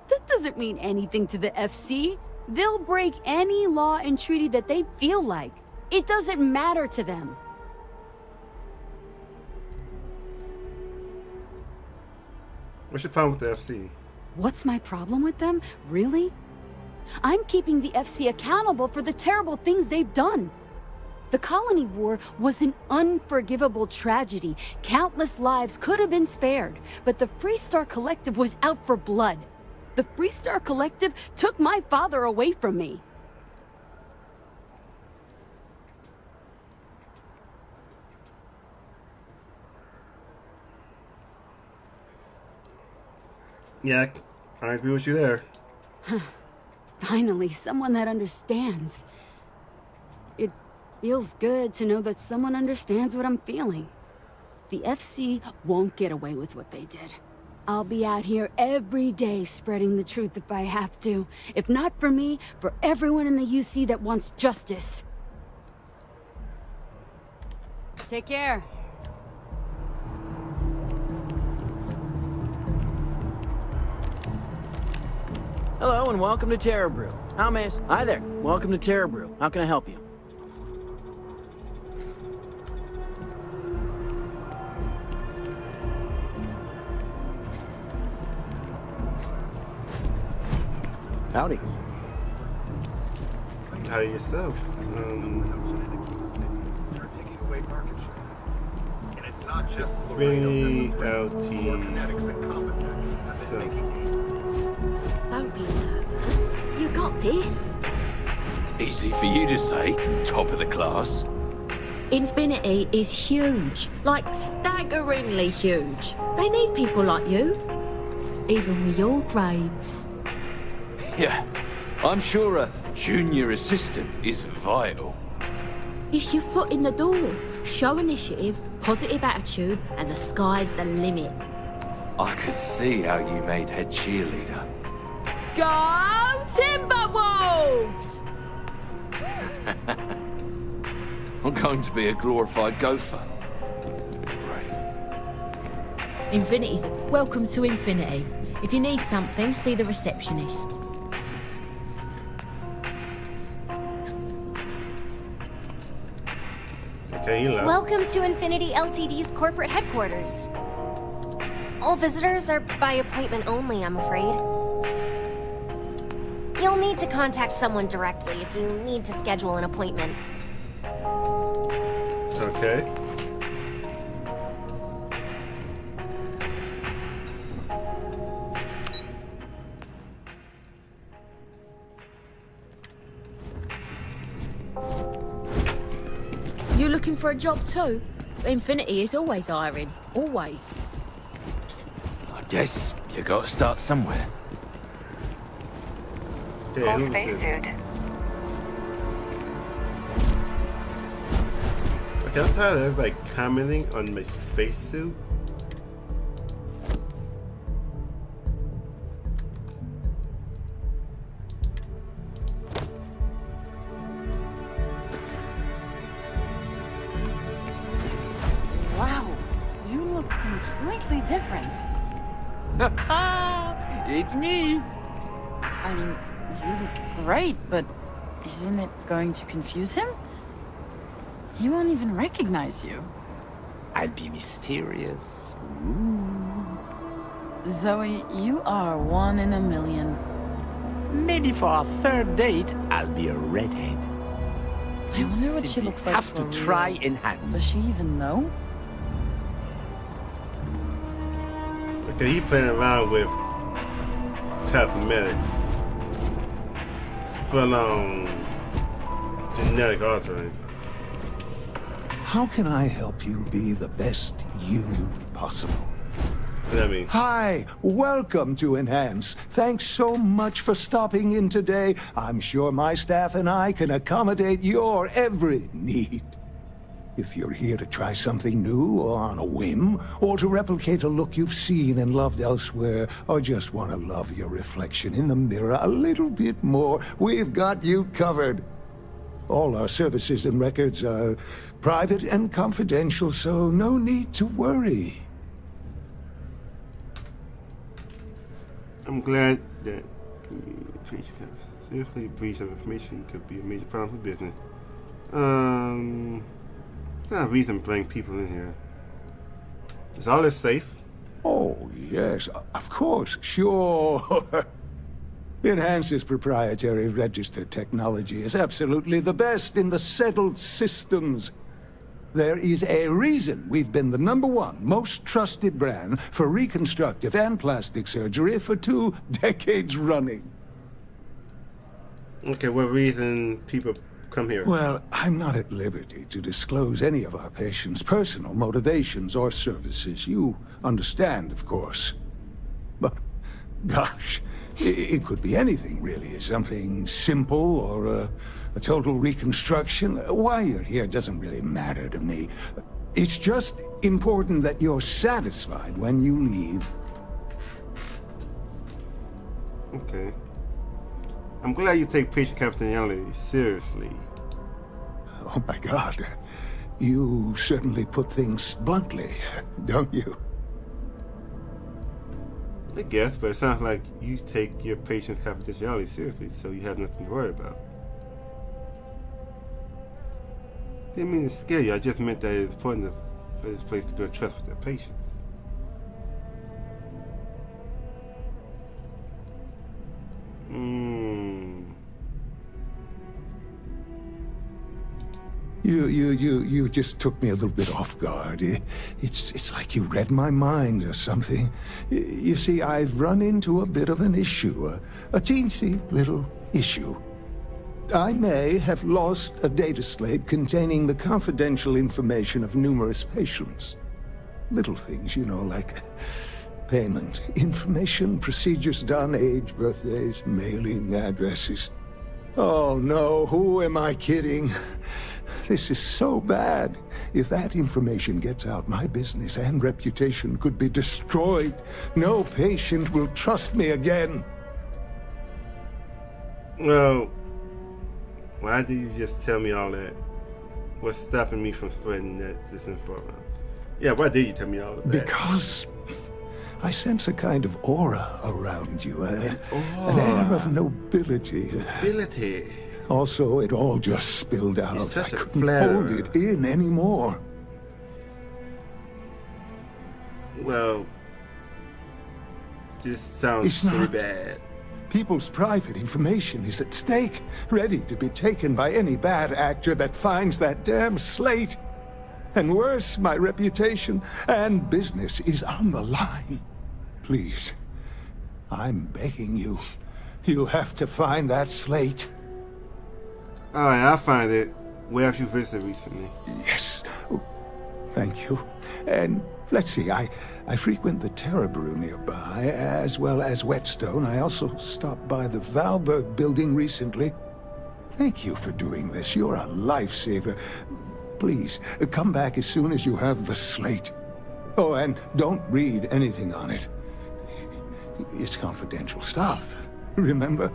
That doesn't mean anything to the FC. They'll break any law and treaty that they feel like. It doesn't matter to them. What's your problem with the FC? What's my problem with them? Really? I'm keeping the FC accountable for the terrible things they've done. The Colony War was an unforgivable tragedy. Countless lives could have been spared, but the Freestar Collective was out for blood. The Freestar Collective took my father away from me. Yeah, I agree with you there. Finally, someone that understands. It feels good to know that someone understands what I'm feeling. The FC won't get away with what they did. I'll be out here every day spreading the truth if I have to. If not for me, for everyone in the UC that wants justice. Take care. Hello and welcome to Terra Brew. How may I... Hi there. Welcome to Terra Brew. How can I help you? Howdy. How yourself? Really LT. Don't be nervous. You got this. Easy for you to say, top of the class. Infinity is huge. Like, staggeringly huge. They need people like you. Even with your grades. Yeah, I'm sure a junior assistant is vital. It's your foot in the door. Show initiative, positive attitude, and the sky's the limit. I could see how you made head cheerleader. Go Timberwolves! I'm going to be a glorified gopher. Infinity's... Welcome to Infinity. If you need something, see the receptionist. Okay, hello. Welcome to Infinity Ltd's corporate headquarters. All visitors are by appointment only, I'm afraid. You'll need to contact someone directly if you need to schedule an appointment. Okay. You looking for a job too? Infinity is always hiring. Always. I guess you gotta start somewhere. Full spacesuit. Okay, I'm tired of everybody commenting on my spacesuit. Wow, you look completely different. It's me. I mean, you look great, but isn't it going to confuse him? He won't even recognize you. I'll be mysterious. Zoe, you are one in a million. Maybe for our third date, I'll be a redhead. I wonder what she looks like. Have to try enhance. Does she even know? Okay, he playing around with cosmetics. Full on genetic altering. How can I help you be the best you possible? Let Hi, welcome to Enhance. Thanks so much for stopping in today. I'm sure my staff and I can accommodate your every need. If you're here to try something new or on a whim, or to replicate a look you've seen and loved elsewhere, or just want to love your reflection in the mirror a little bit more, we've got you covered. All our services and records are private and confidential, so no need to worry. I'm glad that seriously breach of information could be a major problem for business. Not a reason to bring people in here. Is all this safe? Oh, yes, of course, sure. Enhance's proprietary registered technology is absolutely the best in the settled systems. There is a reason we've been the #1 most trusted brand for reconstructive and plastic surgery for 2 decades running. Okay, what reason people come here? Well, I'm not at liberty to disclose any of our patients' personal motivations or services. You understand, of course. But Gosh, it could be anything, really. Something simple or a total reconstruction. Why you're here doesn't really matter to me. It's just important that you're satisfied when you leave. Okay. I'm glad you take patient confidentiality seriously. Oh my God. You certainly put things bluntly, don't you? I guess, but it sounds like you take your patient's confidentiality seriously, so you have nothing to worry about. Didn't mean to scare you, I just meant that it's important for this place to build trust with their patients. You just took me a little bit off guard. It's like you read my mind or something. You see, I've run into a bit of an issue, a teensy little issue. I may have lost a data slate containing the confidential information of numerous patients. Little things, you know, like payment, information, procedures done, age, birthdays, mailing addresses. Oh no, who am I kidding? This is so bad. If that information gets out, my business and reputation could be destroyed. No patient will trust me again. Well, why did you just tell me all that? What's stopping me from spreading this info around? Yeah, why did you tell me all of that? Because I sense a kind of aura around you. An air of nobility. Nobility. Also, it all just spilled out. I couldn't hold it in anymore. Well, this sounds pretty bad. People's private information is at stake, ready to be taken by any bad actor that finds that damn slate. And worse, my reputation and business is on the line. Please, I'm begging you. You have to find that slate. Alright, I'll find it. Where have you visited recently? Yes. Thank you. And let's see, I frequent the Terra Brew nearby, as well as Whetstone. I also stopped by the Valberg building recently. Thank you for doing this. You're a lifesaver. Please, come back as soon as you have the slate. Oh, and don't read anything on it. It's confidential stuff, remember?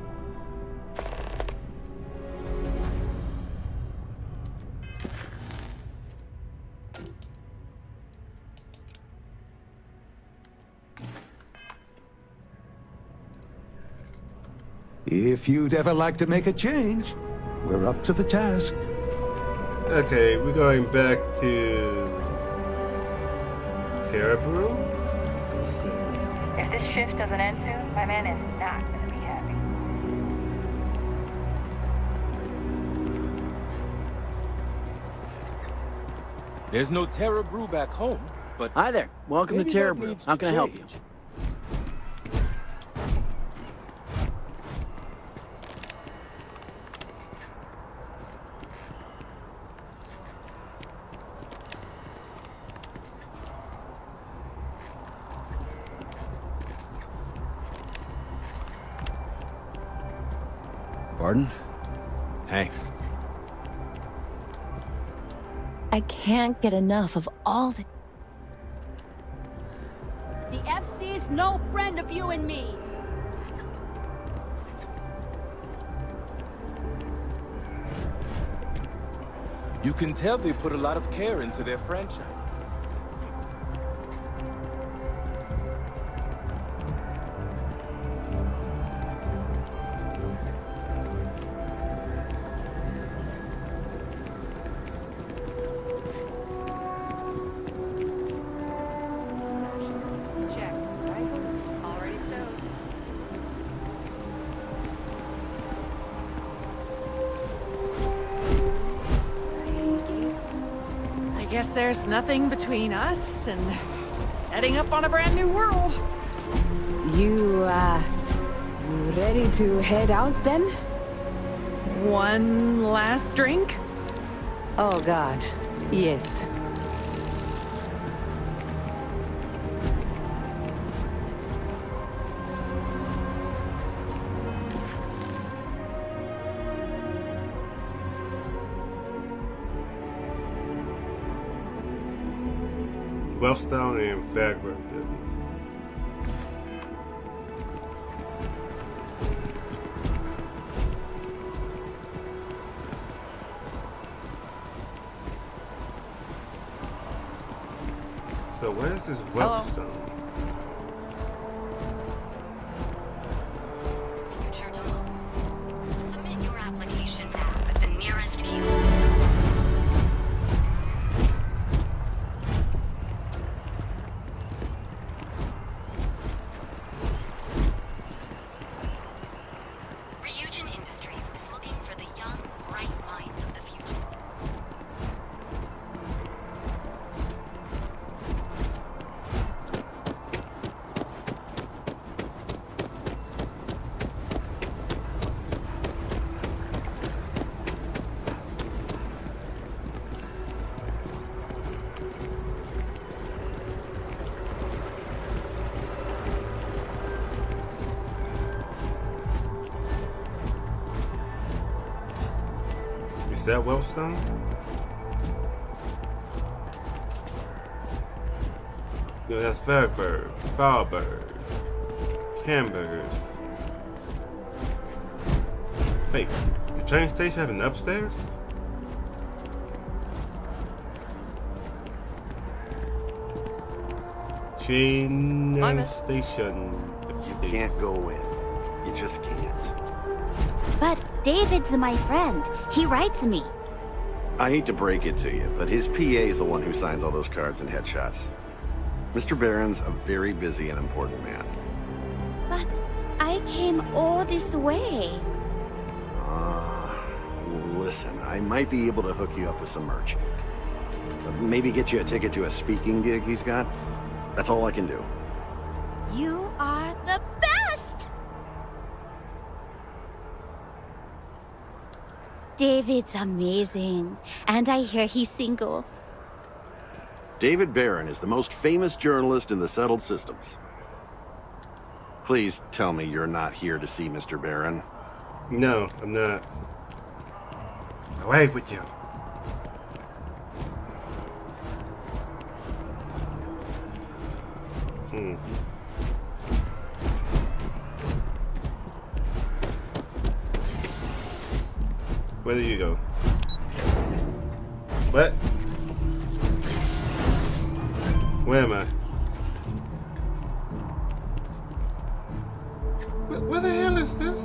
If you'd ever like to make a change, we're up to the task. Okay, we're going back to Terra Brew. If this shift doesn't end soon, my man is not gonna be happy. There's no Terra Brew back home, but... Hi there. Welcome to Terra Brew. How can I help you? Pardon? Hey. I can't get enough of all the... The FC's no friend of you and me. You can tell they put a lot of care into their franchises. Check. Rifle already stowed. I guess there's nothing between us and setting up on a brand new world. You ready to head out then? One last drink? Oh God, yes. Wellstone and Fagberg. So where is this Wellstone? Future Tom, submit your application now at the nearest kiosk. Ryujin Industries is looking for the young, bright minds of the future. Is that Wellstone? No, that's Fagberg, Hamburgers. Wait, the train station have an upstairs? Train station. You can't go in. You just can't. But David's my friend. He writes me. I hate to break it to you, but his PA is the one who signs all those cards and headshots. Mr. Barron's a very busy and important man. But I came all this way. Listen, I might be able to hook you up with some merch. Maybe get you a ticket to a speaking gig he's got. That's all I can do. You are the best! David's amazing. And I hear he's single. David Barron is the most famous journalist in the settled systems. Please tell me you're not here to see Mr. Barron. No, I'm not. Away with you. Where do you go? What? Where am I? Where the hell is this?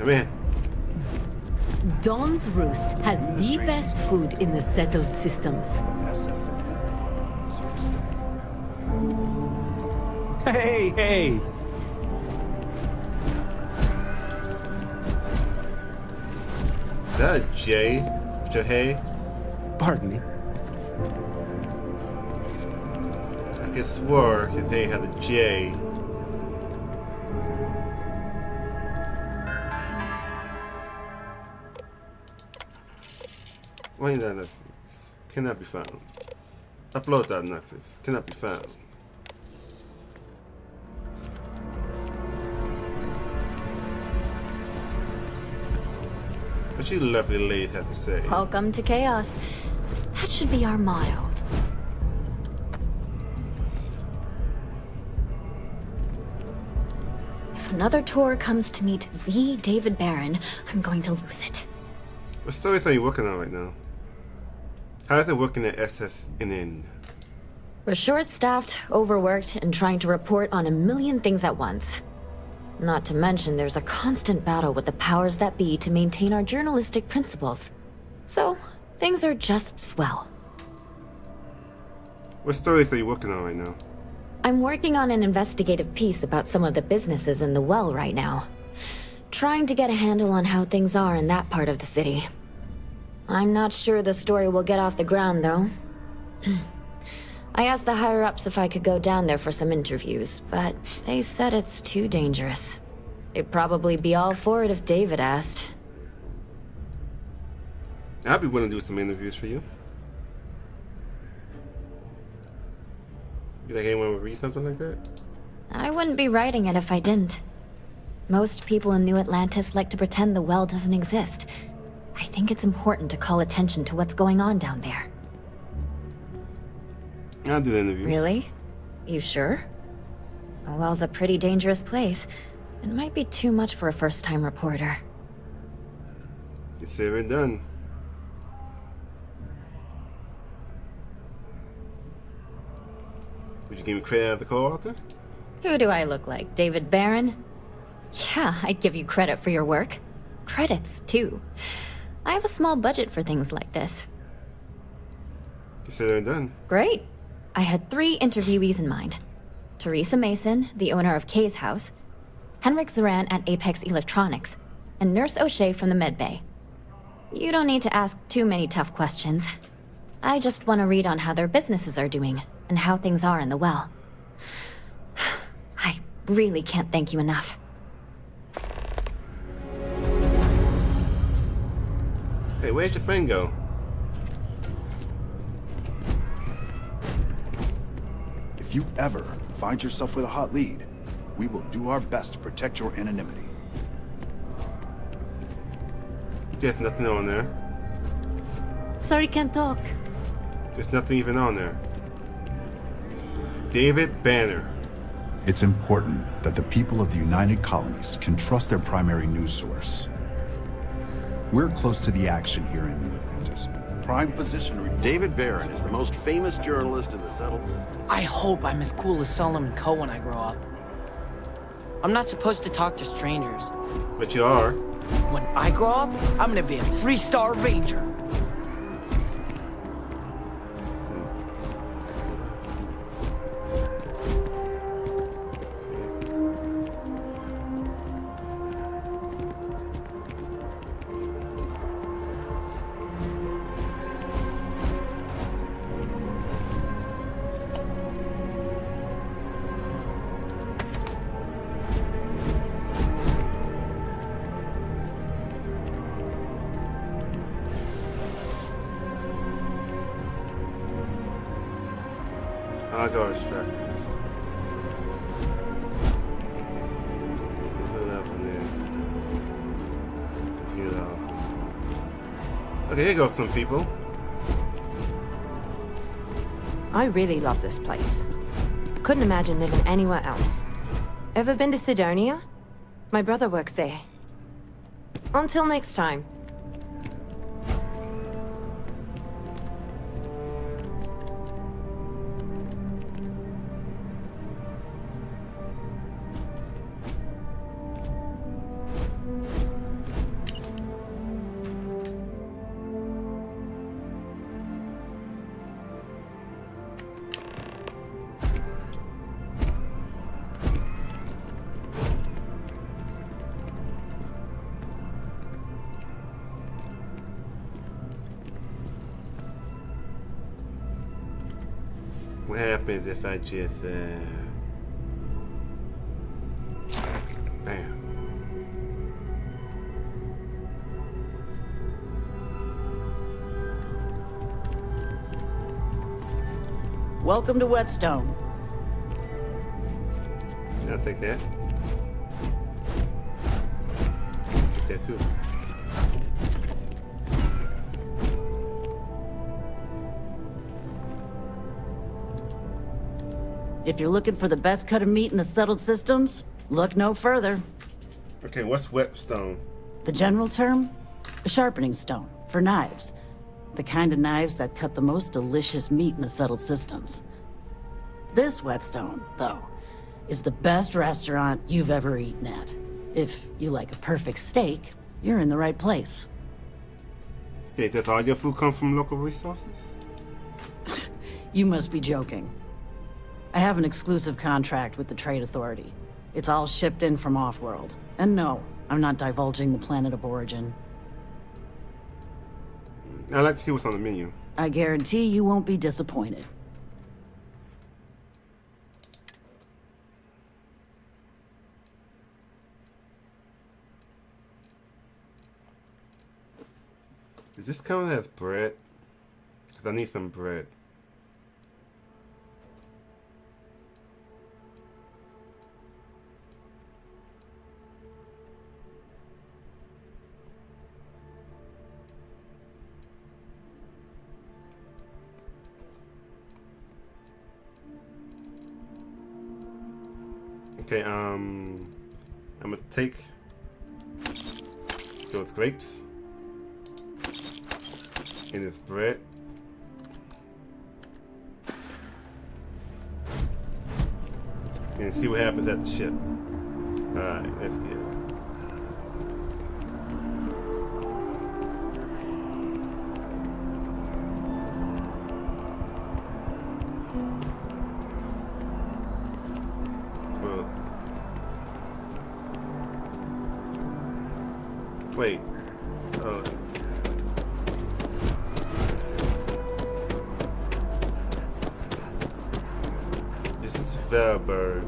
Man. Dawn's Roost has the best food in the settled systems. Hey, hey! Is that a J? Jahey? Pardon me? I could swear his name had a J. Why diagnosis cannot be found. Upload diagnosis cannot be found. What you lovely ladies have to say? Welcome to chaos. That should be our motto. another tour comes to meet the David Barron, I'm going to lose it. What stories are you working on right now? How is it working at SSNN? We're short-staffed, overworked, and trying to report on a million things at once. Not to mention, there's a constant battle with the powers that be to maintain our journalistic principles. So, things are just swell. What stories are you working on right now? I'm working on an investigative piece about some of the businesses in the well right now. Trying to get a handle on how things are in that part of the city. I'm not sure the story will get off the ground, though. I asked the higher-ups if I could go down there for some interviews, but they said it's too dangerous. They'd probably be all for it if David asked. I'd be willing to do some interviews for you. You think anyone would read something like that? I wouldn't be writing it if I didn't. Most people in New Atlantis like to pretend the well doesn't exist. I think it's important to call attention to what's going on down there. I'll do the interviews. Really? You sure? The well's a pretty dangerous place. It might be too much for a first-time reporter. It's said and done. Would you give me credit as the co-author? Who do I look like, David Barron? Yeah, I'd give you credit for your work. Credits, too. I have a small budget for things like this. It's said and done. Great. I had 3 interviewees in mind. Teresa Mason, the owner of Kay's house, Henrik Zoran at Apex Electronics, and Nurse O'Shea from the Med Bay. You don't need to ask too many tough questions. I just want to read on how their businesses are doing, and how things are in the well. I really can't thank you enough. Hey, where'd your friend go? If you ever find yourself with a hot lead, we will do our best to protect your anonymity. There's nothing on there. Sorry, can't talk. There's nothing even on there. David Banner. It's important that the people of the United Colonies can trust their primary news source. We're close to the action here in New Atlantis. Prime position report. David Barron is the most famous journalist in the settled system. I hope I'm as cool as Solomon Coe when I grow up. I'm not supposed to talk to strangers. But you are. When I grow up, I'm gonna be a 3-star ranger. I got distracted. Okay, here go some people. I really love this place. Couldn't imagine living anywhere else. Ever been to Sidonia? My brother works there. Until next time. What happens if I just, bam. Welcome to Whetstone. I'll take that. Take that too. If you're looking for the best cut of meat in the settled systems, Look no further. Okay, what's whetstone? The general term? A sharpening stone, for knives. The kind of knives that cut the most delicious meat in the settled systems. This whetstone, though, is the best restaurant you've ever eaten at. If you like a perfect steak, you're in the right place. Okay, does all your food come from local resources? You must be joking. I have an exclusive contract with the Trade Authority. It's all shipped in from off-world. And no, I'm not divulging the planet of origin. I'd like to see what's on the menu. I guarantee you won't be disappointed. Does this come as bread? Because I need some bread. Okay, I'm gonna take those grapes and this bread. And see what happens at the ship. Alright, let's get it. Wait. This is Valberg.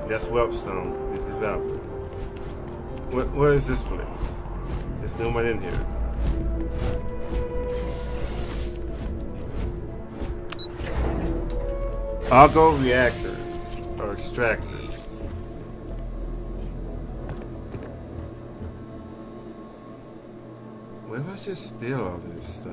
That's Whelpstone. This is Valberg. Where is this place? There's nobody in here. Argo reactors or extractors. Where did I just steal all this stuff?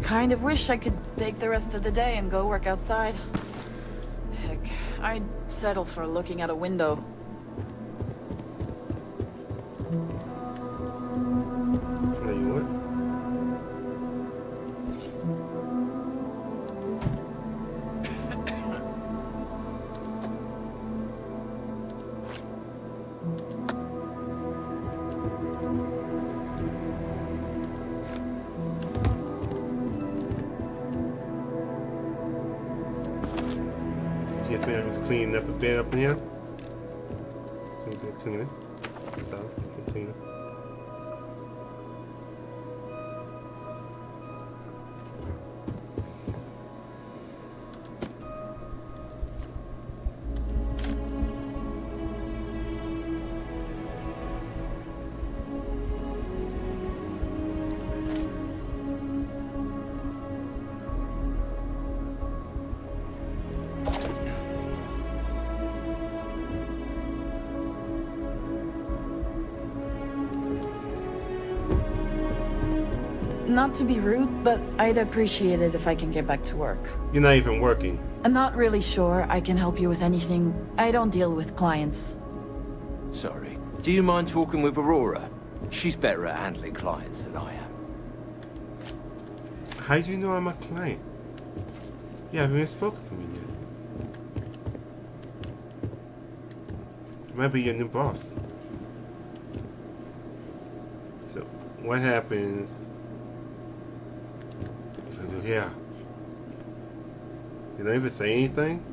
Kind of wish I could take the rest of the day and go work outside. Heck, I'd settle for looking out a window. Cleaning up a bit up in here. So we can clean it. So we can clean it. Not to be rude, but I'd appreciate it if I can get back to work. You're not even working. I'm not really sure I can help you with anything. I don't deal with clients. Sorry. Do you mind talking with Aurora? She's better at handling clients than I am. How do you know I'm a client? You haven't even spoken to me yet. I might be your new boss. So, what happens? Yeah. Did I even say anything?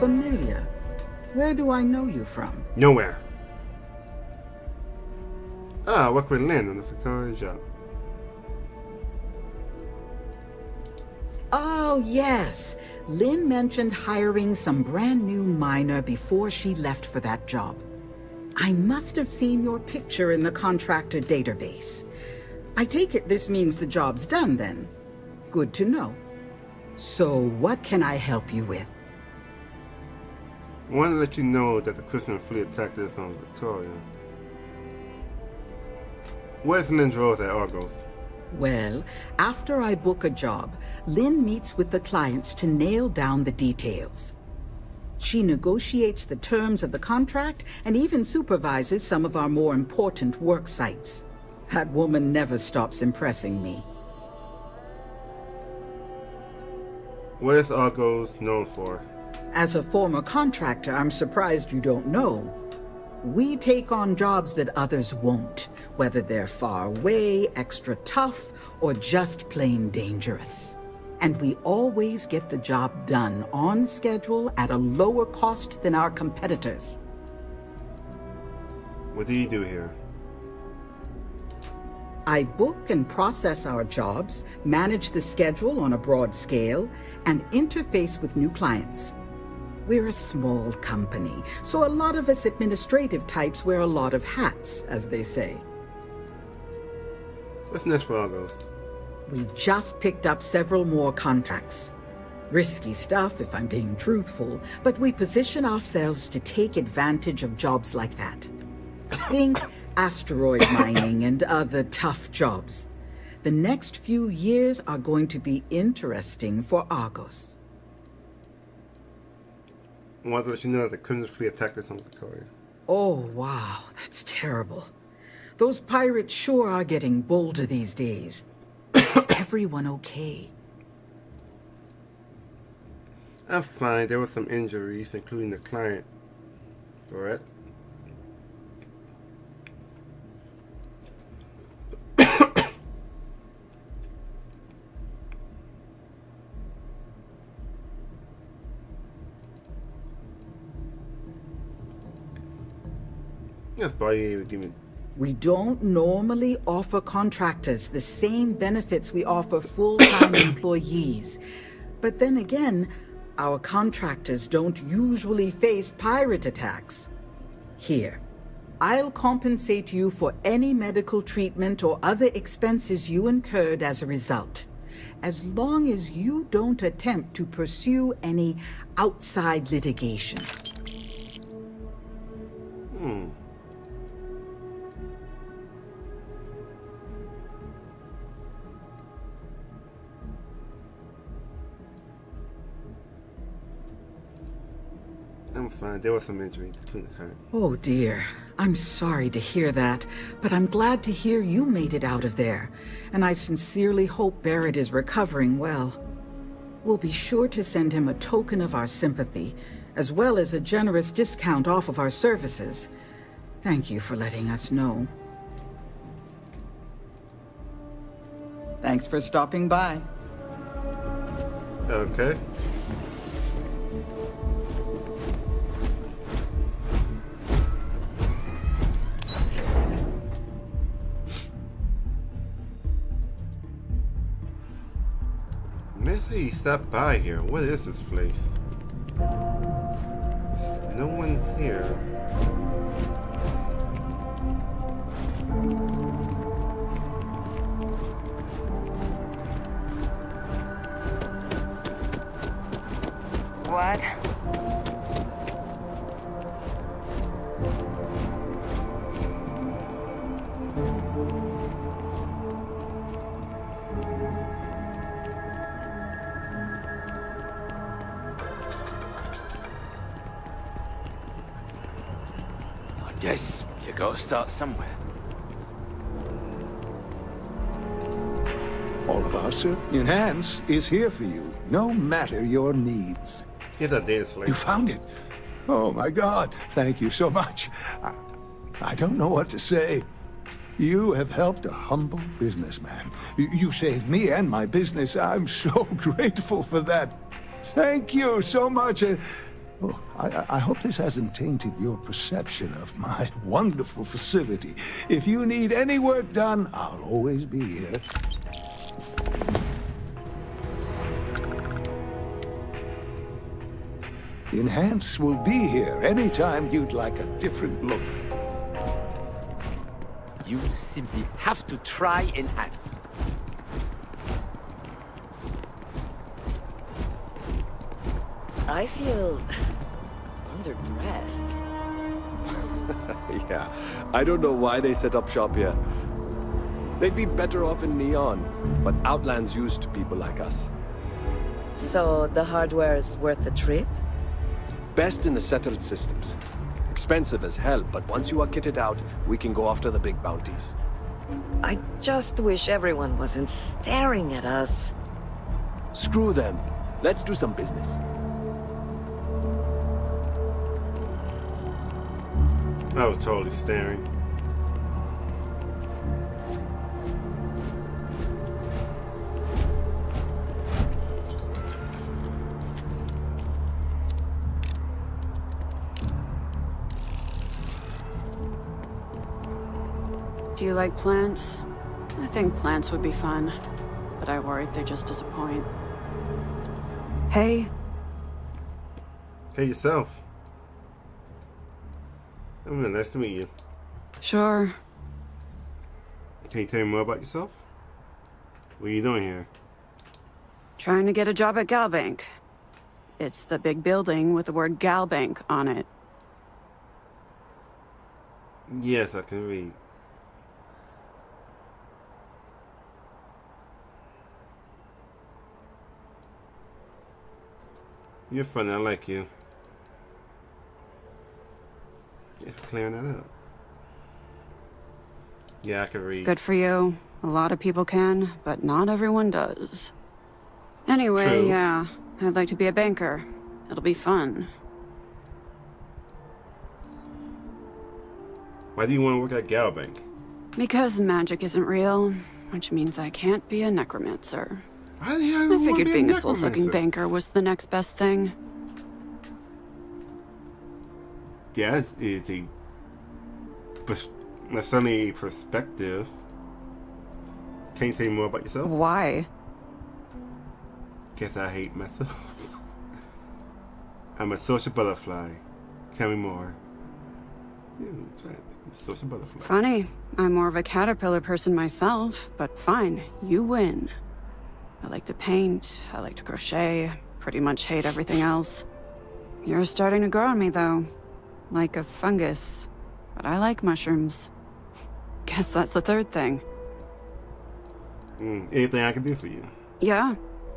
familiar. Where do I know you from? Nowhere. I work with Lynn on the Victoria job. Oh, yes. Lynn mentioned hiring some brand new miner before she left for that job. I must have seen your picture in the contractor database. I take it this means the job's done then. Good to know. So, what can I help you with? I want to let you know that the Christian fleet attacked us on Victoria. Where's Lynn's role at Argos? Well, after I book a job, Lynn meets with the clients to nail down the details. She negotiates the terms of the contract and even supervises some of our more important work sites. That woman never stops impressing me. What is Argos known for? As a former contractor, I'm surprised you don't know. We take on jobs that others won't, whether they're far away, extra tough, or just plain dangerous. And we always get the job done on schedule at a lower cost than our competitors. What do you do here? I book and process our jobs, manage the schedule on a broad scale, and interface with new clients. We're a small company, so a lot of us administrative types wear a lot of hats, as they say. What's next for Argos? We just picked up several more contracts. Risky stuff, if I'm being truthful, but we position ourselves to take advantage of jobs like that. Think asteroid mining and other tough jobs. The next few years are going to be interesting for Argos. I want to let you know that the Crimson Fleet attacked us on Victoria. Oh, wow, that's terrible. Those pirates sure are getting bolder these days. Is everyone okay? I'm fine. There were some injuries, including the client. Alright. That's why you would give me. We don't normally offer contractors the same benefits we offer full-time employees. But then again, our contractors don't usually face pirate attacks. Here, I'll compensate you for any medical treatment or other expenses you incurred as a result, as long as you don't attempt to pursue any outside litigation. I'm fine. There was some injuries, including the client. Oh dear. I'm sorry to hear that, but I'm glad to hear you made it out of there, and I sincerely hope Barrett is recovering well. We'll be sure to send him a token of our sympathy, as well as a generous discount off of our services. Thank you for letting us know. Thanks for stopping by. Okay. Missy stopped by here. What is this place? There's no one here. What? I guess you gotta start somewhere. All of our Enhance is here for you, no matter your needs. Here's that data slate. You found it. Oh my God, thank you so much. I don't know what to say. You have helped a humble businessman. You saved me and my business. I'm so grateful for that. Thank you so much. Oh, I hope this hasn't tainted your perception of my wonderful facility. If you need any work done, I'll always be here. Enhance will be here anytime you'd like a different look. You simply have to try Enhance. I feel underdressed. Yeah, I don't know why they set up shop here. They'd be better off in Neon, but Outland's used to people like us. So the hardware is worth the trip? Best in the settled systems. Expensive as hell, but once you are kitted out, we can go after the big bounties. I just wish everyone wasn't staring at us. Screw them. Let's do some business. I was totally staring. Do you like plants? I think plants would be fun, but I worried they just disappoint. Hey. Hey yourself. Nice to meet you. Sure. Can you tell me more about yourself? What are you doing here? Trying to get a job at Galbank. It's the big building with the word Galbank on it. Yes, I can read. You're funny, I like you. Yeah, clearing that up. Yeah, I can read. Good for you. A lot of people can, but not everyone does. Anyway, True. yeah, I'd like to be a banker. It'll be fun. Why do you want to work at Galbank? Because magic isn't real, which means I can't be a necromancer. Why the hell I you wanna figured be being a necromancer? soul-sucking banker was the next best thing. Yeah, that's easy. That's certainly a perspective. Can you tell me more about yourself? Why? Guess I hate myself. I'm a social butterfly. Tell me more. Yeah, that's right. I'm a social butterfly. Funny. I'm more of a caterpillar person myself, but fine. You win. I like to paint. I like to crochet. Pretty much hate everything else. You're starting to grow on me, though. Like a fungus. But I like mushrooms. Guess that's the third thing. Anything I can do for you? Yeah.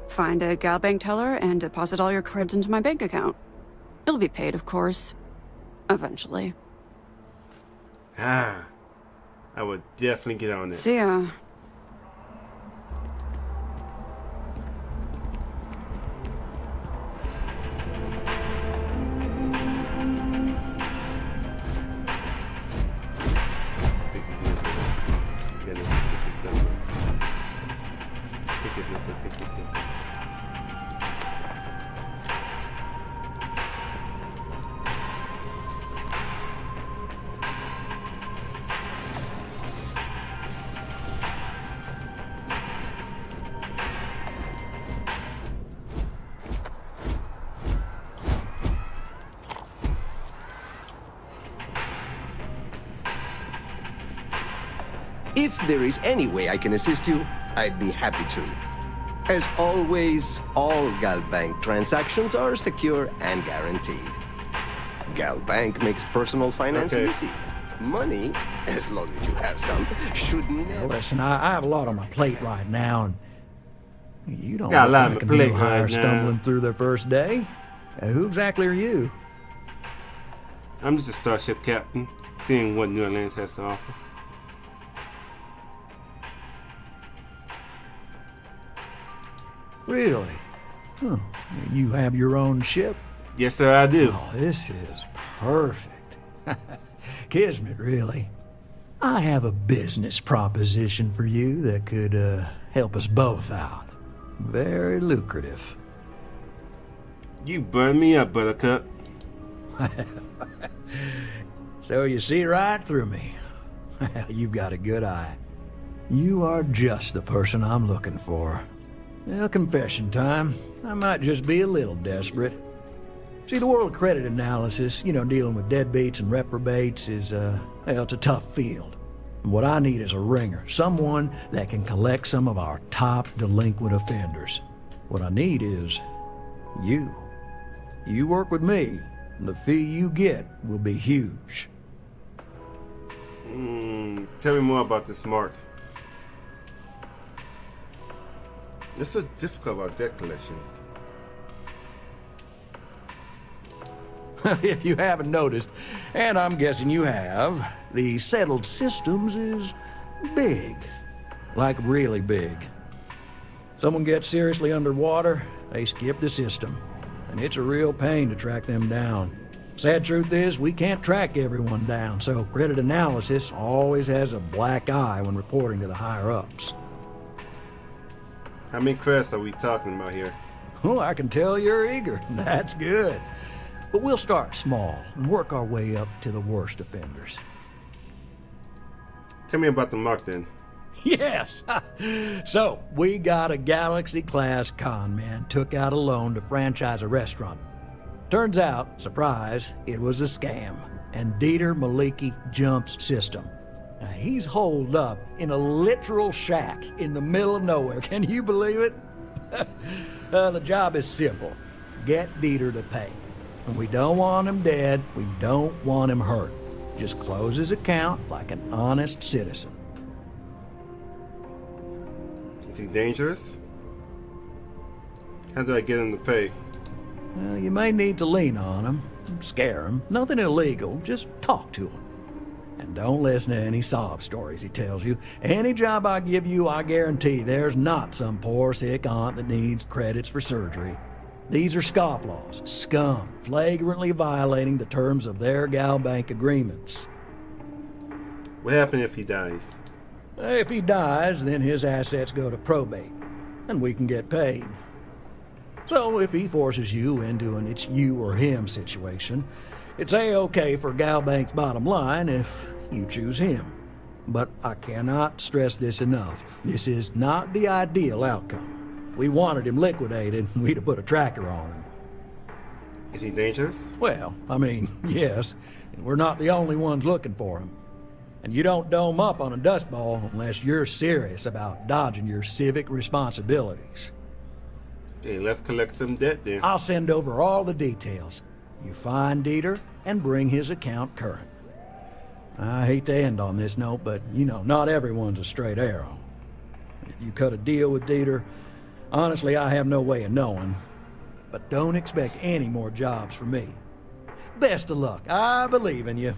Find a Galbank teller and deposit all your creds into my bank account. It'll be paid, of course. Eventually. I would definitely get on it. See ya. If there is any way I can assist you, I'd be happy to. As always, all Galbank transactions are secure and guaranteed. Galbank makes personal finance easy. Money, as long as you have some, should never... Listen, I have a lot on my plate right now, and you don't Got a look lot like on a my plate new hire right now. stumbling through their first day. Who exactly are you? I'm just a starship captain, seeing what New Orleans has to offer. Really? Huh. You have your own ship? Yes, sir, I do. Oh, this is perfect. Kismet, really. I have a business proposition for you that could help us both out. Very lucrative. You burned me up, Buttercup. So you see right through me. You've got a good eye. You are just the person I'm looking for. Well, confession time. I might just be a little desperate. See, the world of credit analysis, dealing with deadbeats and reprobates is, it's a tough field. And what I need is a ringer, someone that can collect some of our top delinquent offenders. What I need is you. You work with me, and the fee you get will be huge. Tell me more about this mark. It's so difficult about debt collections. If you haven't noticed, and I'm guessing you have, the settled systems is big. Like really big. Someone gets seriously underwater, they skip the system. And it's a real pain to track them down. Sad truth is, we can't track everyone down, so credit analysis always has a black eye when reporting to the higher-ups. How many credits are we talking about here? Oh, I can tell you're eager. That's good. But we'll start small and work our way up to the worst offenders. Tell me about the mark then. Yes! So, we got a Galaxy-class con man took out a loan to franchise a restaurant. Turns out, surprise, it was a scam, and Dieter Maliki jumps system. Now, he's holed up in a literal shack in the middle of nowhere. Can you believe it? The job is simple. Get Dieter to pay. And we don't want him dead, we don't want him hurt. Just close his account like an honest citizen. Is he dangerous? How do I get him to pay? Well, you may need to lean on him, scare him. Nothing illegal, just talk to him. And don't listen to any sob stories he tells you. Any job I give you, I guarantee there's not some poor sick aunt that needs credits for surgery. These are scofflaws, scum, flagrantly violating the terms of their Gal Bank agreements. What happens if he dies? If he dies, then his assets go to probate, and we can get paid. So if he forces you into an it's you or him situation, it's A-okay for Gal Bank's bottom line if you choose him. But I cannot stress this enough. This is not the ideal outcome. We wanted him liquidated, we'd have put a tracker on him. Is he dangerous? Well, I mean, yes. We're not the only ones looking for him. And you don't dome up on a dust ball unless you're serious about dodging your civic responsibilities. Okay, let's collect some debt then. I'll send over all the details. You find Dieter and bring his account current. I hate to end on this note, but not everyone's a straight arrow. If you cut a deal with Dieter, honestly, I have no way of knowing. But don't expect any more jobs from me. Best of luck. I believe in you.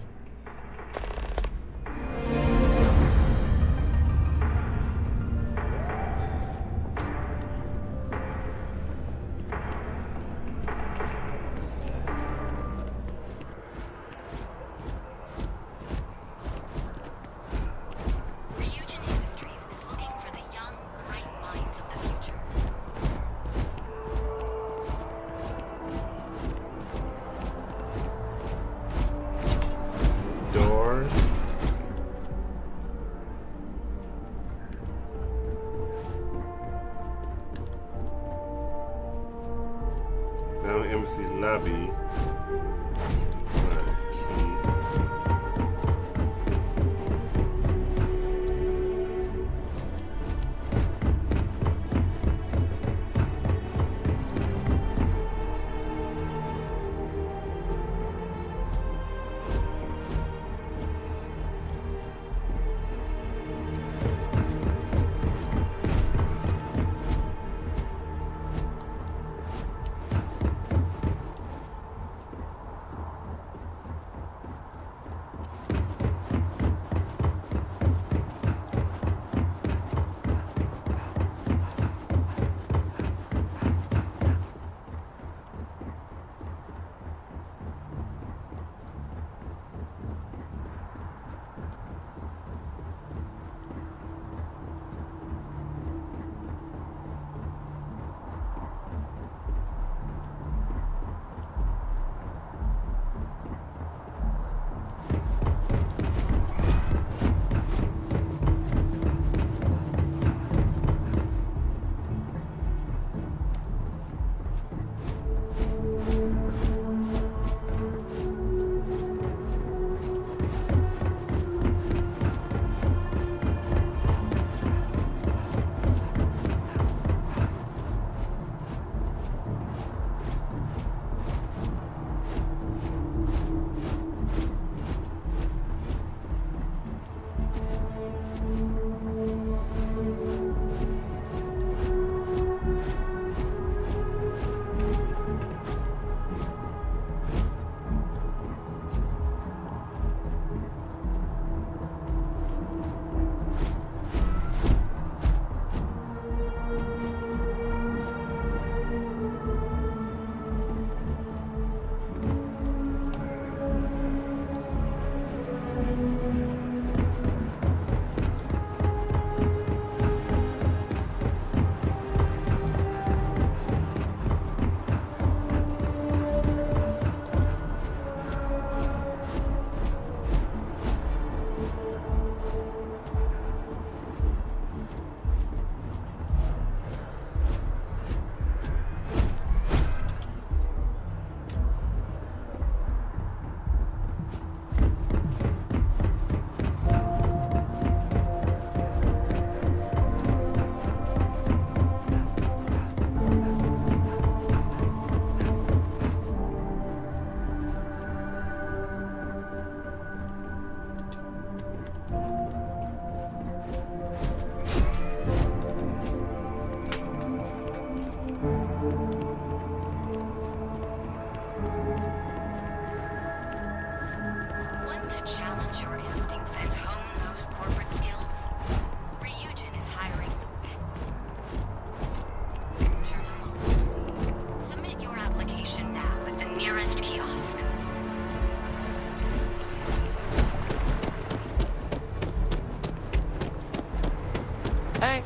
Hey.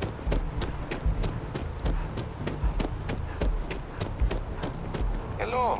Hello.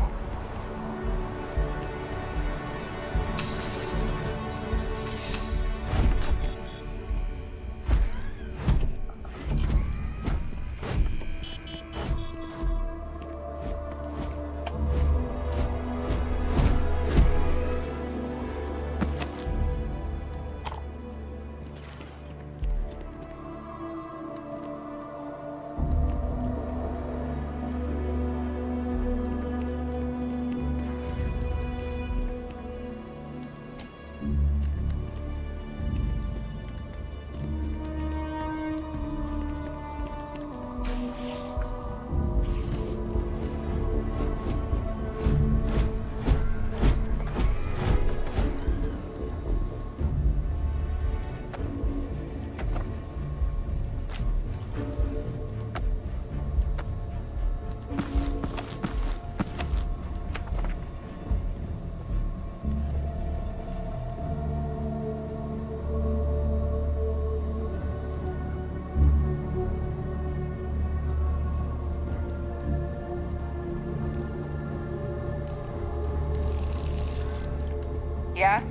Yeah?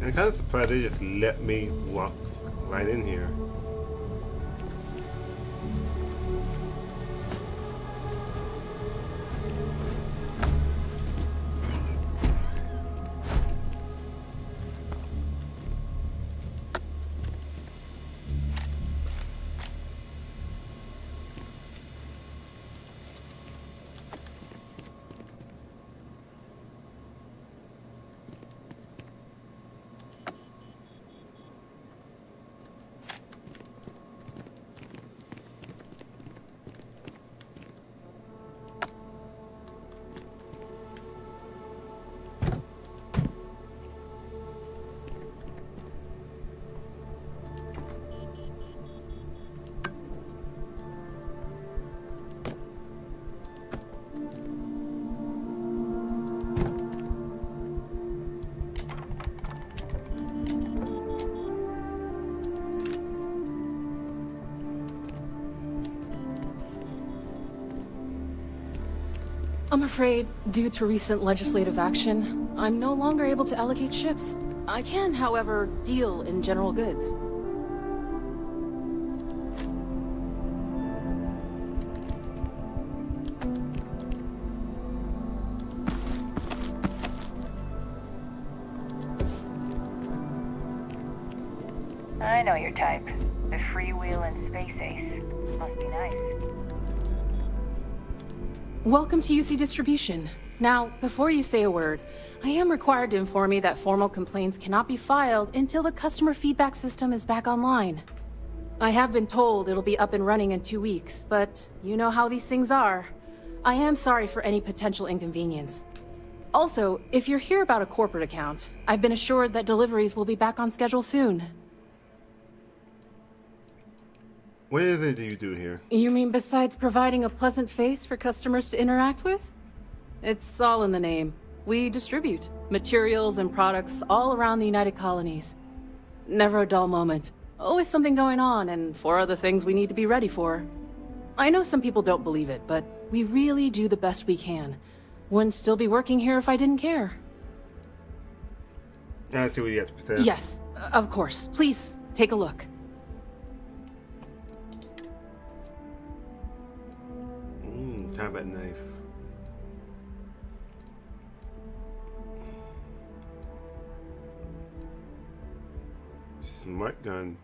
I'm kind of surprised they just let me walk right in here. I'm afraid, due to recent legislative action, I'm no longer able to allocate ships. I can, however, deal in general goods. I know your type. The freewheeling space ace. Must be nice. Welcome to UC Distribution. Now, before you say a word, I am required to inform you that formal complaints cannot be filed until the customer feedback system is back online. I have been told it'll be up and running in 2 weeks, but you know how these things are. I am sorry for any potential inconvenience. Also, if you're here about a corporate account, I've been assured that deliveries will be back on schedule soon. What is it you do here? You mean besides providing a pleasant face for customers to interact with? It's all in the name. We distribute materials and products all around the United Colonies. Never a dull moment. Always something going on, and 4 other things we need to be ready for. I know some people don't believe it, but we really do the best we can. Wouldn't still be working here if I didn't care. I see what you have to say. Yes, of course. Please, take a look. Combat knife. Smart gun.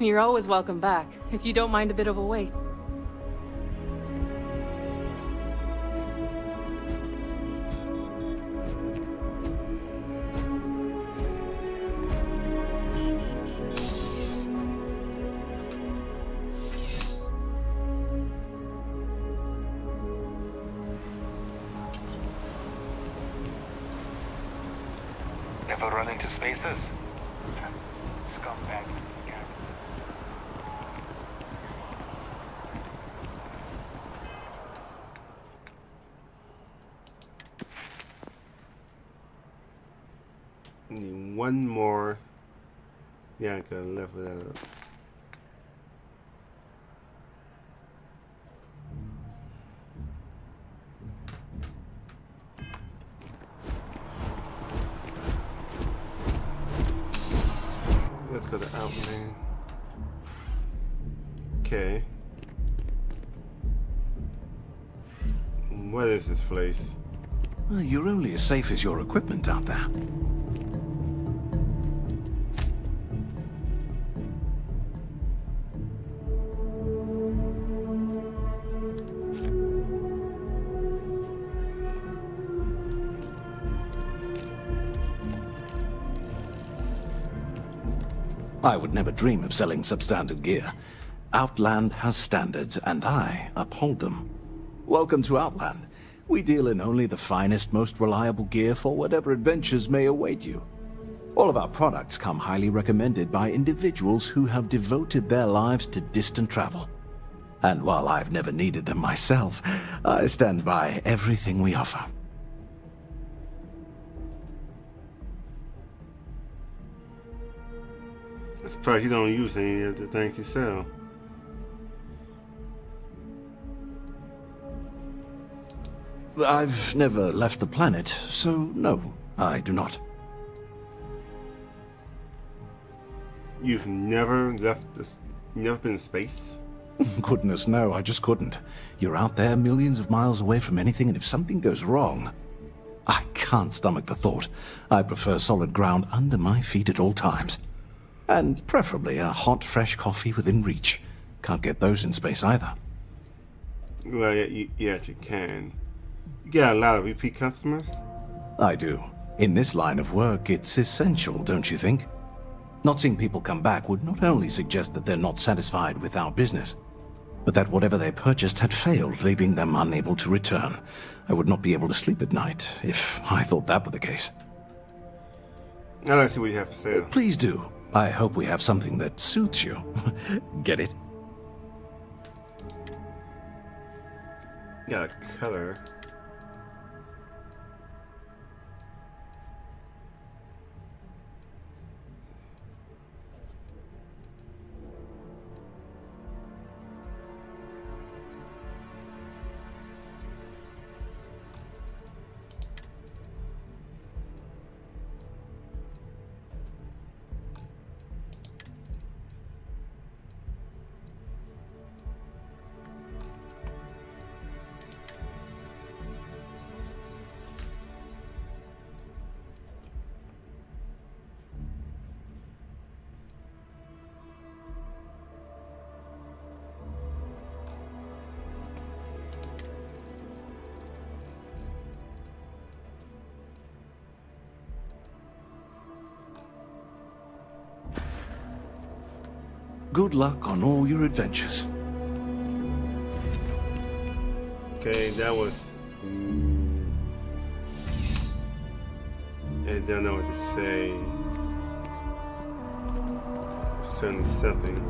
You're always welcome back, if you don't mind a bit of a wait. Ever run into spaces? Scumbag. Need one more. Yeah, I could level that up. Let's go to Outland. Okay. What is this place? Well, you're only as safe as your equipment out there. I would never dream of selling substandard gear. Outland has standards, and I uphold them. Welcome to Outland. We deal in only the finest, most reliable gear for whatever adventures may await you. All of our products come highly recommended by individuals who have devoted their lives to distant travel. And while I've never needed them myself, I stand by everything we offer. I'm surprised you don't use any of the things you sell. I've never left the planet, so no, I do not. You've never left this, never been in space? Goodness, no, I just couldn't. You're out there millions of miles away from anything, and if something goes wrong, I can't stomach the thought. I prefer solid ground under my feet at all times. And preferably a hot, fresh coffee within reach. Can't get those in space either. Well, you actually can. You got a lot of repeat customers? I do. In this line of work, it's essential, don't you think? Not seeing people come back would not only suggest that they're not satisfied with our business, but that whatever they purchased had failed, leaving them unable to return. I would not be able to sleep at night if I thought that were the case. I'd like to see what you have to say. Please do. I hope we have something that suits you. Get it? Got a color. Good luck on all your adventures. Okay, that was... I don't know what to say. Certainly something.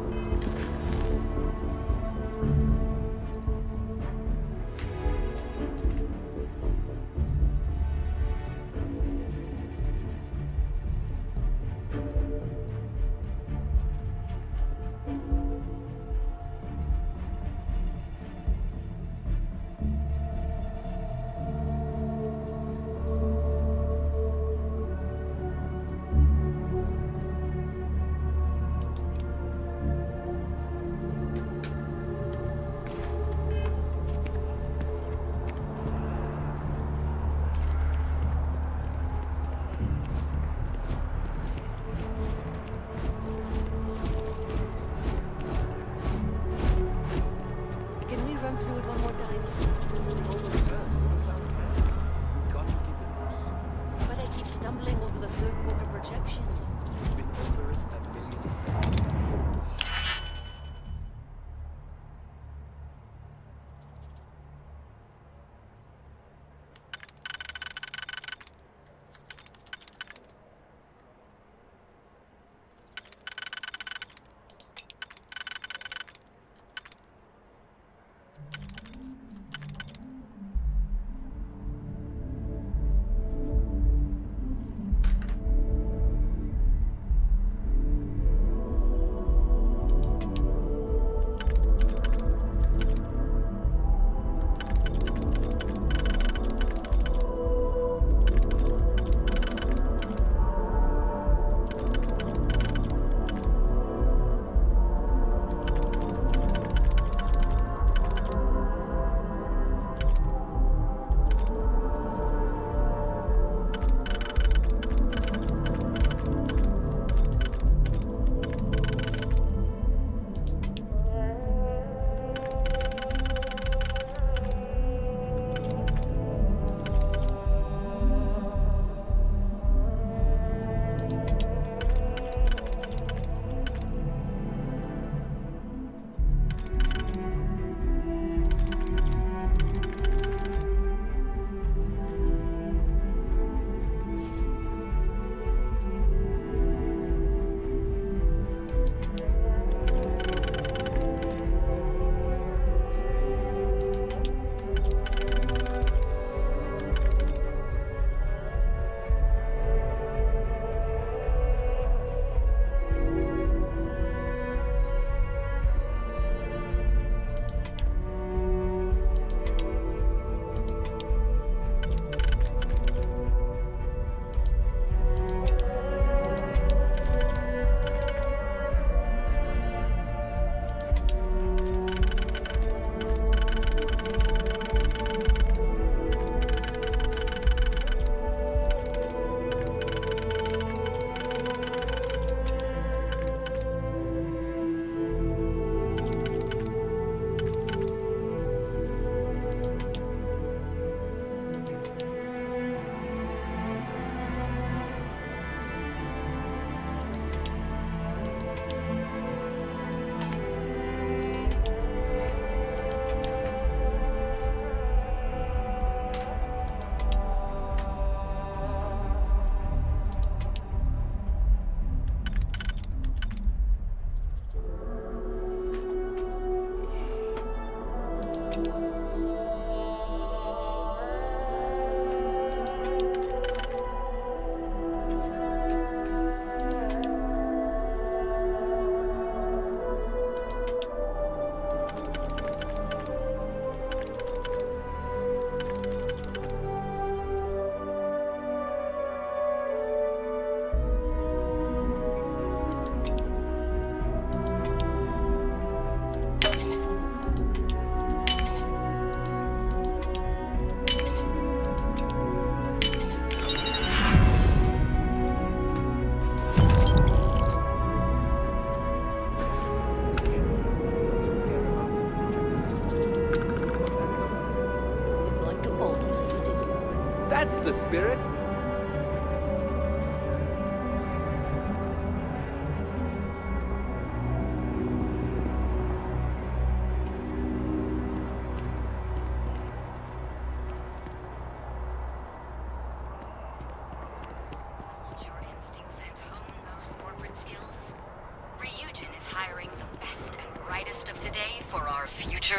That's the spirit.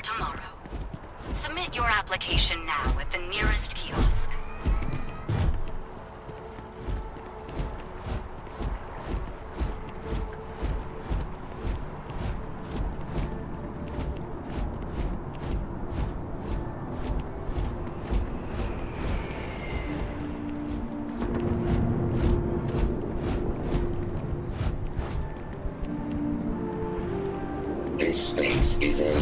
Tomorrow. Submit your application now at the nearest kiosk. This space is a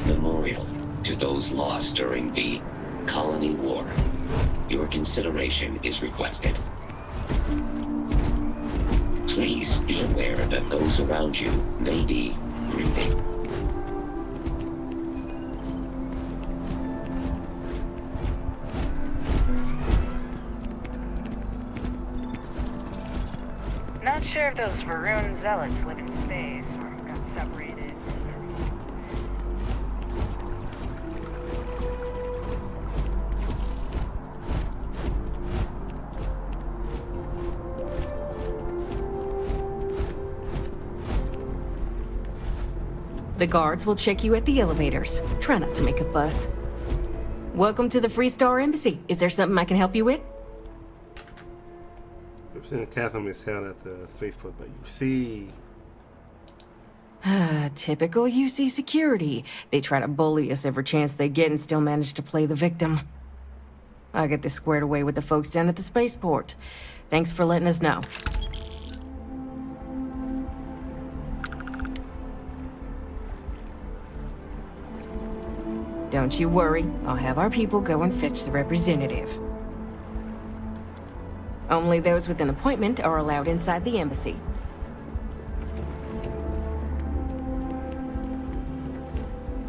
memorial to those lost during the Colony War. Your consideration is requested. Please be aware that those around you may be grieving. Not sure if those Varun zealots live in space or got separated. The guards will check you at the elevators. Try not to make a fuss. Welcome to the Freestar Embassy. Is there something I can help you with? I've seen a chasm is held at the spaceport by UC. Typical UC security. They try to bully us every chance they get and still manage to play the victim. I'll get this squared away with the folks down at the spaceport. Thanks for letting us know. Don't you worry, I'll have our people go and fetch the representative. Only those with an appointment are allowed inside the embassy.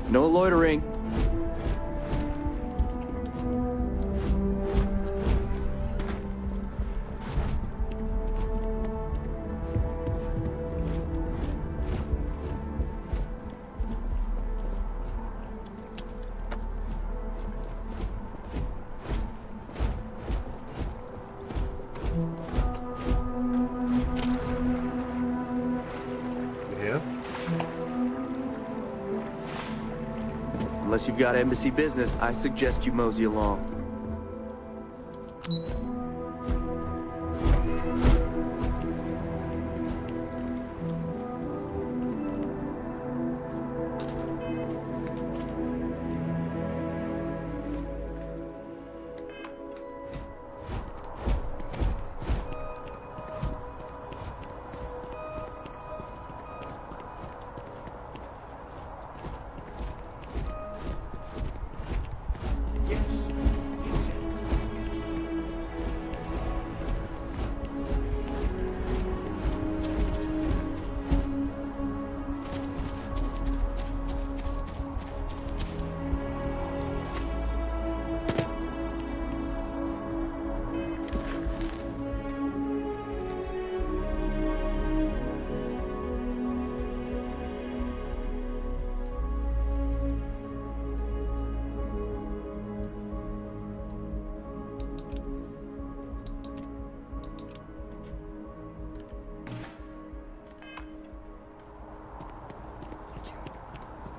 No loitering. Unless you've got embassy business, I suggest you mosey along.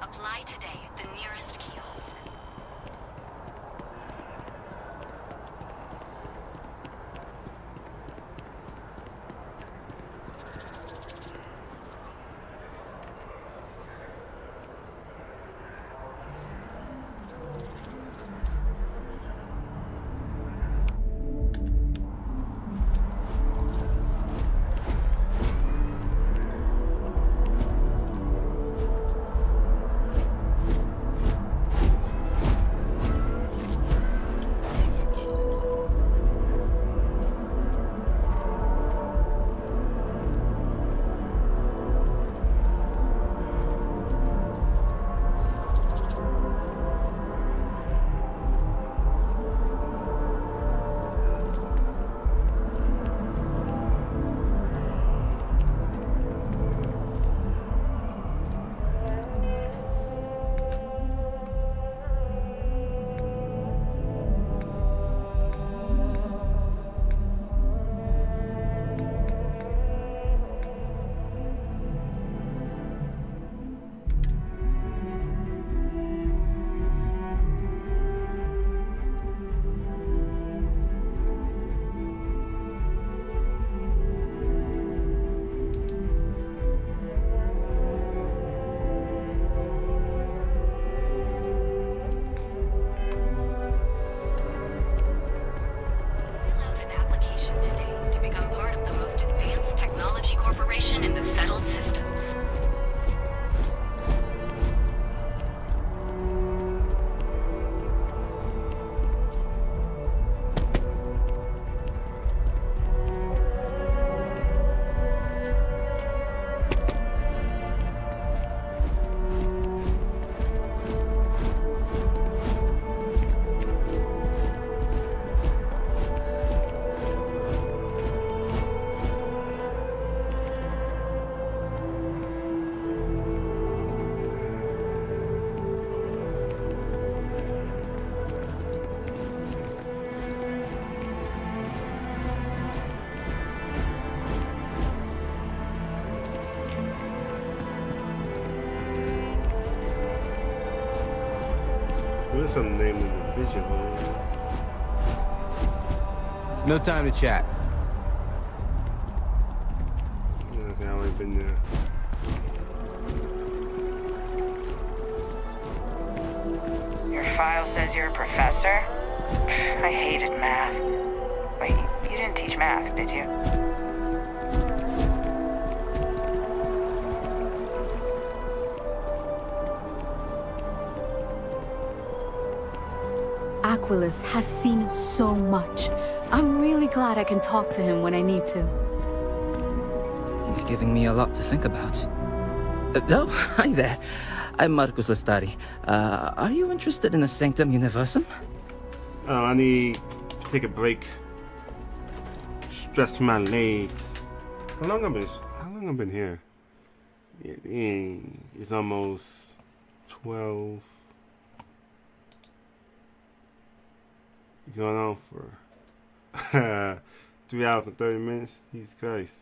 Apply today at the nearest kiosk. In the settled systems. There's some name individual. No time to chat. Okay, I've already been there. Your file says you're a professor? I hated math. Wait, you didn't teach math, did you? Aquilus has seen so much. I'm really glad I can talk to him when I need to. He's giving me a lot to think about. Oh, hi there. I'm Marcus Lestari. Are you interested in the Sanctum Universum? Oh, I need to take a break. Stretch my legs. How long I've been here? It's almost 12. Going on for 3 hours and 30 minutes. Jesus Christ.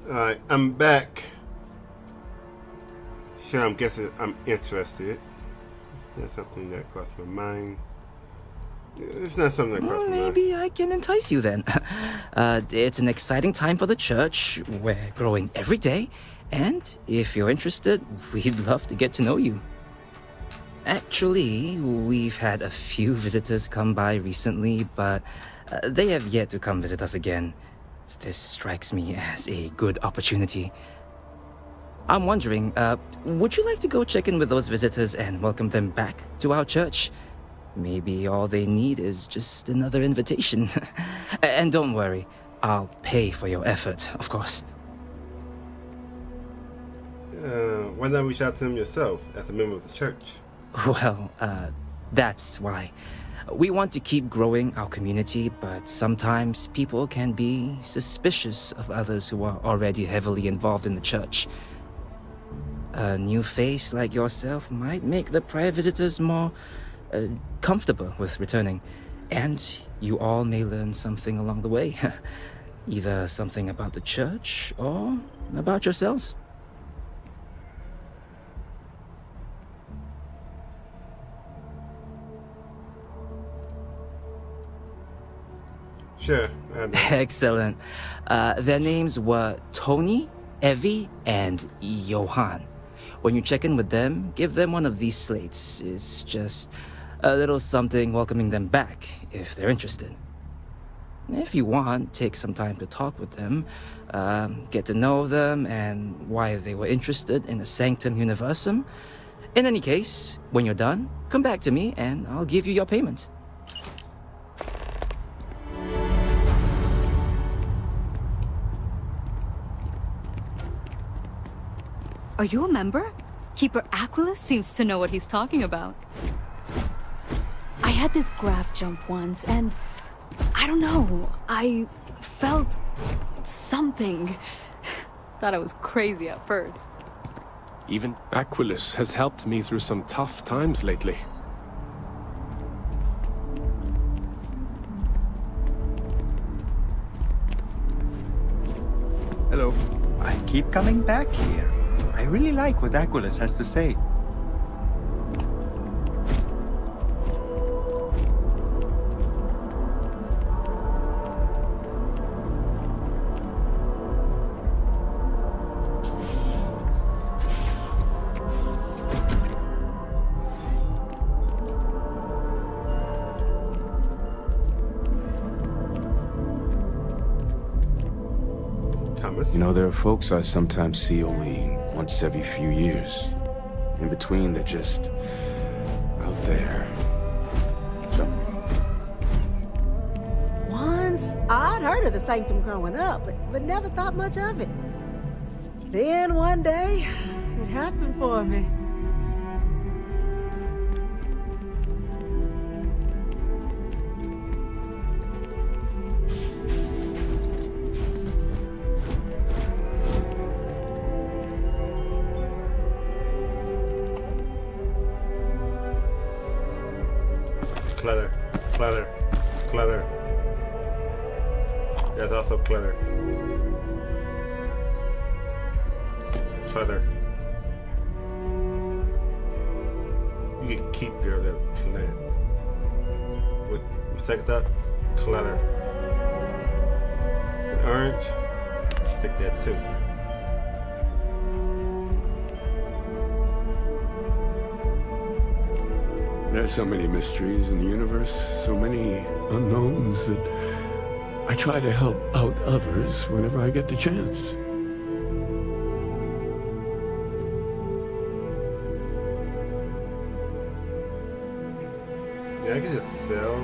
Alright, I'm back. Sure, I'm guessing I'm interested. It's not something that crossed my mind. It's not something that crossed my mind. Maybe I can entice you then. It's an exciting time for the church. We're growing every day. And if you're interested, we'd love to get to know you. Actually, we've had a few visitors come by recently, but they have yet to come visit us again. This strikes me as a good opportunity. I'm wondering, would you like to go check in with those visitors and welcome them back to our church? Maybe all they need is just another invitation. And don't worry, I'll pay for your effort, of course. Why not reach out to them yourself as a member of the church? Well, that's why. We want to keep growing our community, but sometimes people can be suspicious of others who are already heavily involved in the church. A new face like yourself might make the prior visitors more comfortable with returning, and you all may learn something along the way. Either something about the church or about yourselves. Sure. Excellent. Their names were Tony, Evie, and Johan. When you check in with them, give them one of these slates. It's just a little something welcoming them back, if they're interested. If you want, take some time to talk with them, get to know them, and why they were interested in the Sanctum Universum. In any case, when you're done, come back to me, and I'll give you your payment. Are you a member? Keeper Aquilus seems to know what he's talking about. I had this graph jump once, and I don't know, I felt something. Thought I was crazy at first. Even Aquilus has helped me through some tough times lately. Hello. I keep coming back here. I really like what Aquilus has to say. You know, there are folks I sometimes see only once every few years. In between, they're just out there, jumping. Once, I'd heard of the Sanctum growing up, but never thought much of it. Then one day, it happened for me. Clutter, clutter, clutter. There's also clutter. Clutter. You can keep your little plant. What you think that? Clutter. And orange, stick that too. There's so many mysteries in the universe, so many unknowns that I try to help out others whenever I get the chance. Yeah, I can just sell.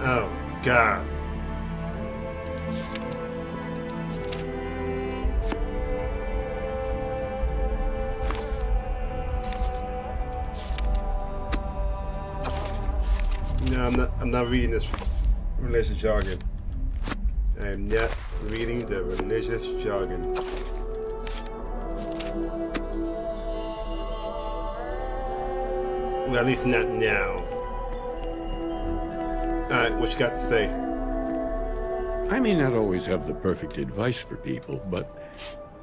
Oh, God. No, I'm not reading this religious jargon. I am not reading the religious jargon. Well, at least not now. Alright, what you got to say? I may not always have the perfect advice for people, but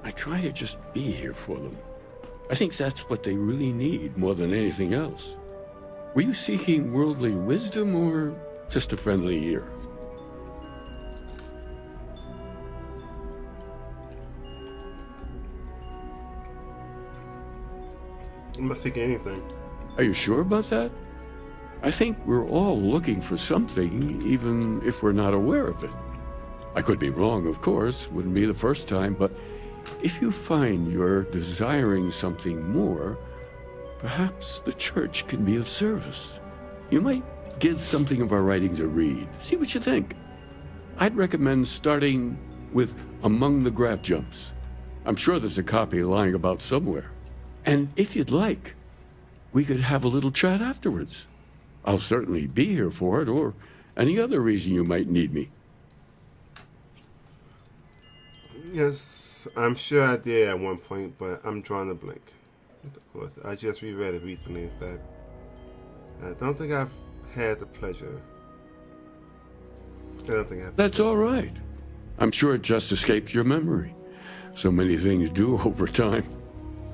I try to just be here for them. I think that's what they really need more than anything else. Were you seeking worldly wisdom or just a friendly ear? I'm not seeking anything. Are you sure about that? I think we're all looking for something, even if we're not aware of it. I could be wrong, of course, wouldn't be the first time, but if you find you're desiring something more, perhaps the church can be of service. You might give something of our writings a read. See what you think. I'd recommend starting with Among the Graph Jumps. I'm sure there's a copy lying about somewhere. And if you'd like, we could have a little chat afterwards. I'll certainly be here for it, or any other reason you might need me. Yes, I'm sure I did at one point, but I'm drawing a blank. Of course, I just reread it recently, in fact. I don't think I've had the pleasure. I don't think I've. That's all right. I'm sure it just escaped your memory. So many things do over time.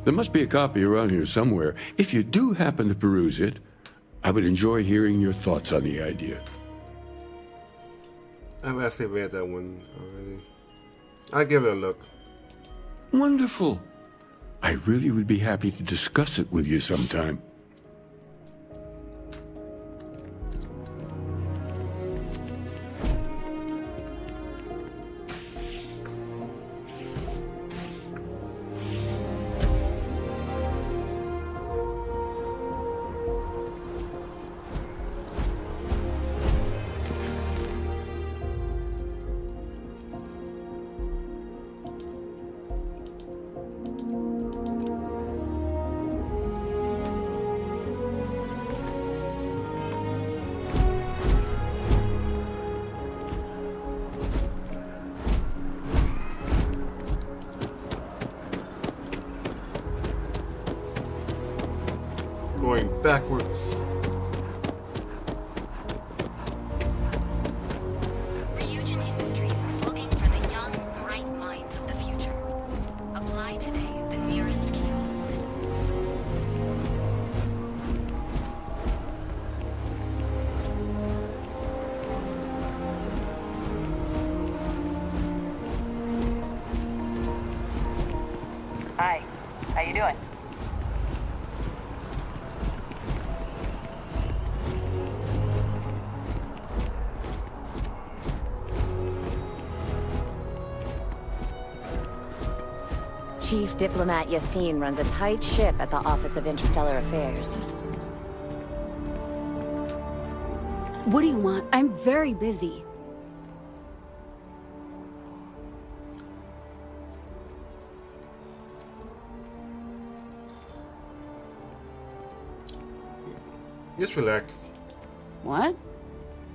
There must be a copy around here somewhere. If you do happen to peruse it, I would enjoy hearing your thoughts on the idea. I've actually read that one already. I'll give it a look. Wonderful. I really would be happy to discuss it with you sometime. Going backwards. Ryujin Industries is looking for the young, bright minds of the future. Apply today at the nearest kiosk. Hi. How you doing? Chief Diplomat Yassine runs a tight ship at the Office of Interstellar Affairs. What do you want? I'm very busy. Just relax. What?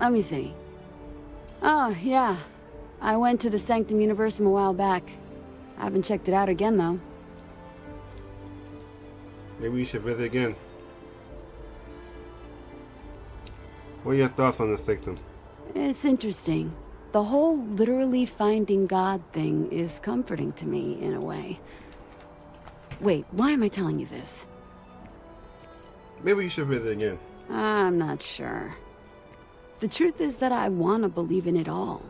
Let me see. Oh, yeah. I went to the Sanctum Universum a while back. I haven't checked it out again, though. Maybe you should visit again. What are your thoughts on this victim? It's interesting. The whole literally finding God thing is comforting to me, in a way. Wait, why am I telling you this? Maybe you should visit again. I'm not sure. The truth is that I want to believe in it all.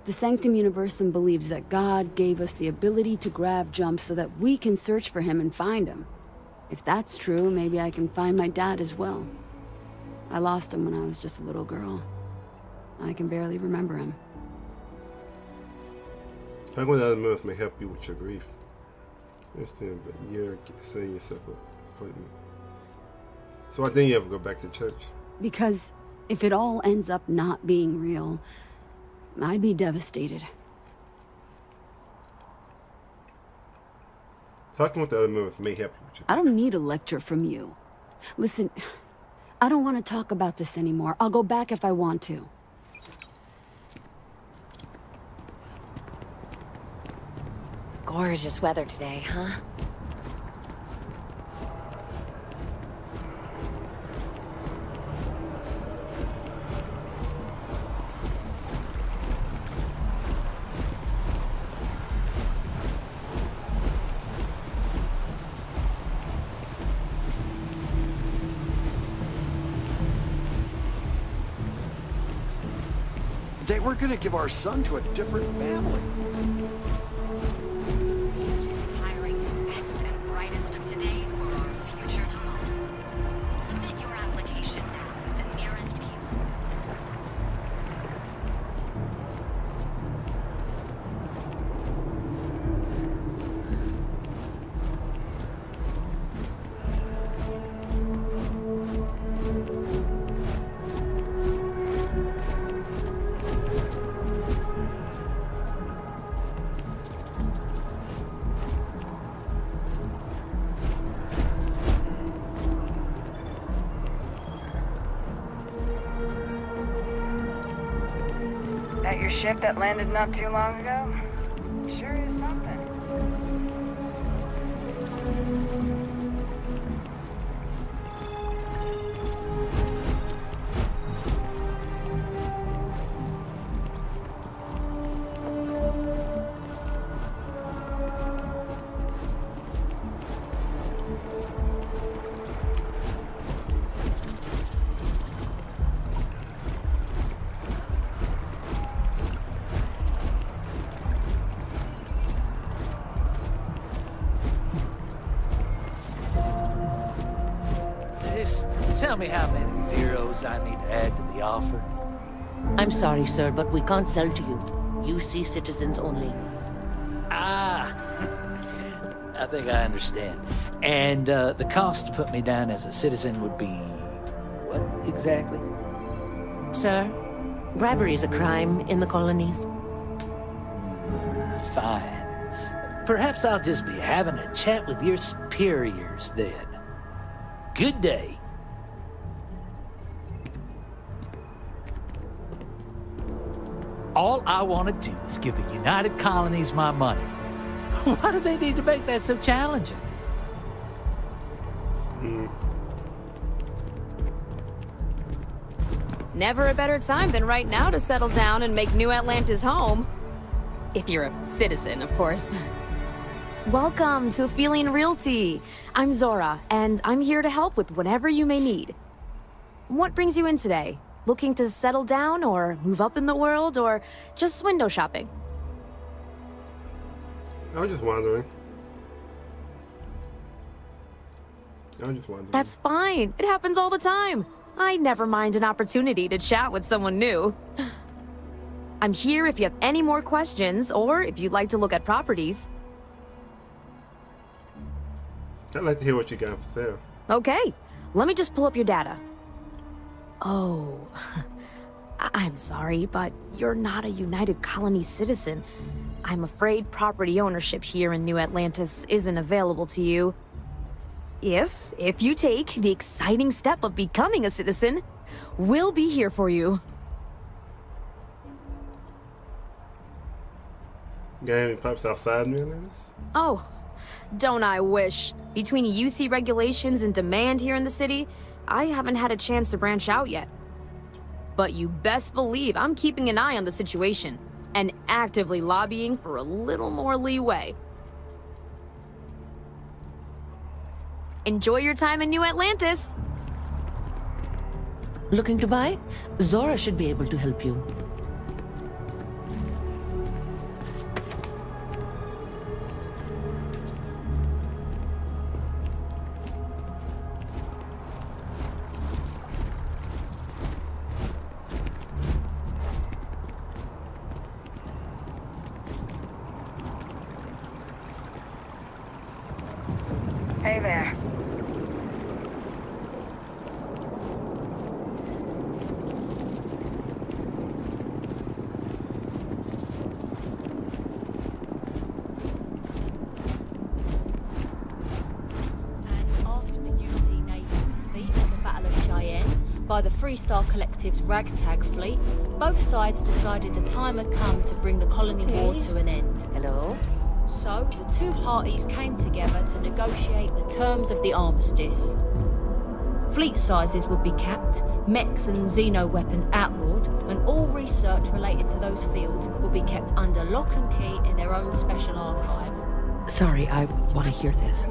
The Sanctum Universum believes that God gave us the ability to grab jump so that we can search for him and find him. If that's true, maybe I can find my dad as well. I lost him when I was just a little girl. I can barely remember him. Talking with other members may help you with your grief. Understand, but you're setting yourself up for me. So why didn't you ever go back to church? Because if it all ends up not being real, I'd be devastated. Talking with the other members may help you with your I don't need a lecture from you. Listen, I don't want to talk about this anymore. I'll go back if I want to. Gorgeous weather today, huh? They were gonna give our son to a different family. Ryujin is hiring the best and brightest of today for our future tomorrow. Submit your application now at the nearest kiosk. That your ship that landed not too long ago? Sure is something. tell me how many zeros I need to add to the offer? I'm sorry, sir, but we can't sell to you. UC citizens only. Ah, I think I understand. And the cost to put me down as a citizen would be what exactly? Sir, bribery is a crime in the colonies. Fine. Perhaps I'll just be having a chat with your superiors then. Good day. All I want to do is give the United Colonies my money. Why do they need to make that so challenging? Never a better time than right now to settle down and make New Atlantis home. If you're a citizen, of course. Welcome to Feeling Realty. I'm Zora, and I'm here to help with whatever you may need. What brings you in today? Looking to settle down, or move up in the world, or just window shopping? I was just wondering. That's fine. It happens all the time. I never mind an opportunity to chat with someone new. I'm here if you have any more questions, or if you'd like to look at properties. I'd like to hear what you got for sale. Okay, let me just pull up your data. Oh, I'm sorry, but you're not a United Colonies citizen. I'm afraid property ownership here in New Atlantis isn't available to you. If you take the exciting step of becoming a citizen, we'll be here for you. You got any pups outside New Atlantis? Oh, don't I wish. Between UC regulations and demand here in the city, I haven't had a chance to branch out yet. But you best believe I'm keeping an eye on the situation and actively lobbying for a little more leeway. Enjoy your time in New Atlantis! Looking to buy? Zora should be able to help you. Hey there. By the Freestar Collective's ragtag fleet, both sides decided the time had come to bring the colony war to an end. Hello? So, the two parties came together to negotiate the terms of the armistice. Fleet sizes would be capped, mechs and xeno weapons outlawed, and all research related to those fields would be kept under lock and key in their own special archive. Sorry, I want to hear this.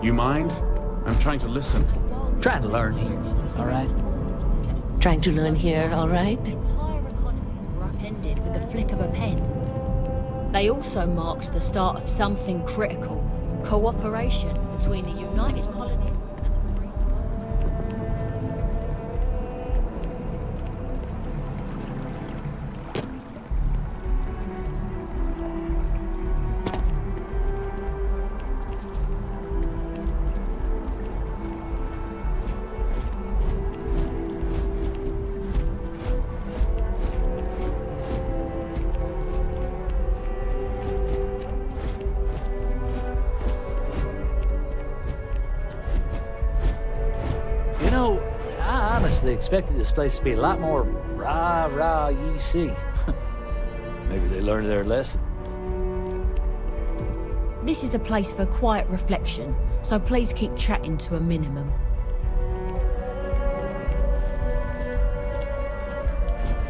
You mind? I'm trying to listen. Trying to learn here, all right? Trying to learn here, all right? Entire economies were upended with the flick of a pen. They also marked the start of something critical: cooperation between the United Colonies and the Free They expected this place to be a lot more rah-rah UC. Maybe they learned their lesson. This is a place for quiet reflection, so please keep chatting to a minimum.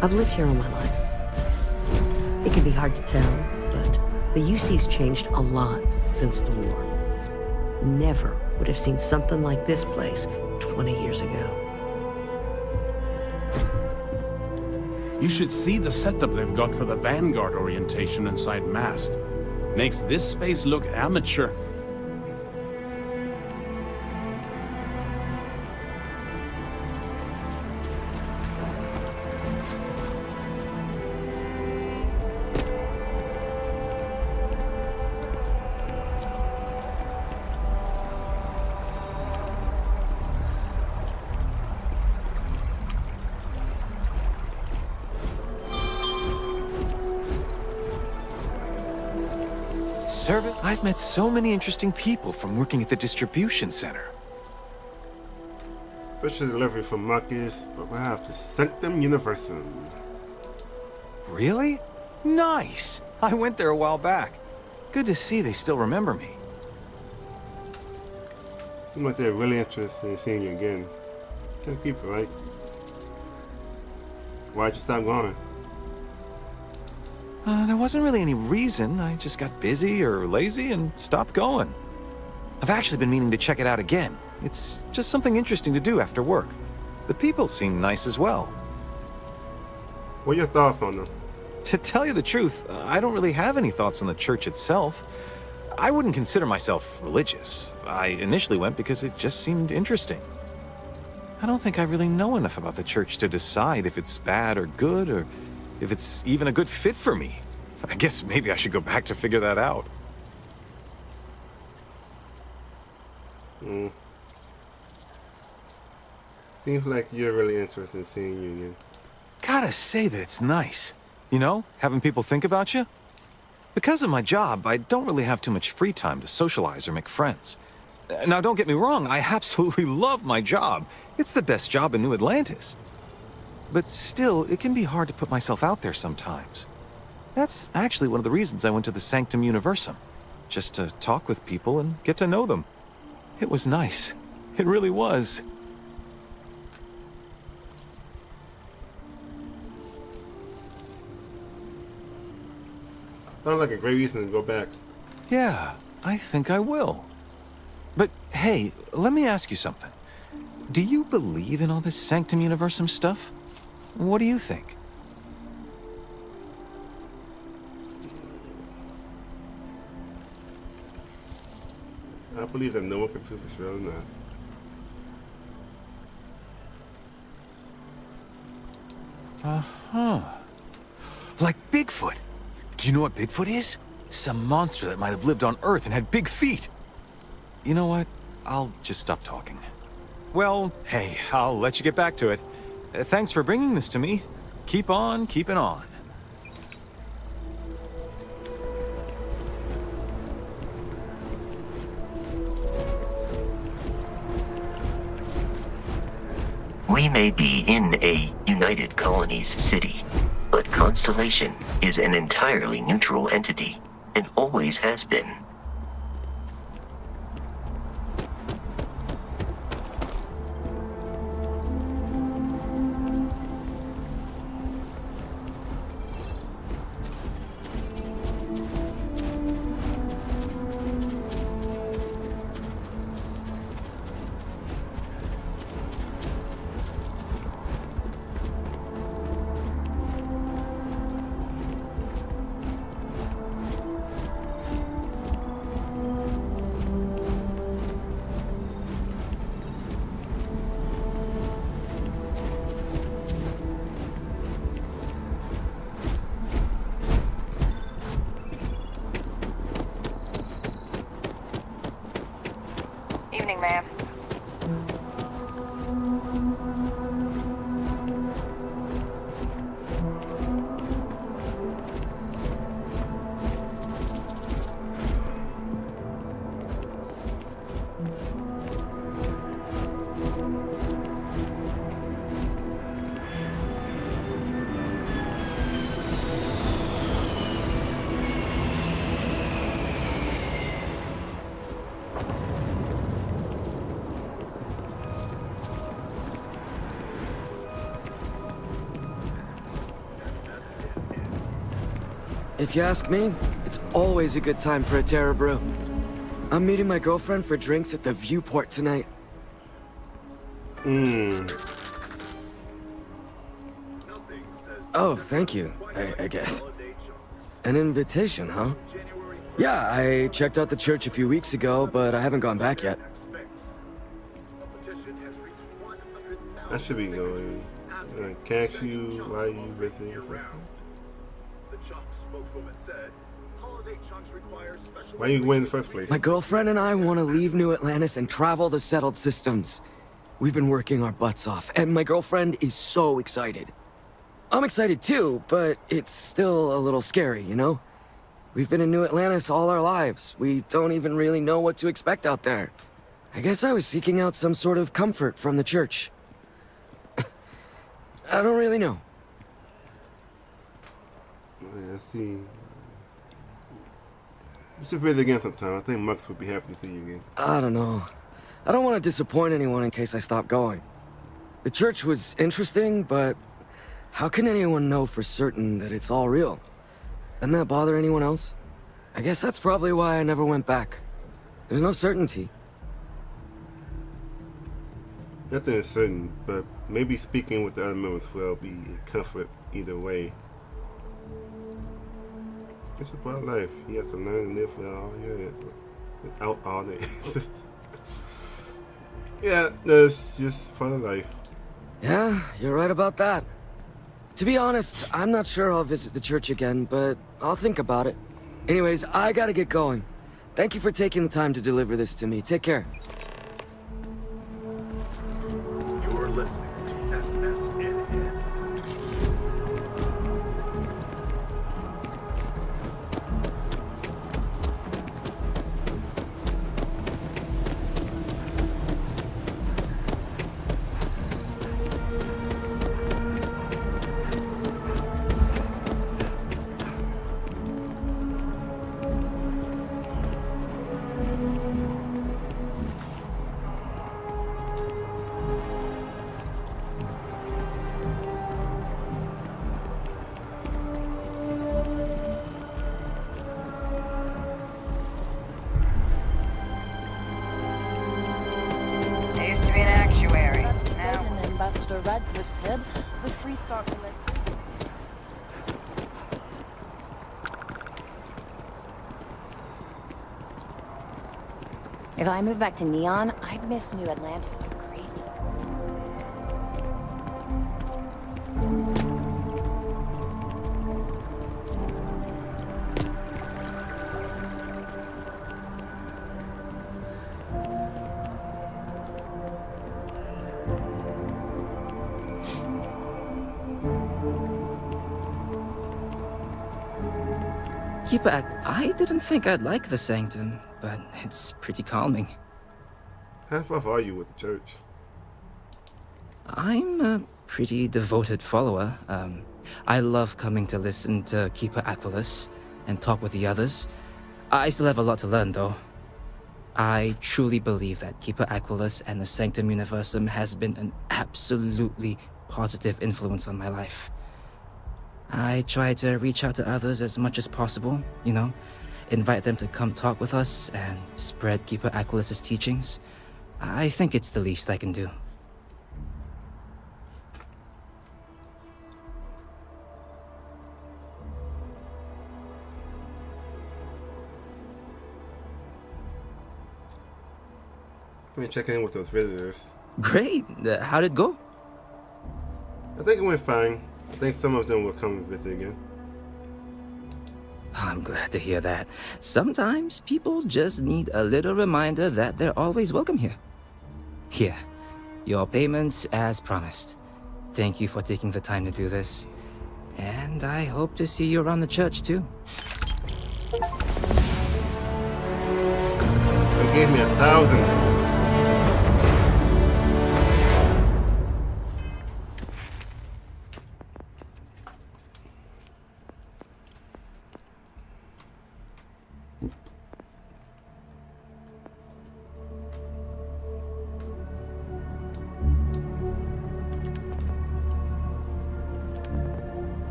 I've lived here all my life. It can be hard to tell, but the UC's changed a lot since the war. Never would have seen something like this place 20 years ago. You should see the setup they've got for the Vanguard orientation inside Mast. Makes this space look amateur. service. I've met so many interesting people from working at the distribution center. Special delivery from Marcus, but we have to Sanctum Universum. Really? Nice! I went there a while back. Good to see they still remember me. Seems like they're really interested in seeing you again. Can't keep it, right? Why'd you stop going? There wasn't really any reason. I just got busy or lazy and stopped going. I've actually been meaning to check it out again. It's just something interesting to do after work. The people seem nice as well. What are your thoughts on them? To tell you the truth, I don't really have any thoughts on the church itself. I wouldn't consider myself religious. I initially went because it just seemed interesting. I don't think I really know enough about the church to decide if it's bad or good, or if it's even a good fit for me. I guess maybe I should go back to figure that out. Seems like you're really interested in seeing you again. Gotta say that it's nice. You know, having people think about you. Because of my job, I don't really have too much free time to socialize or make friends. Now, don't get me wrong, I absolutely love my job. It's the best job in New Atlantis. But still, it can be hard to put myself out there sometimes. That's actually one of the reasons I went to the Sanctum Universum. Just to talk with people and get to know them. It was nice. It really was. Sounds like a great reason to go back. Yeah, I think I will. But hey, let me ask you something. Do you believe in all this Sanctum Universum stuff? What do you think? I believe that no one can prove it's real or not. Uh-huh. Like Bigfoot. Do you know what Bigfoot is? Some monster that might have lived on Earth and had big feet. You know what? I'll just stop talking. Well, hey, I'll let you get back to it. Thanks for bringing this to me. Keep on keeping on. We may be in a United Colonies city, but Constellation is an entirely neutral entity, and always has been. Evening, ma'am. If you ask me, it's always a good time for a Terra Brew. I'm meeting my girlfriend for drinks at the Viewport tonight. Oh, thank you, I guess. An invitation, huh? Yeah, I checked out the church a few weeks ago, but I haven't gone back yet. I should be going. Can I ask you why you visiting? Why you going in the first place? My girlfriend and I want to leave New Atlantis and travel the settled systems. We've been working our butts off, and my girlfriend is so excited. I'm excited too, but it's still a little scary, you know? We've been in New Atlantis all our lives. We don't even really know what to expect out there. I guess I was seeking out some sort of comfort from the church. I don't really know. I see. You should visit again sometime. I think Mux would be happy to see you again. I don't know. I don't want to disappoint anyone in case I stop going. The church was interesting, but how can anyone know for certain that it's all real? Doesn't that bother anyone else? I guess that's probably why I never went back. There's no certainty. Nothing is certain, but maybe speaking with the other members will be a comfort either way. It's a part of life. You have to learn and live without all that. Yeah, that's just part of life. Yeah, you're right about that. To be honest, I'm not sure I'll visit the church again, but I'll think about it. Anyways, I gotta get going. Thank you for taking the time to deliver this to me. Take care. You're listening to SSNN. Radcliffe's head, the Freestar collection. If I moved back to Neon, I'd miss New Atlantis like crazy. Keeper, I didn't think I'd like the Sanctum, but it's pretty calming. How far are you with the church? I'm a pretty devoted follower. I love coming to listen to Keeper Aquilus and talk with the others. I still have a lot to learn, though. I truly believe that Keeper Aquilus and the Sanctum Universum has been an absolutely positive influence on my life. I try to reach out to others as much as possible, you know, invite them to come talk with us and spread Keeper Aquilus's teachings. I think it's the least I can do. Let me check in with those visitors. Great! How'd it go? I think it went fine. I think some of them will come visit again. I'm glad to hear that. Sometimes people just need a little reminder that they're always welcome here. Here, your payment as promised. Thank you for taking the time to do this. And I hope to see you around the church too. They gave me 1,000.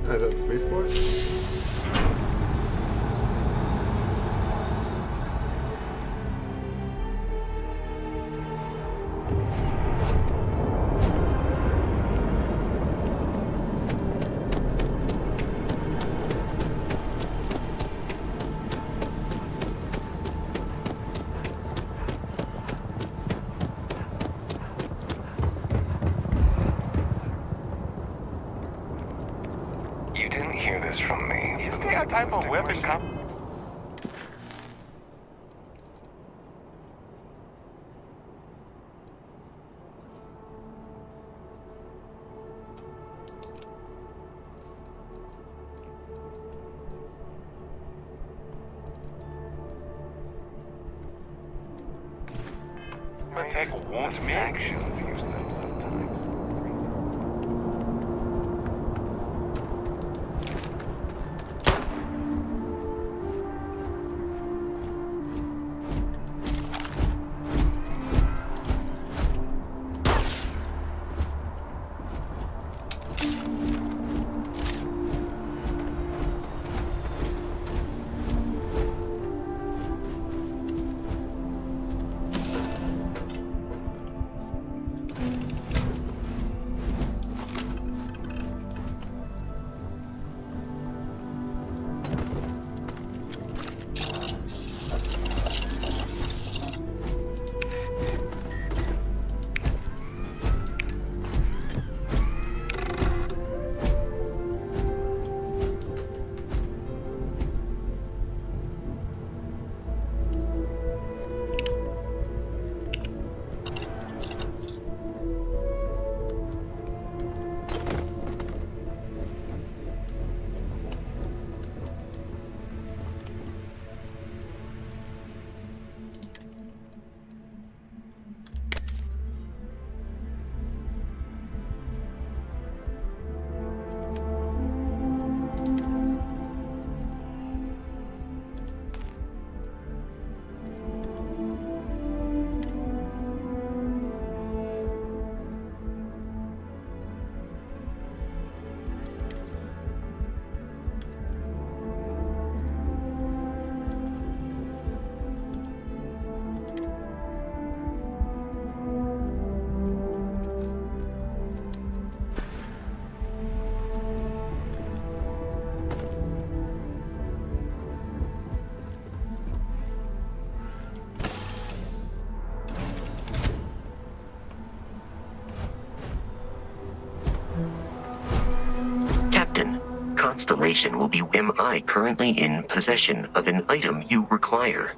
Is that the spaceport? You didn't hear this from me. Is there a type of weapon but take won't make actions use them sometimes. Constellation will be. Am I currently in possession of an item you require?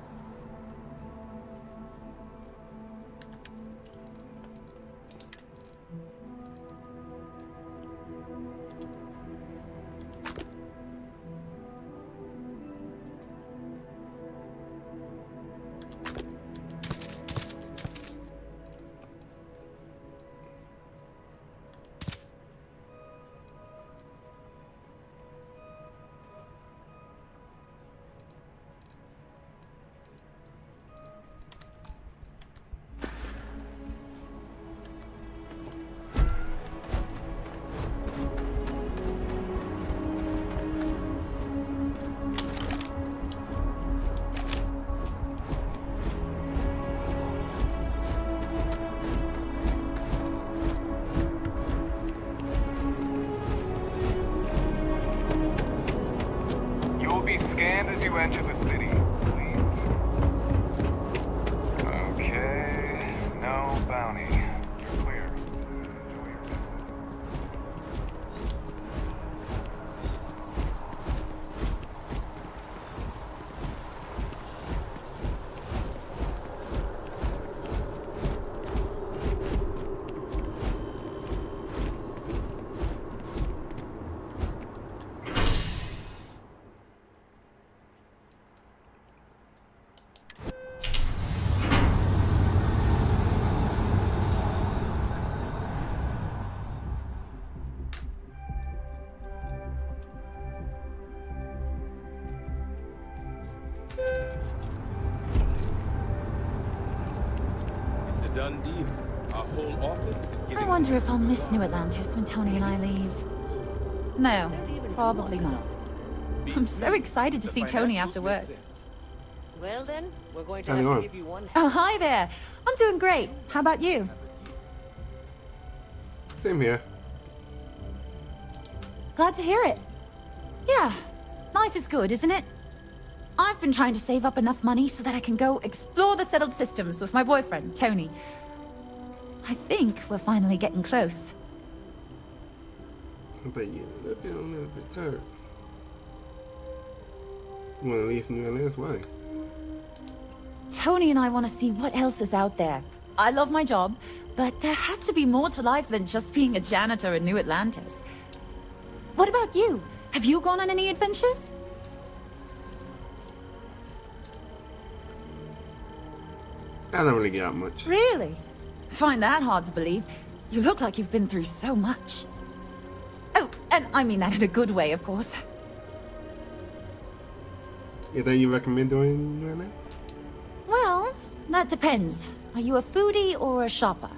Scanned as you enter the city, please. Okay, no bounty. You're clear. Done deal. Our whole office is getting. I wonder if I'll miss New Atlantis when Tony and I leave. No, Probably not. I'm so excited to see Tony after work. Well then, we're going to Hang have on. to give you one. Oh, hi there. I'm doing great. How about you? Same here. Glad to hear it. Yeah, life is good, isn't it? I've been trying to save up enough money so that I can go explore the settled systems with my boyfriend, Tony. I think we're finally getting close. I bet you're looking a little bit tired. You want to leave New Orleans? Why? Tony and I want to see what else is out there. I love my job, but there has to be more to life than just being a janitor in New Atlantis. What about you? Have you gone on any adventures? I don't really get out much. Really? I find that hard to believe. You look like you've been through so much. Oh, and I mean that in a good way, of course. Anything you recommend doing New Orleans? Well, that depends. Are you a foodie or a shopper?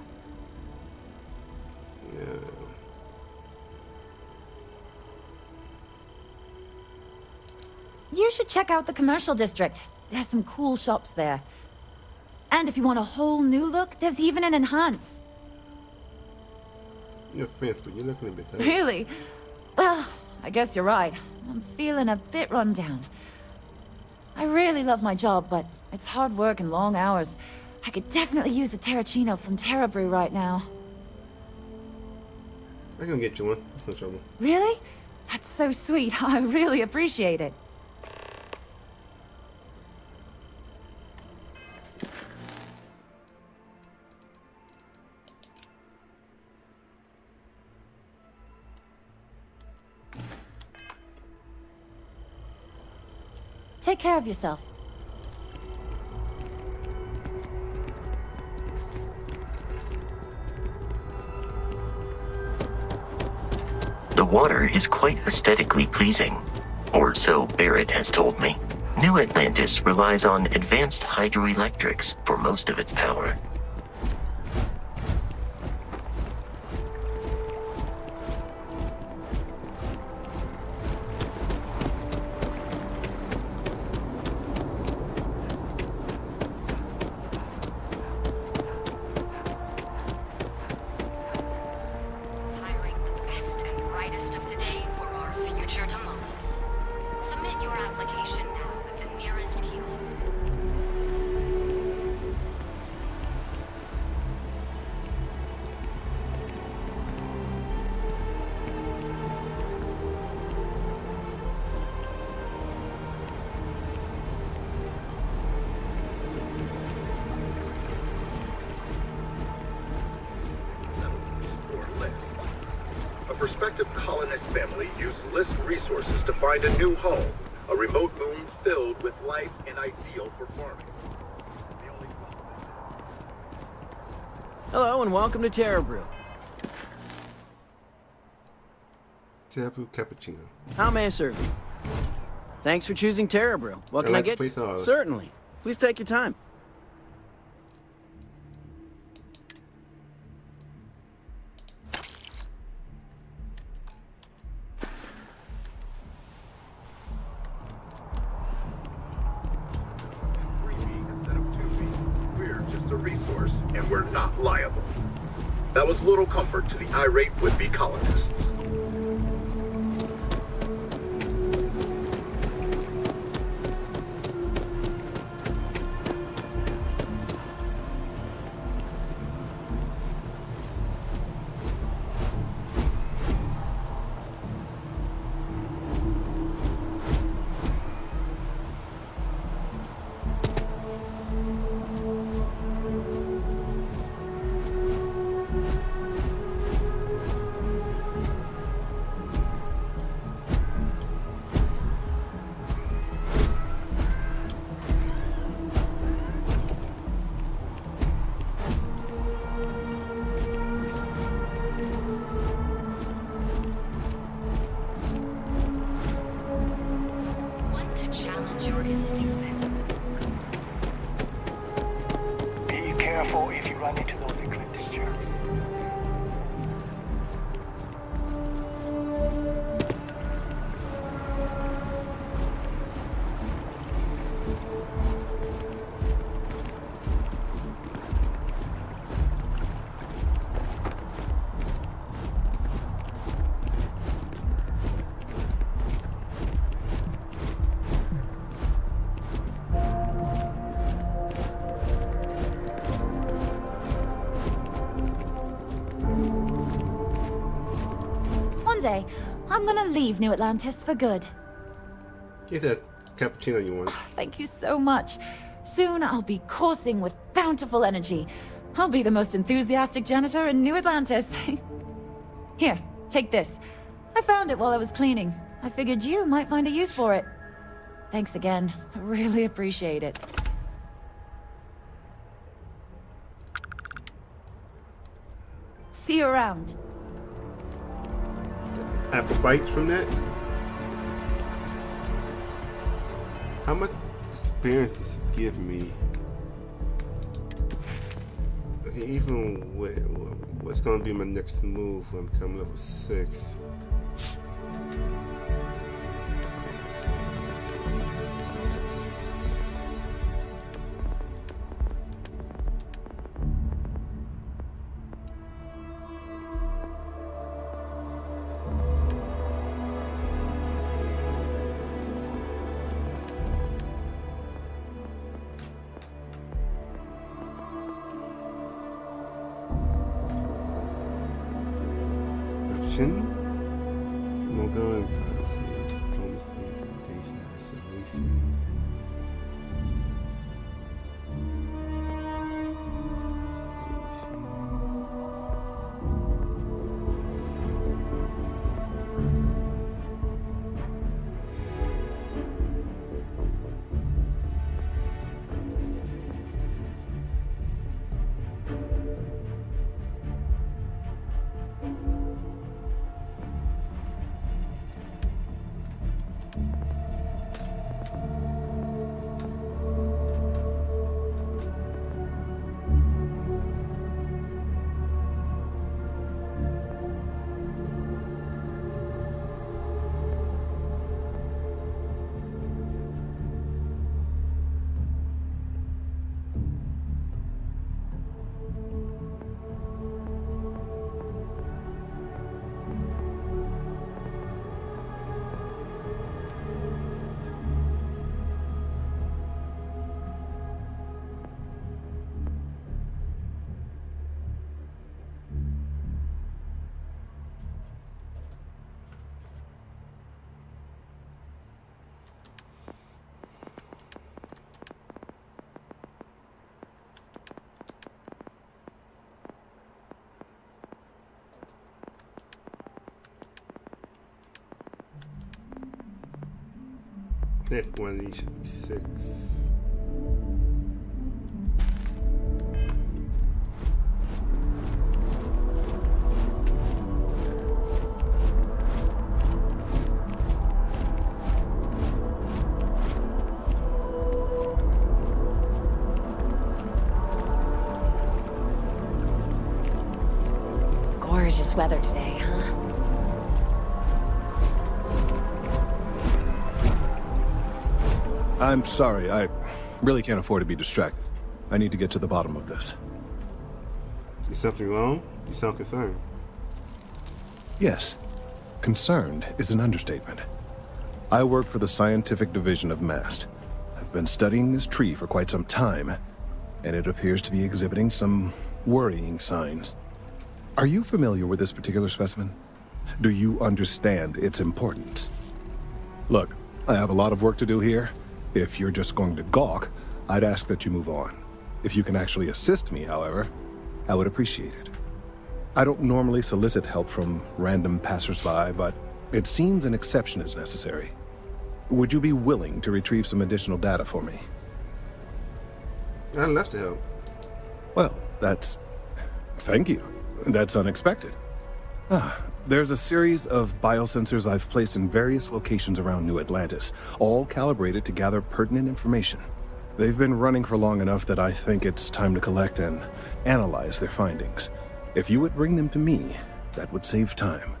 You should check out the commercial district. There's some cool shops there. And if you want a whole new look, there's even an enhance. You're fifth, but you're looking a bit tired. Really? Well, I guess you're right. I'm feeling a bit run down. I really love my job, but it's hard work and long hours. I could definitely use a Terracino from Terra Brew right now. I can get you one. That's no trouble. Really? That's so sweet. I really appreciate it. Take care of yourself. The water is quite aesthetically pleasing, or so Barrett has told me. New Atlantis relies on advanced hydroelectrics for most of its power. Prospective colonist family used list resources to find a new home, a remote moon filled with life and ideal for farming. Hello and welcome to Terra Brew. Terra Brew Cappuccino. How may I serve you? Thanks for choosing Terra Brew. What can I get? Playthough. Certainly. Please take your time. We're not liable. That was little comfort to the irate would-be colonists. Careful if you run into those ecliptic jerks. I'm gonna leave New Atlantis for good. Get that cappuccino you want. Thank you so much. Soon I'll be coursing with bountiful energy. I'll be the most enthusiastic janitor in New Atlantis. Here, take this. I found it while I was cleaning. I figured you might find a use for it. Thanks again. I really appreciate it. See you around. Apple bites from that? How much experience does it give me? Okay, even with what's gonna be my next move when I become level 6. Next one of these should be 6. Gorgeous weather today, huh? I'm sorry, I really can't afford to be distracted. I need to get to the bottom of this. Is something wrong? You sound concerned. Yes. Concerned is an understatement. I work for the scientific division of MAST. I've been studying this tree for quite some time, and it appears to be exhibiting some worrying signs. Are you familiar with this particular specimen? Do you understand its importance? Look, I have a lot of work to do here. If you're just going to gawk, I'd ask that you move on. If you can actually assist me, however, I would appreciate it. I don't normally solicit help from random passersby, but it seems an exception is necessary. Would you be willing to retrieve some additional data for me? I'd love to help. Well, thank you. That's unexpected. There's a series of biosensors I've placed in various locations around New Atlantis, all calibrated to gather pertinent information. They've been running for long enough that I think it's time to collect and analyze their findings. If you would bring them to me, that would save time.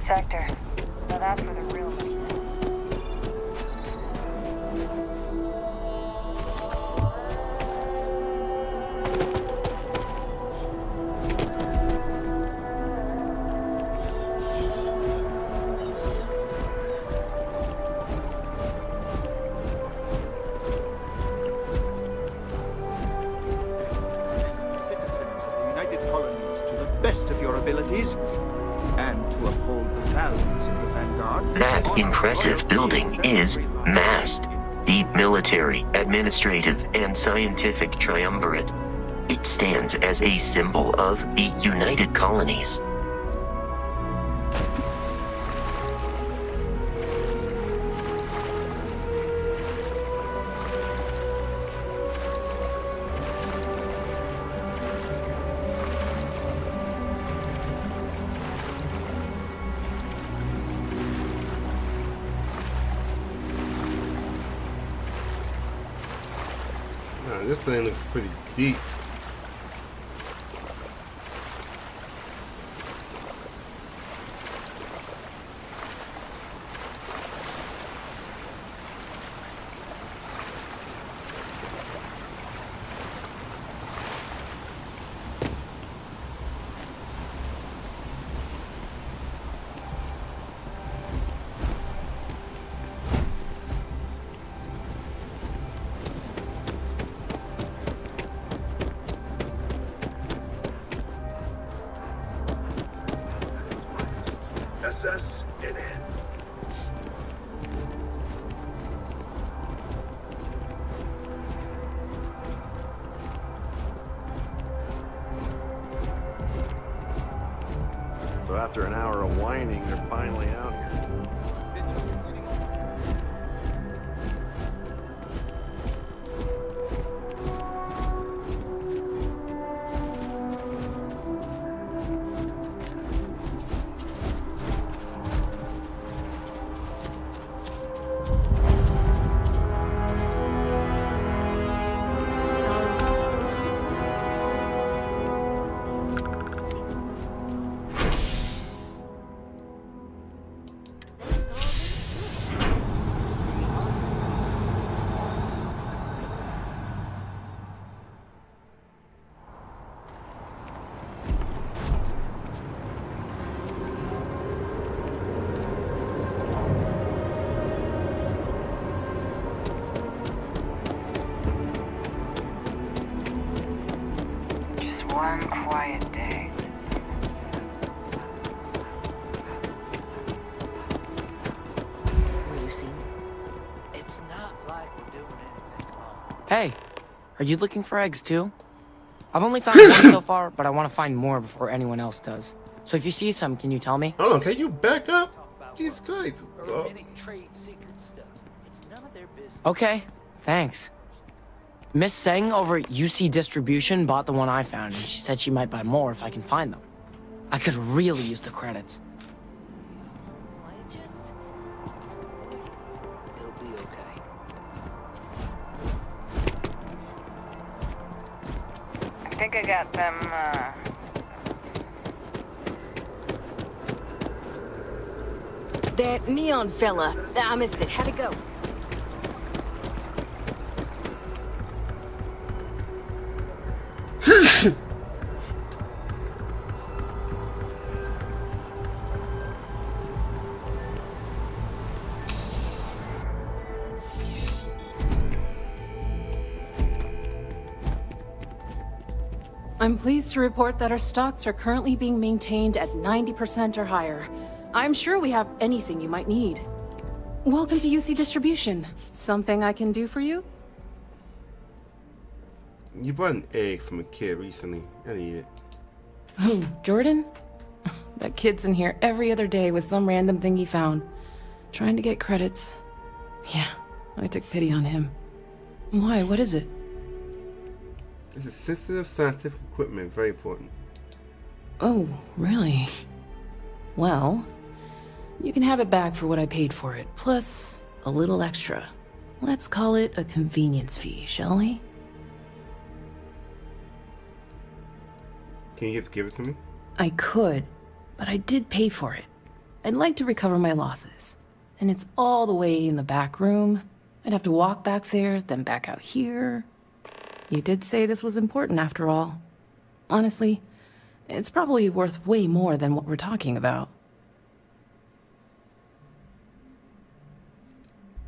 sector. Now that's where the real money is. Citizens of the United Colonies to the best of your abilities, and to uphold the values of the Vanguard. That impressive building is MAST, the Military, Administrative, and Scientific Triumvirate. It stands as a symbol of the United Colonies. This thing looks pretty deep. So after an hour of whining, they're finally out here. One quiet day. Lucy, It's not like we're doing anything wrong. hey, are you looking for eggs too? I've only found one so far, but I want to find more before anyone else does. So if you see some, can you tell me? Hold on, can you back up? Jesus Christ. Trade secret stuff. It's none of their business. Okay, thanks. Miss Seng over at UC Distribution bought the one I found, and she said she might buy more if I can find them. I could really use the credits. It'll be okay. I think I got them, That neon fella. I missed it. How'd it go? I'm pleased to report that our stocks are currently being maintained at 90% or higher. I'm sure we have anything you might need. Welcome to UC Distribution. Something I can do for you? You bought an egg from a kid recently. I need it. Who, Jordan? That kid's in here every other day with some random thing he found. Trying to get credits. Yeah, I took pity on him. Why, what is it? This is sensitive scientific equipment, very important. Oh, really? Well, you can have it back for what I paid for it, plus a little extra. Let's call it a convenience fee, shall we? Can you just give it to me? I could, but I did pay for it. I'd like to recover my losses. And it's all the way in the back room. I'd have to walk back there, then back out here. You did say this was important after all. Honestly, it's probably worth way more than what we're talking about.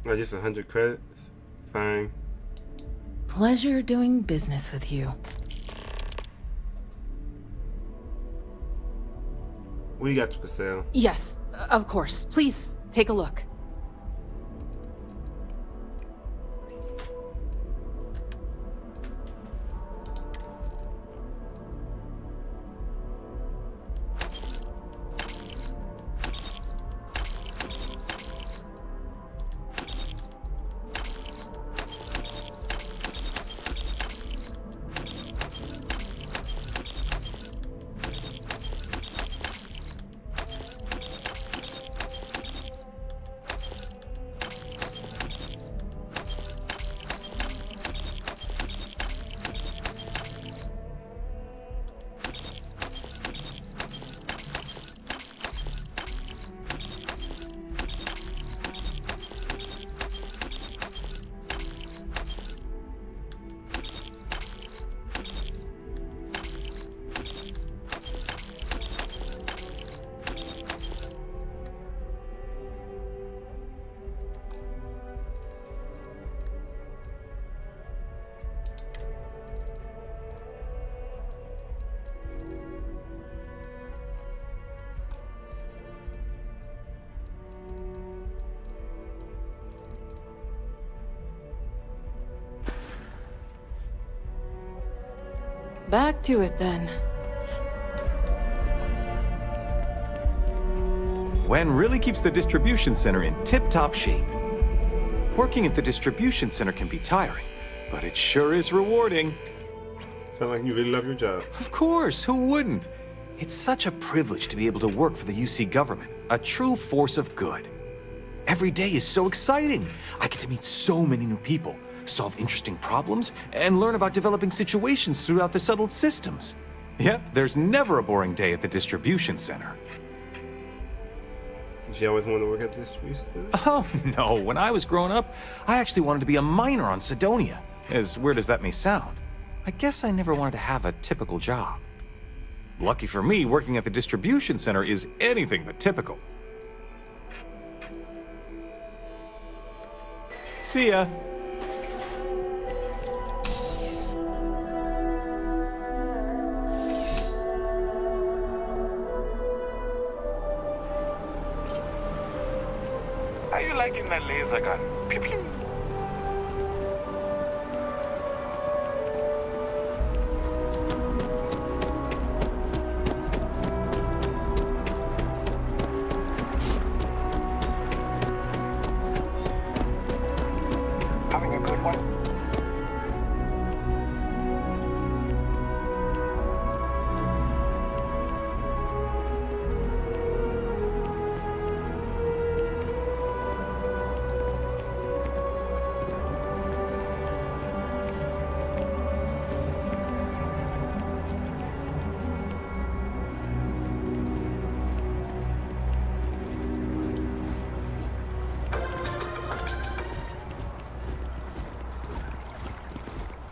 Oh, just 100 credits? Fine. Pleasure doing business with you. What you got for sale? Yes, of course. Please, take a look. Back to it then. Wen really keeps the distribution center in tip-top shape. Working at the distribution center can be tiring, but it sure is rewarding. Sound like you really love your job. Of course, who wouldn't? It's such a privilege to be able to work for the UC government, a true force of good. Every day is so exciting. I get to meet so many new people, solve interesting problems, and learn about developing situations throughout the settled systems. Yep, there's never a boring day at the distribution center. Did you always want to work at this distribution center? Oh, no. When I was growing up, I actually wanted to be a miner on Sidonia. As weird as that may sound. I guess I never wanted to have a typical job. Lucky for me, working at the distribution center is anything but typical. See ya. How you liking that laser gun? Pew pew. Having a good one?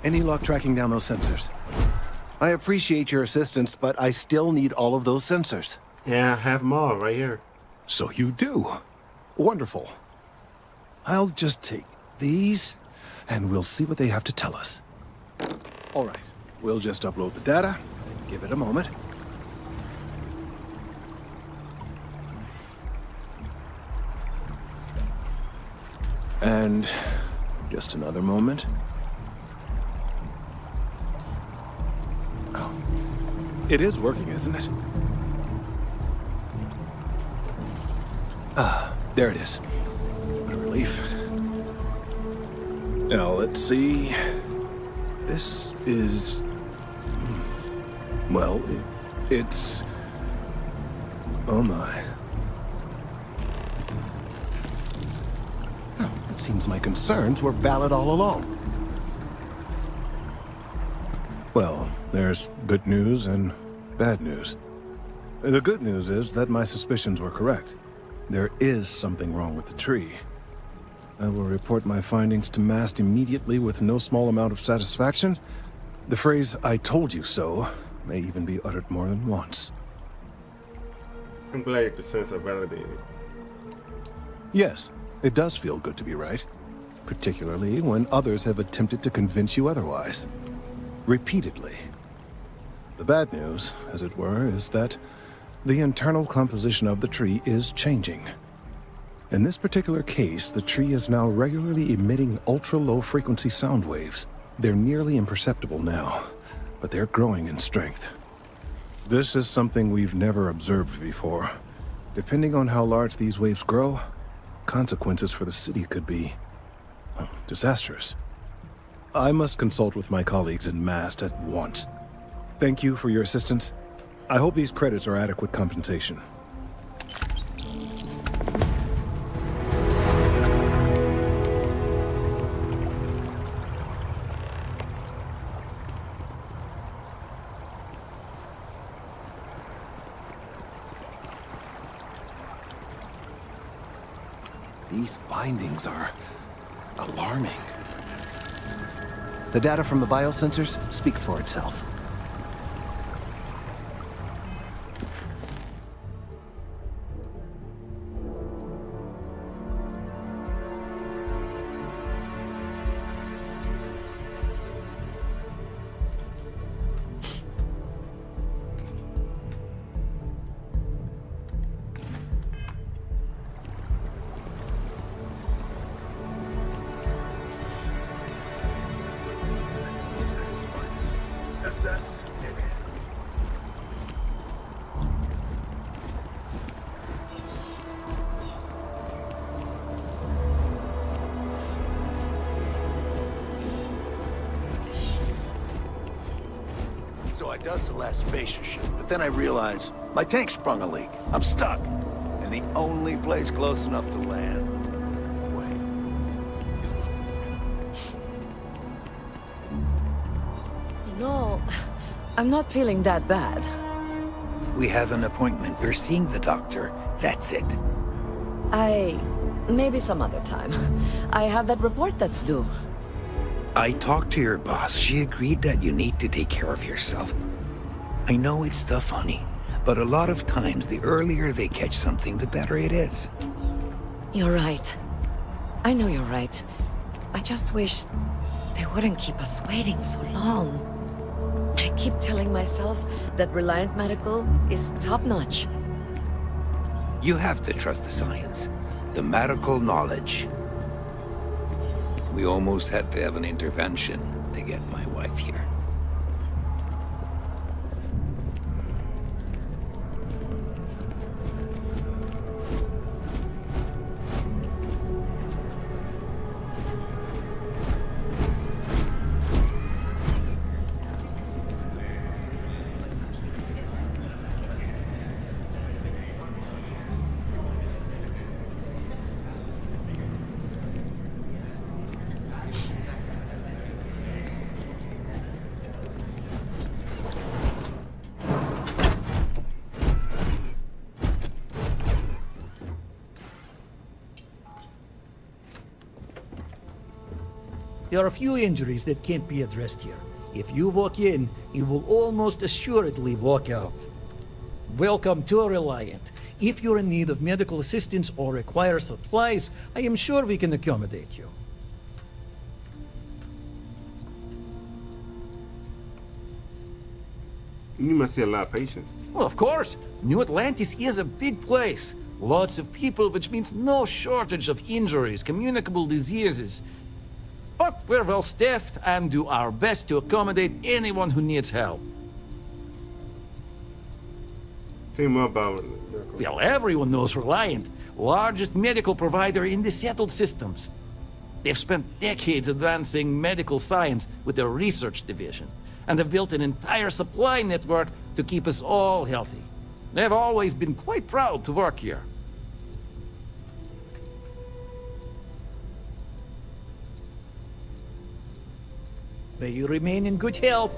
Any luck tracking down those sensors? I appreciate your assistance, but I still need all of those sensors. Yeah, I have them all right here. So you do. Wonderful. I'll just take these, and we'll see what they have to tell us. All right, we'll just upload the data, and give it a moment. And just another moment. Oh, it is working, isn't it? Ah, there it is. What a relief. Now, let's see. This is... well, it's... oh my. Oh, it seems my concerns were valid all along. Well, there's good news and bad news. The good news is that my suspicions were correct. There is something wrong with the tree. I will report my findings to Mast immediately with no small amount of satisfaction. The phrase, "I told you so," may even be uttered more than once. I'm glad your concerns are validated. Yes, it does feel good to be right. Particularly when others have attempted to convince you otherwise. Repeatedly. The bad news, as it were, is that the internal composition of the tree is changing. In this particular case, the tree is now regularly emitting ultra-low frequency sound waves. They're nearly imperceptible now, but they're growing in strength. This is something we've never observed before. Depending on how large these waves grow, consequences for the city could be disastrous. I must consult with my colleagues in Mast at once. Thank you for your assistance. I hope these credits are adequate compensation. These findings are alarming. The data from the biosensors speaks for itself. So I dust the last spacer ship, but then I realize my tank sprung a leak. I'm stuck. And the only place close enough to land. You know, I'm not feeling that bad. We have an appointment. We're seeing the doctor. That's it. Maybe some other time. I have that report that's due. I talked to your boss. She agreed that you need to take care of yourself. I know it's tough, honey, but a lot of times the earlier they catch something, the better it is. You're right. I know you're right. I just wish they wouldn't keep us waiting so long. I keep telling myself that Reliant Medical is top-notch. You have to trust the science, the medical knowledge. We almost had to have an intervention to get my wife here. There are a few injuries that can't be addressed here. If you walk in, you will almost assuredly walk out. Welcome to Reliant. If you're in need of medical assistance or require supplies, I am sure we can accommodate you. You must see a lot of patients. Well, of course. New Atlantis is a big place. Lots of people, which means no shortage of injuries, communicable diseases. But we're well staffed and do our best to accommodate anyone who needs help. Tell me more about it. Well, everyone knows Reliant, largest medical provider in the settled systems. They've spent decades advancing medical science with their research division, and have built an entire supply network to keep us all healthy. They've always been quite proud to work here. May you remain in good health.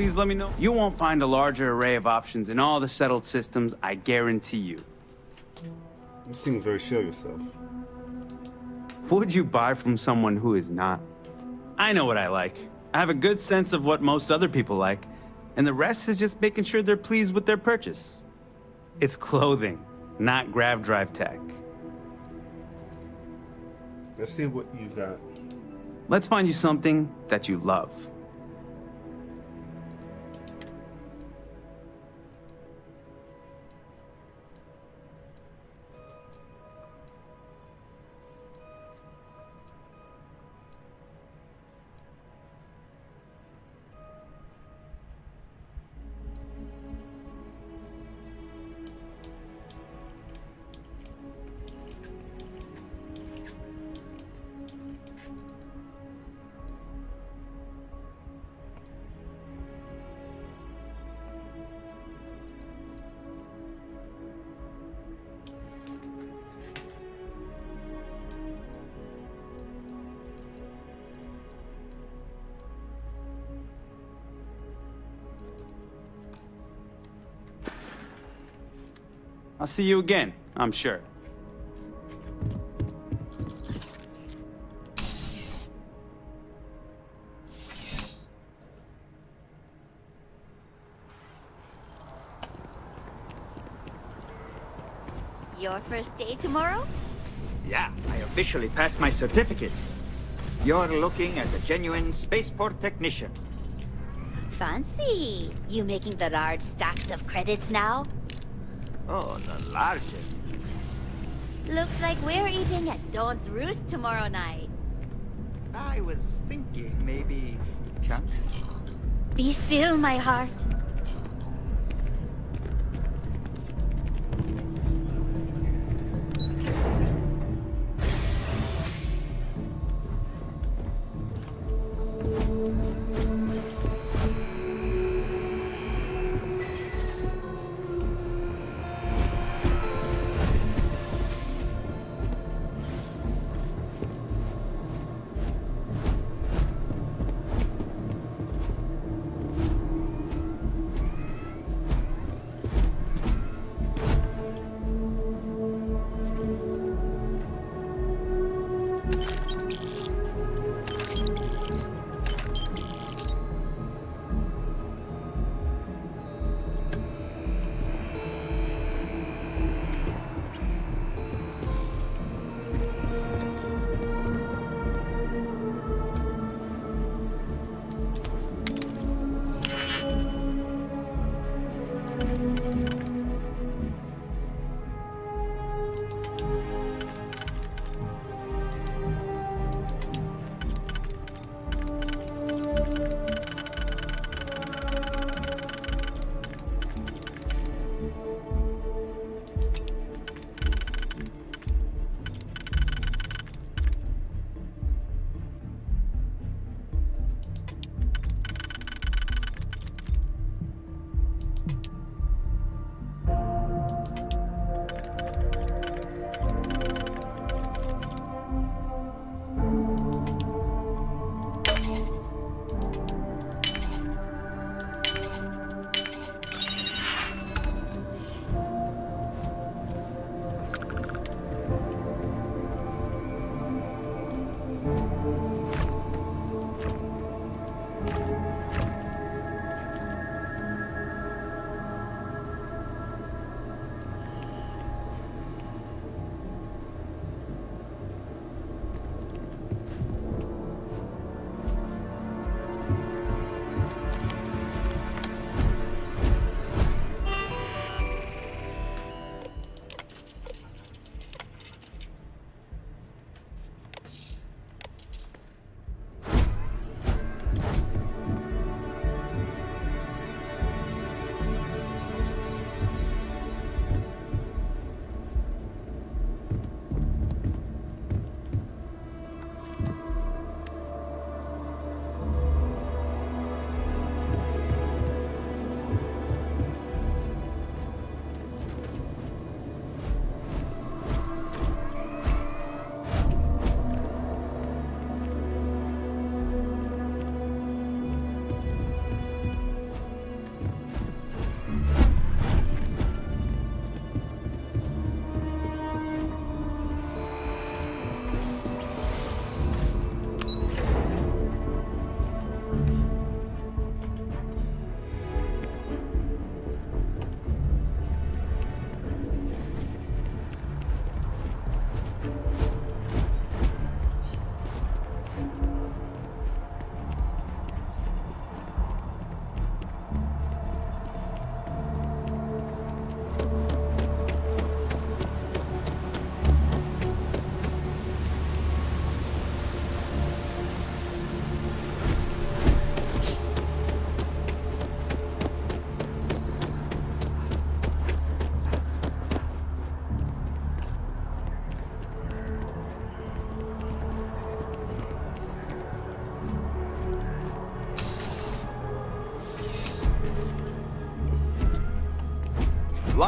please let me know. You won't find a larger array of options in all the settled systems, I guarantee you. You seem very sure of yourself. Would you buy from someone who is not? I know what I like. I have a good sense of what most other people like, and the rest is just making sure they're pleased with their purchase. It's clothing, not grav drive tech. Let's see what you got. Let's find you something that you love. I'll see you again, I'm sure. Your first day tomorrow? Yeah, I officially passed my certificate. You're looking at a genuine spaceport technician. Fancy. You making the large stacks of credits now? Oh, the largest. Looks like we're eating at Dawn's Roost tomorrow night. I was thinking maybe chunks. Be still, my heart.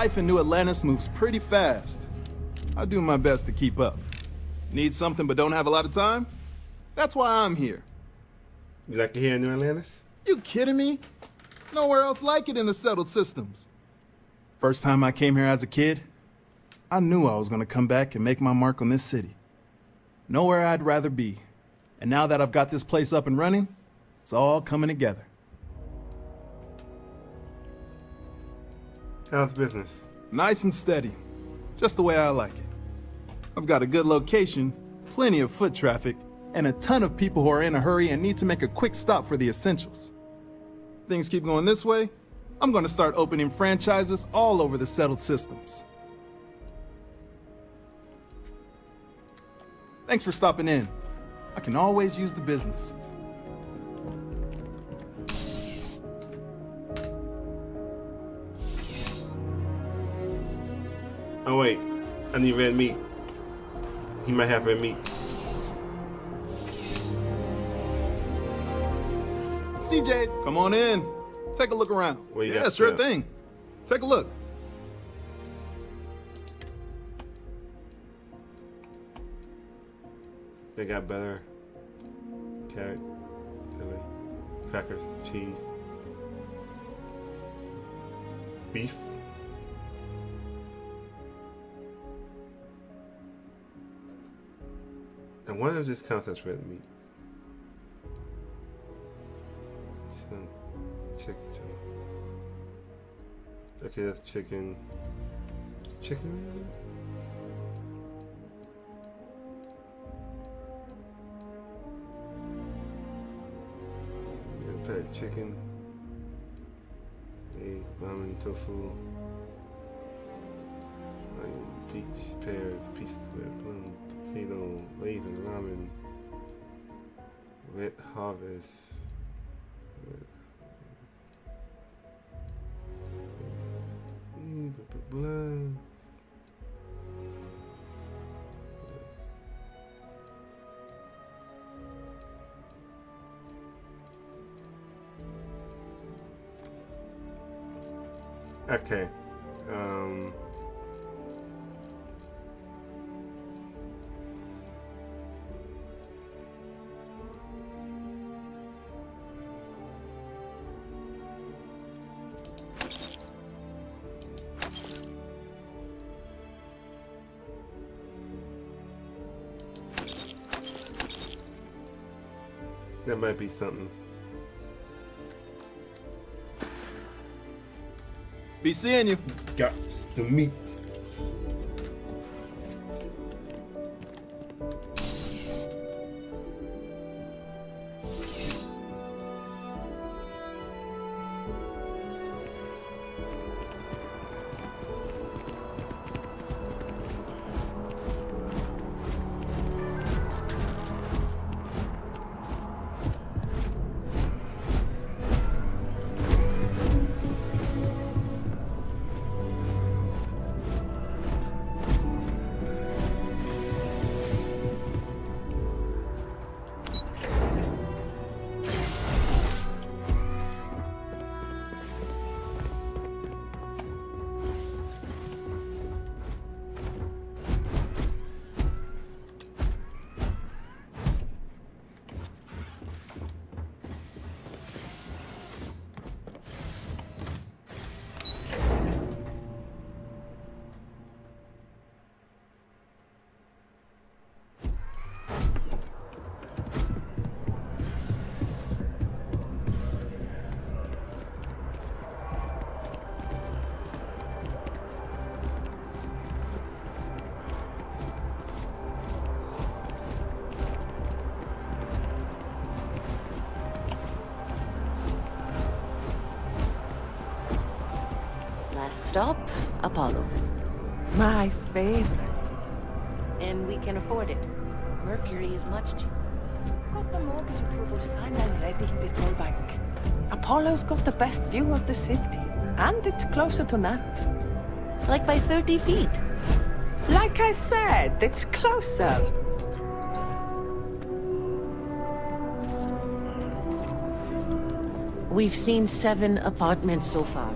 Life in New Atlantis moves pretty fast. I do my best to keep up. Need something but don't have a lot of time? That's why I'm here. You like it here in New Atlantis? You kidding me? Nowhere else like it in the settled systems. First time I came here as a kid, I knew I was gonna come back and make my mark on this city. Nowhere I'd rather be. And now that I've got this place up and running, it's all coming together. How's business? Nice and steady. Just the way I like it. I've got a good location, plenty of foot traffic, and a ton of people who are in a hurry and need to make a quick stop for the essentials. Things keep going this way, I'm gonna start opening franchises all over the settled systems. Thanks for stopping in. I can always use the business. Oh wait, I need red meat. He might have red meat. CJ, come on in. Take a look around. What you yeah, got sure there? thing. Take a look. They got butter, carrot, chili, crackers, cheese, beef. And one of this counts as red meat. Chicken. Okay, that's chicken. Is chicken red meat? Chicken, egg, ramen, tofu, onion, peach, pears, pieces of plum, potato, raisin, ramen, red harvest, blood. Okay. That might be something. Be seeing you. Got the meat. Stop, Apollo. My favorite. And we can afford it. Mercury is much cheaper. Got the mortgage approval signed already with Gold Bank. Apollo's got the best view of the city. And it's closer to Nat. Like by 30 feet. Like I said, it's closer. We've seen 7 apartments so far.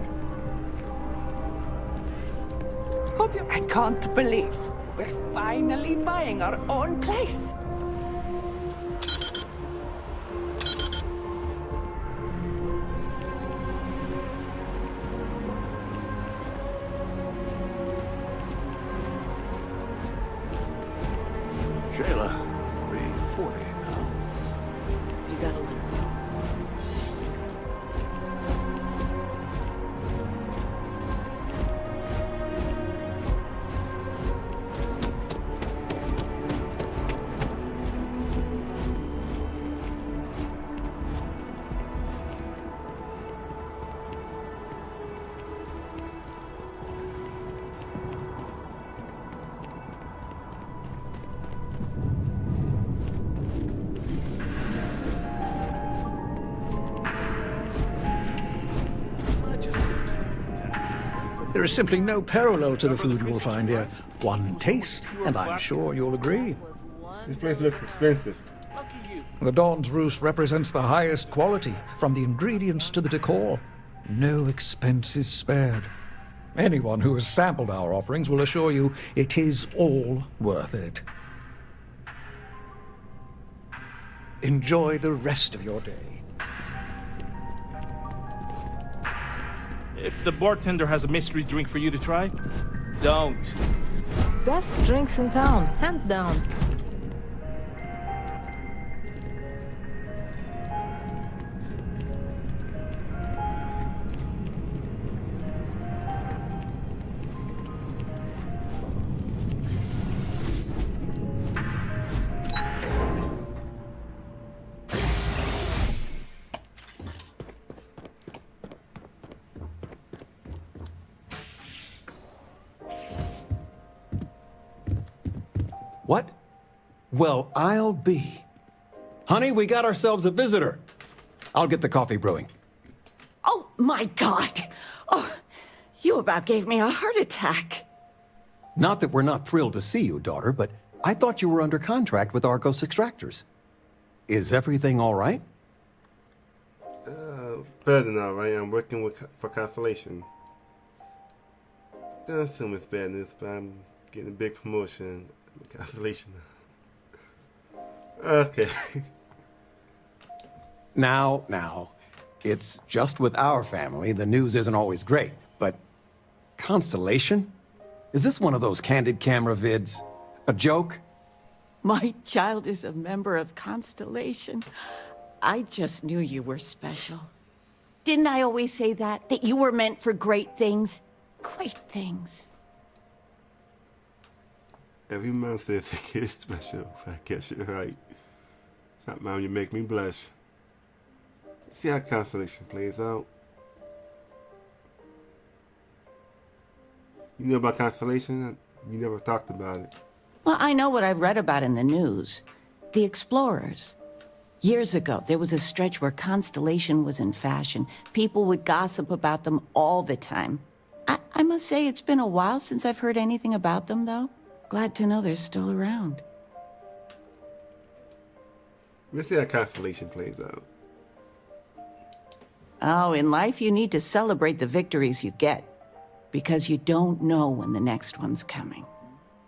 Hope you... I can't believe we're finally buying our own place. Shayla, 340 now. You got a letter. There is simply no parallel to the food you will find here. One taste, and I'm sure you'll agree. This place looks expensive. The Dawn's Roost represents the highest quality, from the ingredients to the decor. No expense is spared. Anyone who has sampled our offerings will assure you it is all worth it. Enjoy the rest of your day. If the bartender has a mystery drink for you to try, don't. Best drinks in town, hands down. What? Well, I'll be. Honey, we got ourselves a visitor. I'll get the coffee brewing. Oh, my God. Oh, you about gave me a heart attack. Not that we're not thrilled to see you, daughter, but I thought you were under contract with Argos Extractors. Is everything all right? Better than all right. I'm working for Constellation. Don't assume it's bad news, but I'm getting a big promotion with Constellation. Okay. Now, it's just with our family. The news isn't always great, but Constellation? Is this one of those candid camera vids? A joke? My child is a member of Constellation. I just knew you were special. Didn't I always say that? That you were meant for great things? Great things. Every mom says a kid is special. I guess you're right. Stop, Mom, you make me blush. See how Constellation plays out. You know about Constellation? You never talked about it. Well, I know what I've read about in the news. The Explorers. Years ago, there was a stretch where Constellation was in fashion. People would gossip about them all the time. I must say it's been a while since I've heard anything about them, though. Glad to know they're still around. Let's see how Constellation plays out. Oh, in life you need to celebrate the victories you get, because you don't know when the next one's coming.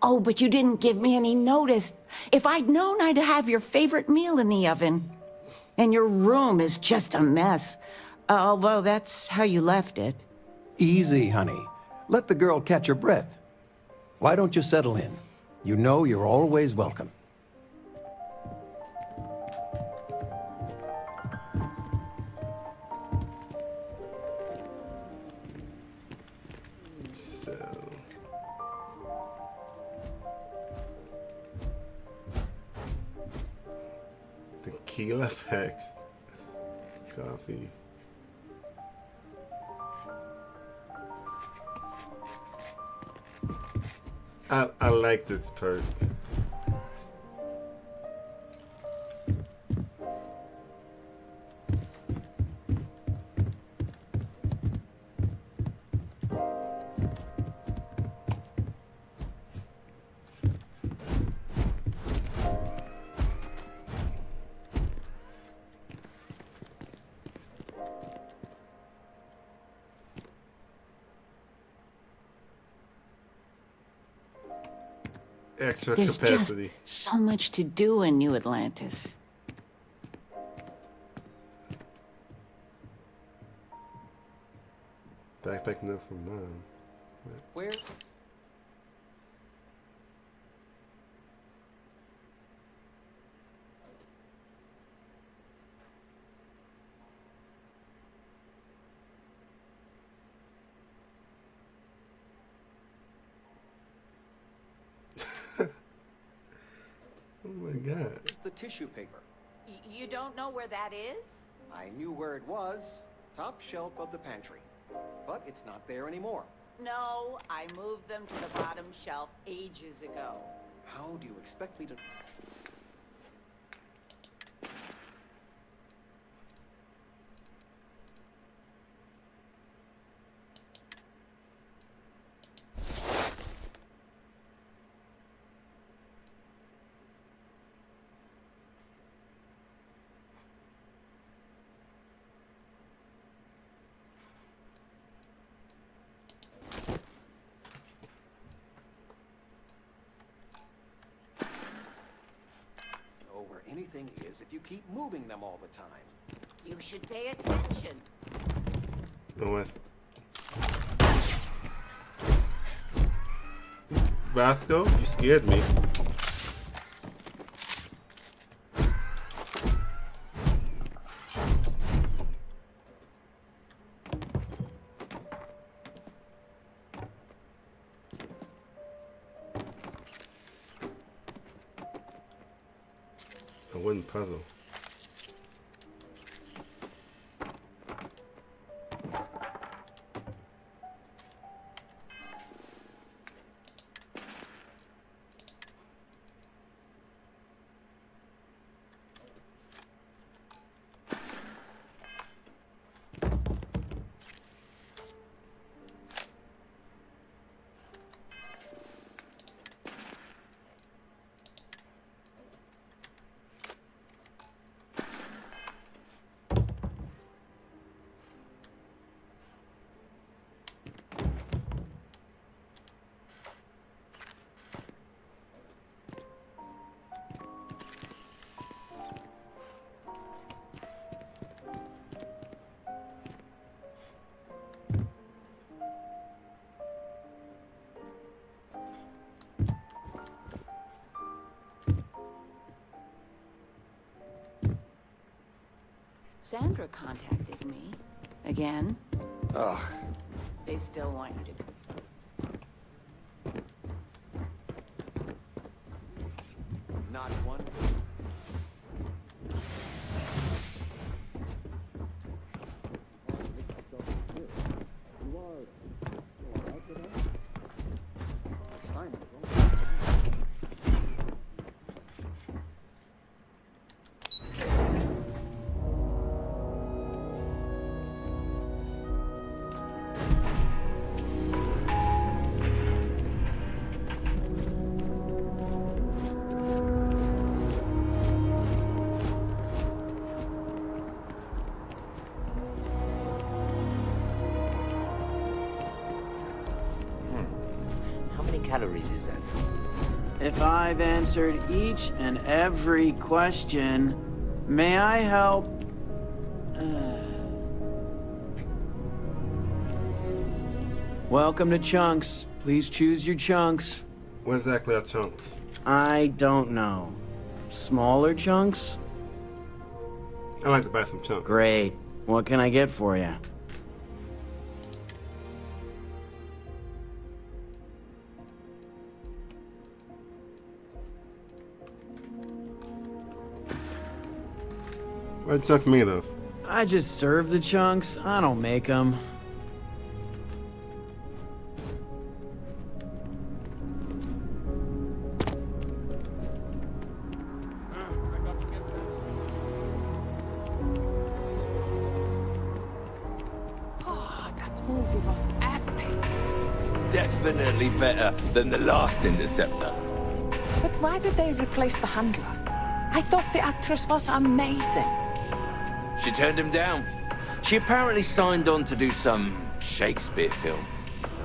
Oh, but you didn't give me any notice. If I'd known I'd have your favorite meal in the oven. And your room is just a mess. Although that's how you left it. Easy, honey. Let the girl catch her breath. Why don't you settle in? You know you're always welcome. Tequila pack. Coffee. I like this perk. extra There's capacity. just so much to do in New Atlantis. Backpack note from Mom. Where? Oh my God. Where's the tissue paper? You don't know where that is? I knew where it was. Top shelf of the pantry. But it's not there anymore. No, I moved them to the bottom shelf ages ago. How do you expect me to... where anything is if you keep moving them all the time. You should pay attention. No way. Vasco, you scared me. A wooden puzzle. Sandra contacted me. Again. Ugh. They still want you to... Not one. Calories is that? If I've answered each and every question, may I help? Welcome to Chunks. Please choose your chunks. What exactly are chunks? I don't know. Smaller chunks? I'd like to buy some chunks. Great. What can I get for you? What chunks made of? I just serve the chunks. I don't make them. Oh, that movie was epic. Definitely better than the last Interceptor. But why did they replace the handler? I thought the actress was amazing. She turned him down. She apparently signed on to do some Shakespeare film.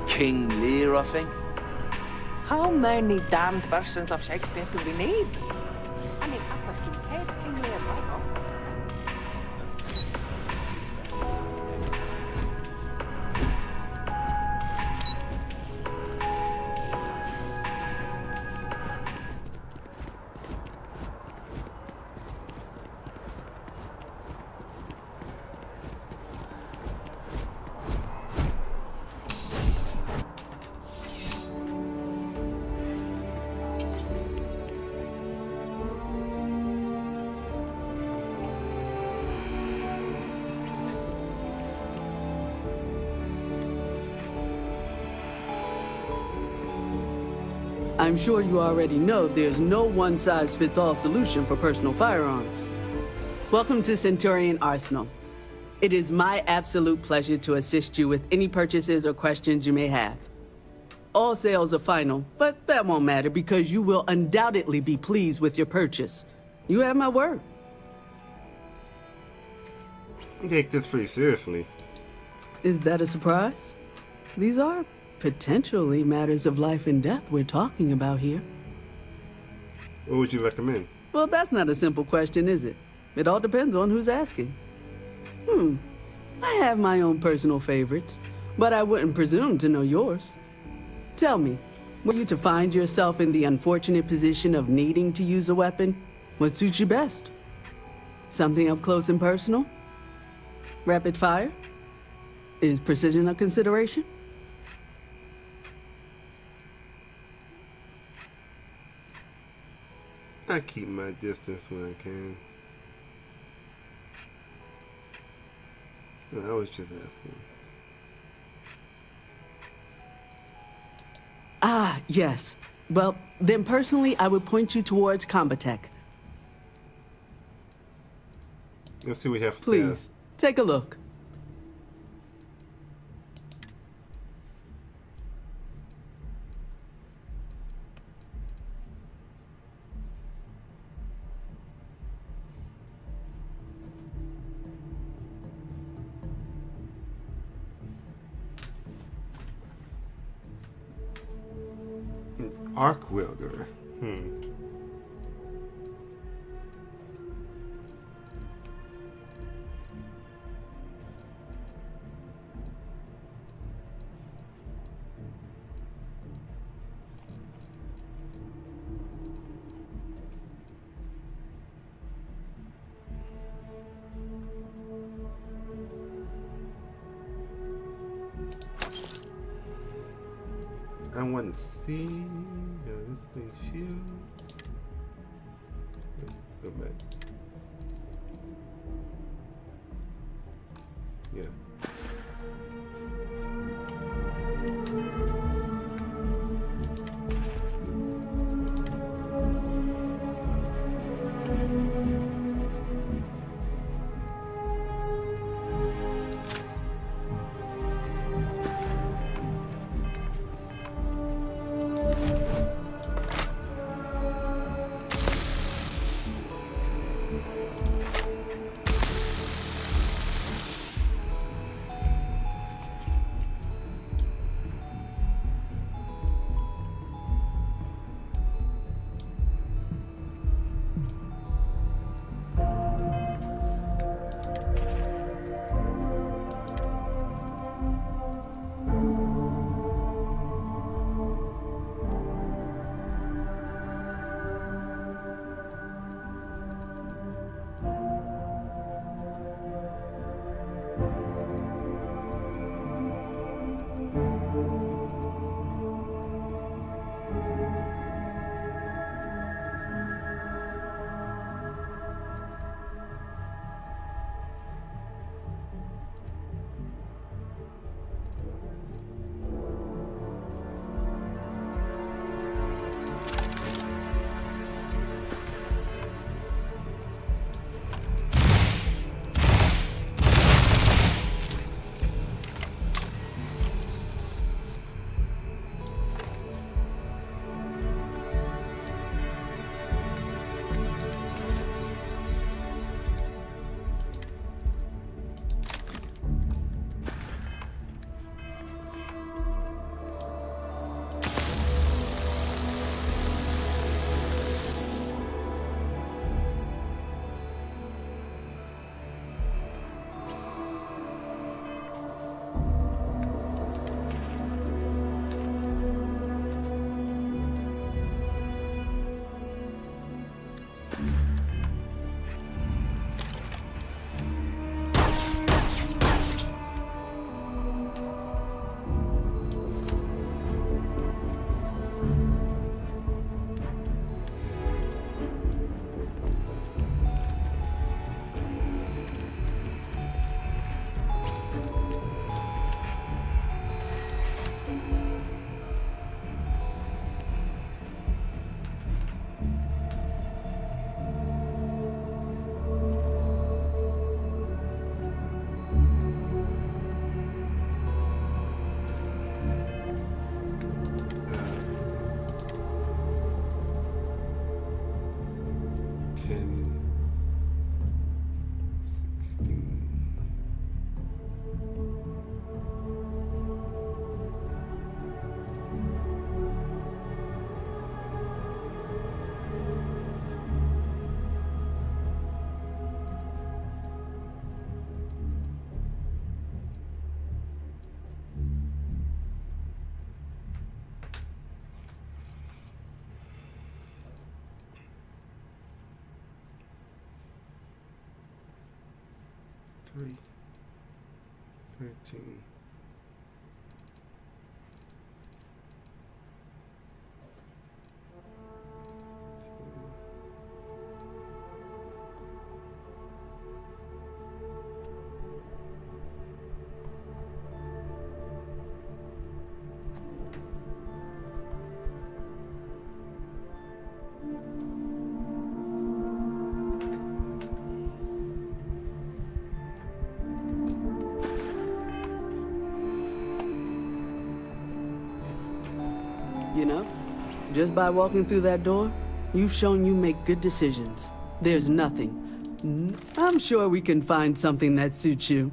King Lear, I think. How many damned versions of Shakespeare do we need? I mean, after King Kate's King Lear, right? I'm sure you already know there's no one-size-fits-all solution for personal firearms. Welcome to Centurion Arsenal. It is my absolute pleasure to assist you with any purchases or questions you may have. All sales are final, but that won't matter because you will undoubtedly be pleased with your purchase. You have my word. I take this pretty seriously. Is that a surprise? These are potentially matters of life and death we're talking about here. What would you recommend? Well, that's not a simple question, is it? It all depends on who's asking. I have my own personal favorites, but I wouldn't presume to know yours. Tell me, were you to find yourself in the unfortunate position of needing to use a weapon, what suits you best? Something up close and personal? Rapid fire? Is precision a consideration? I keep my distance when I can. I was just asking. Ah, yes. Well, then personally, I would point you towards Combatech. Let's see what we have. Please, take a look. Arc welder. I want to see how this thing shoots. Let's go back. Yeah. 3, 13. You know, just by walking through that door, you've shown you make good decisions. There's nothing. I'm sure we can find something that suits you.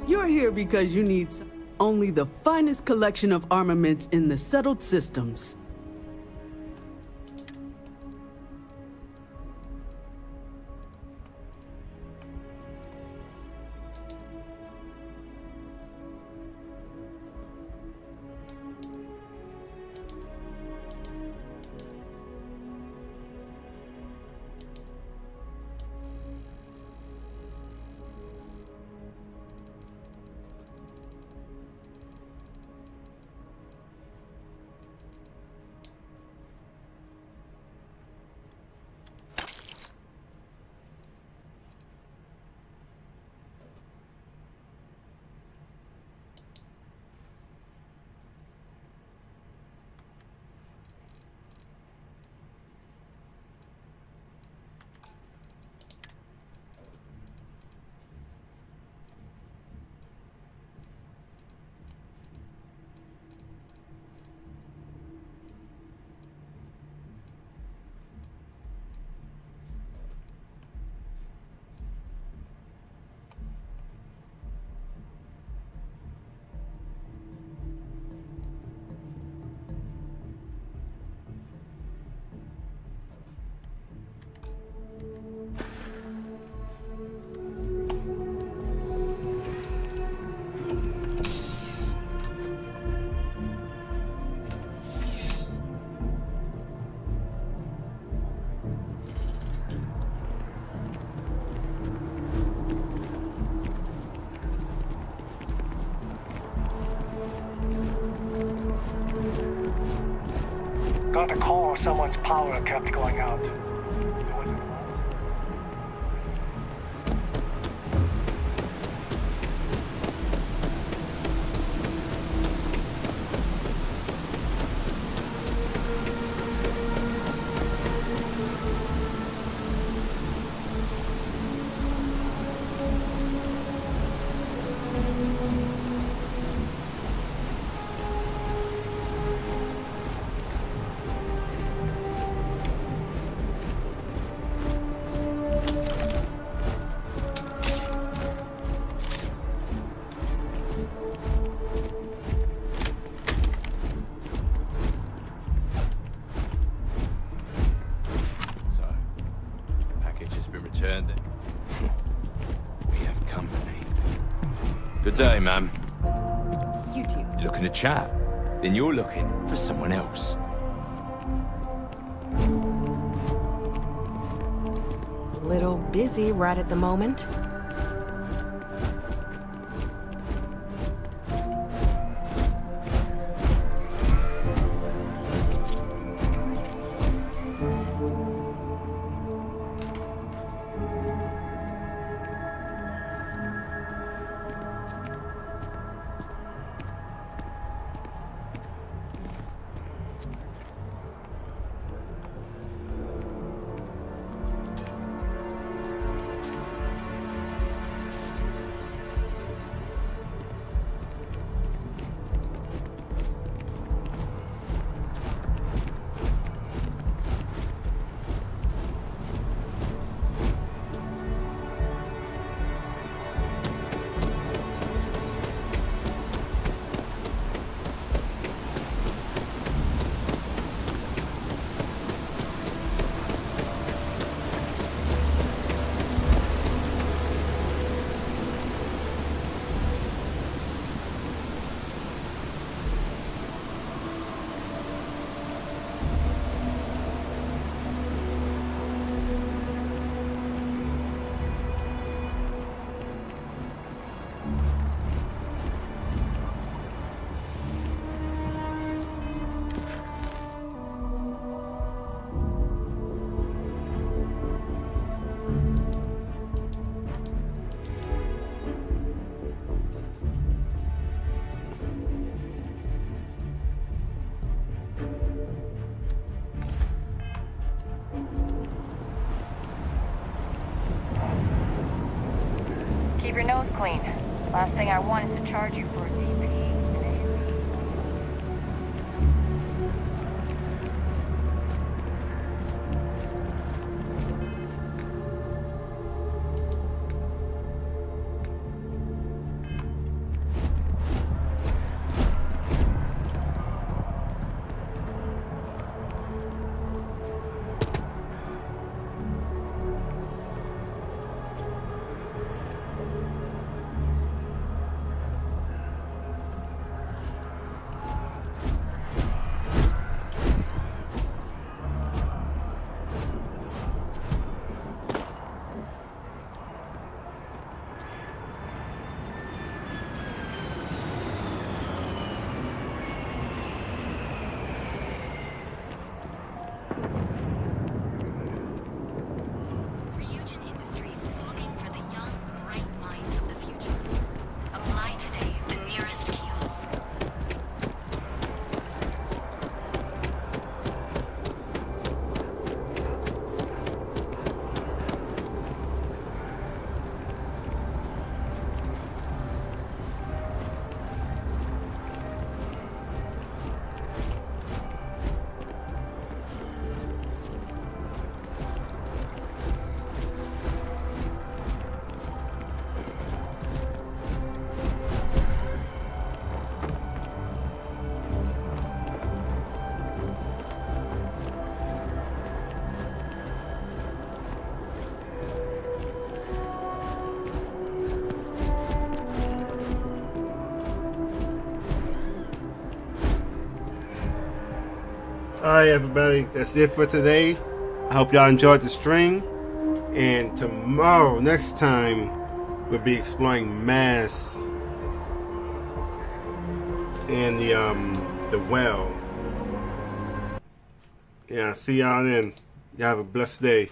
You're here because you need only the finest collection of armaments in the settled systems. got a call or someone's power kept going out. Returned then. We have company. Good day, ma'am. You too. Looking to chat? Then you're looking for someone else. Little busy right at the moment. Keep your nose clean. Last thing I want is to charge you for a DP. Alright everybody, that's it for today. I hope y'all enjoyed the stream. And tomorrow, next time, we'll be exploring Mass and the well. Yeah, see y'all then. Y'all have a blessed day.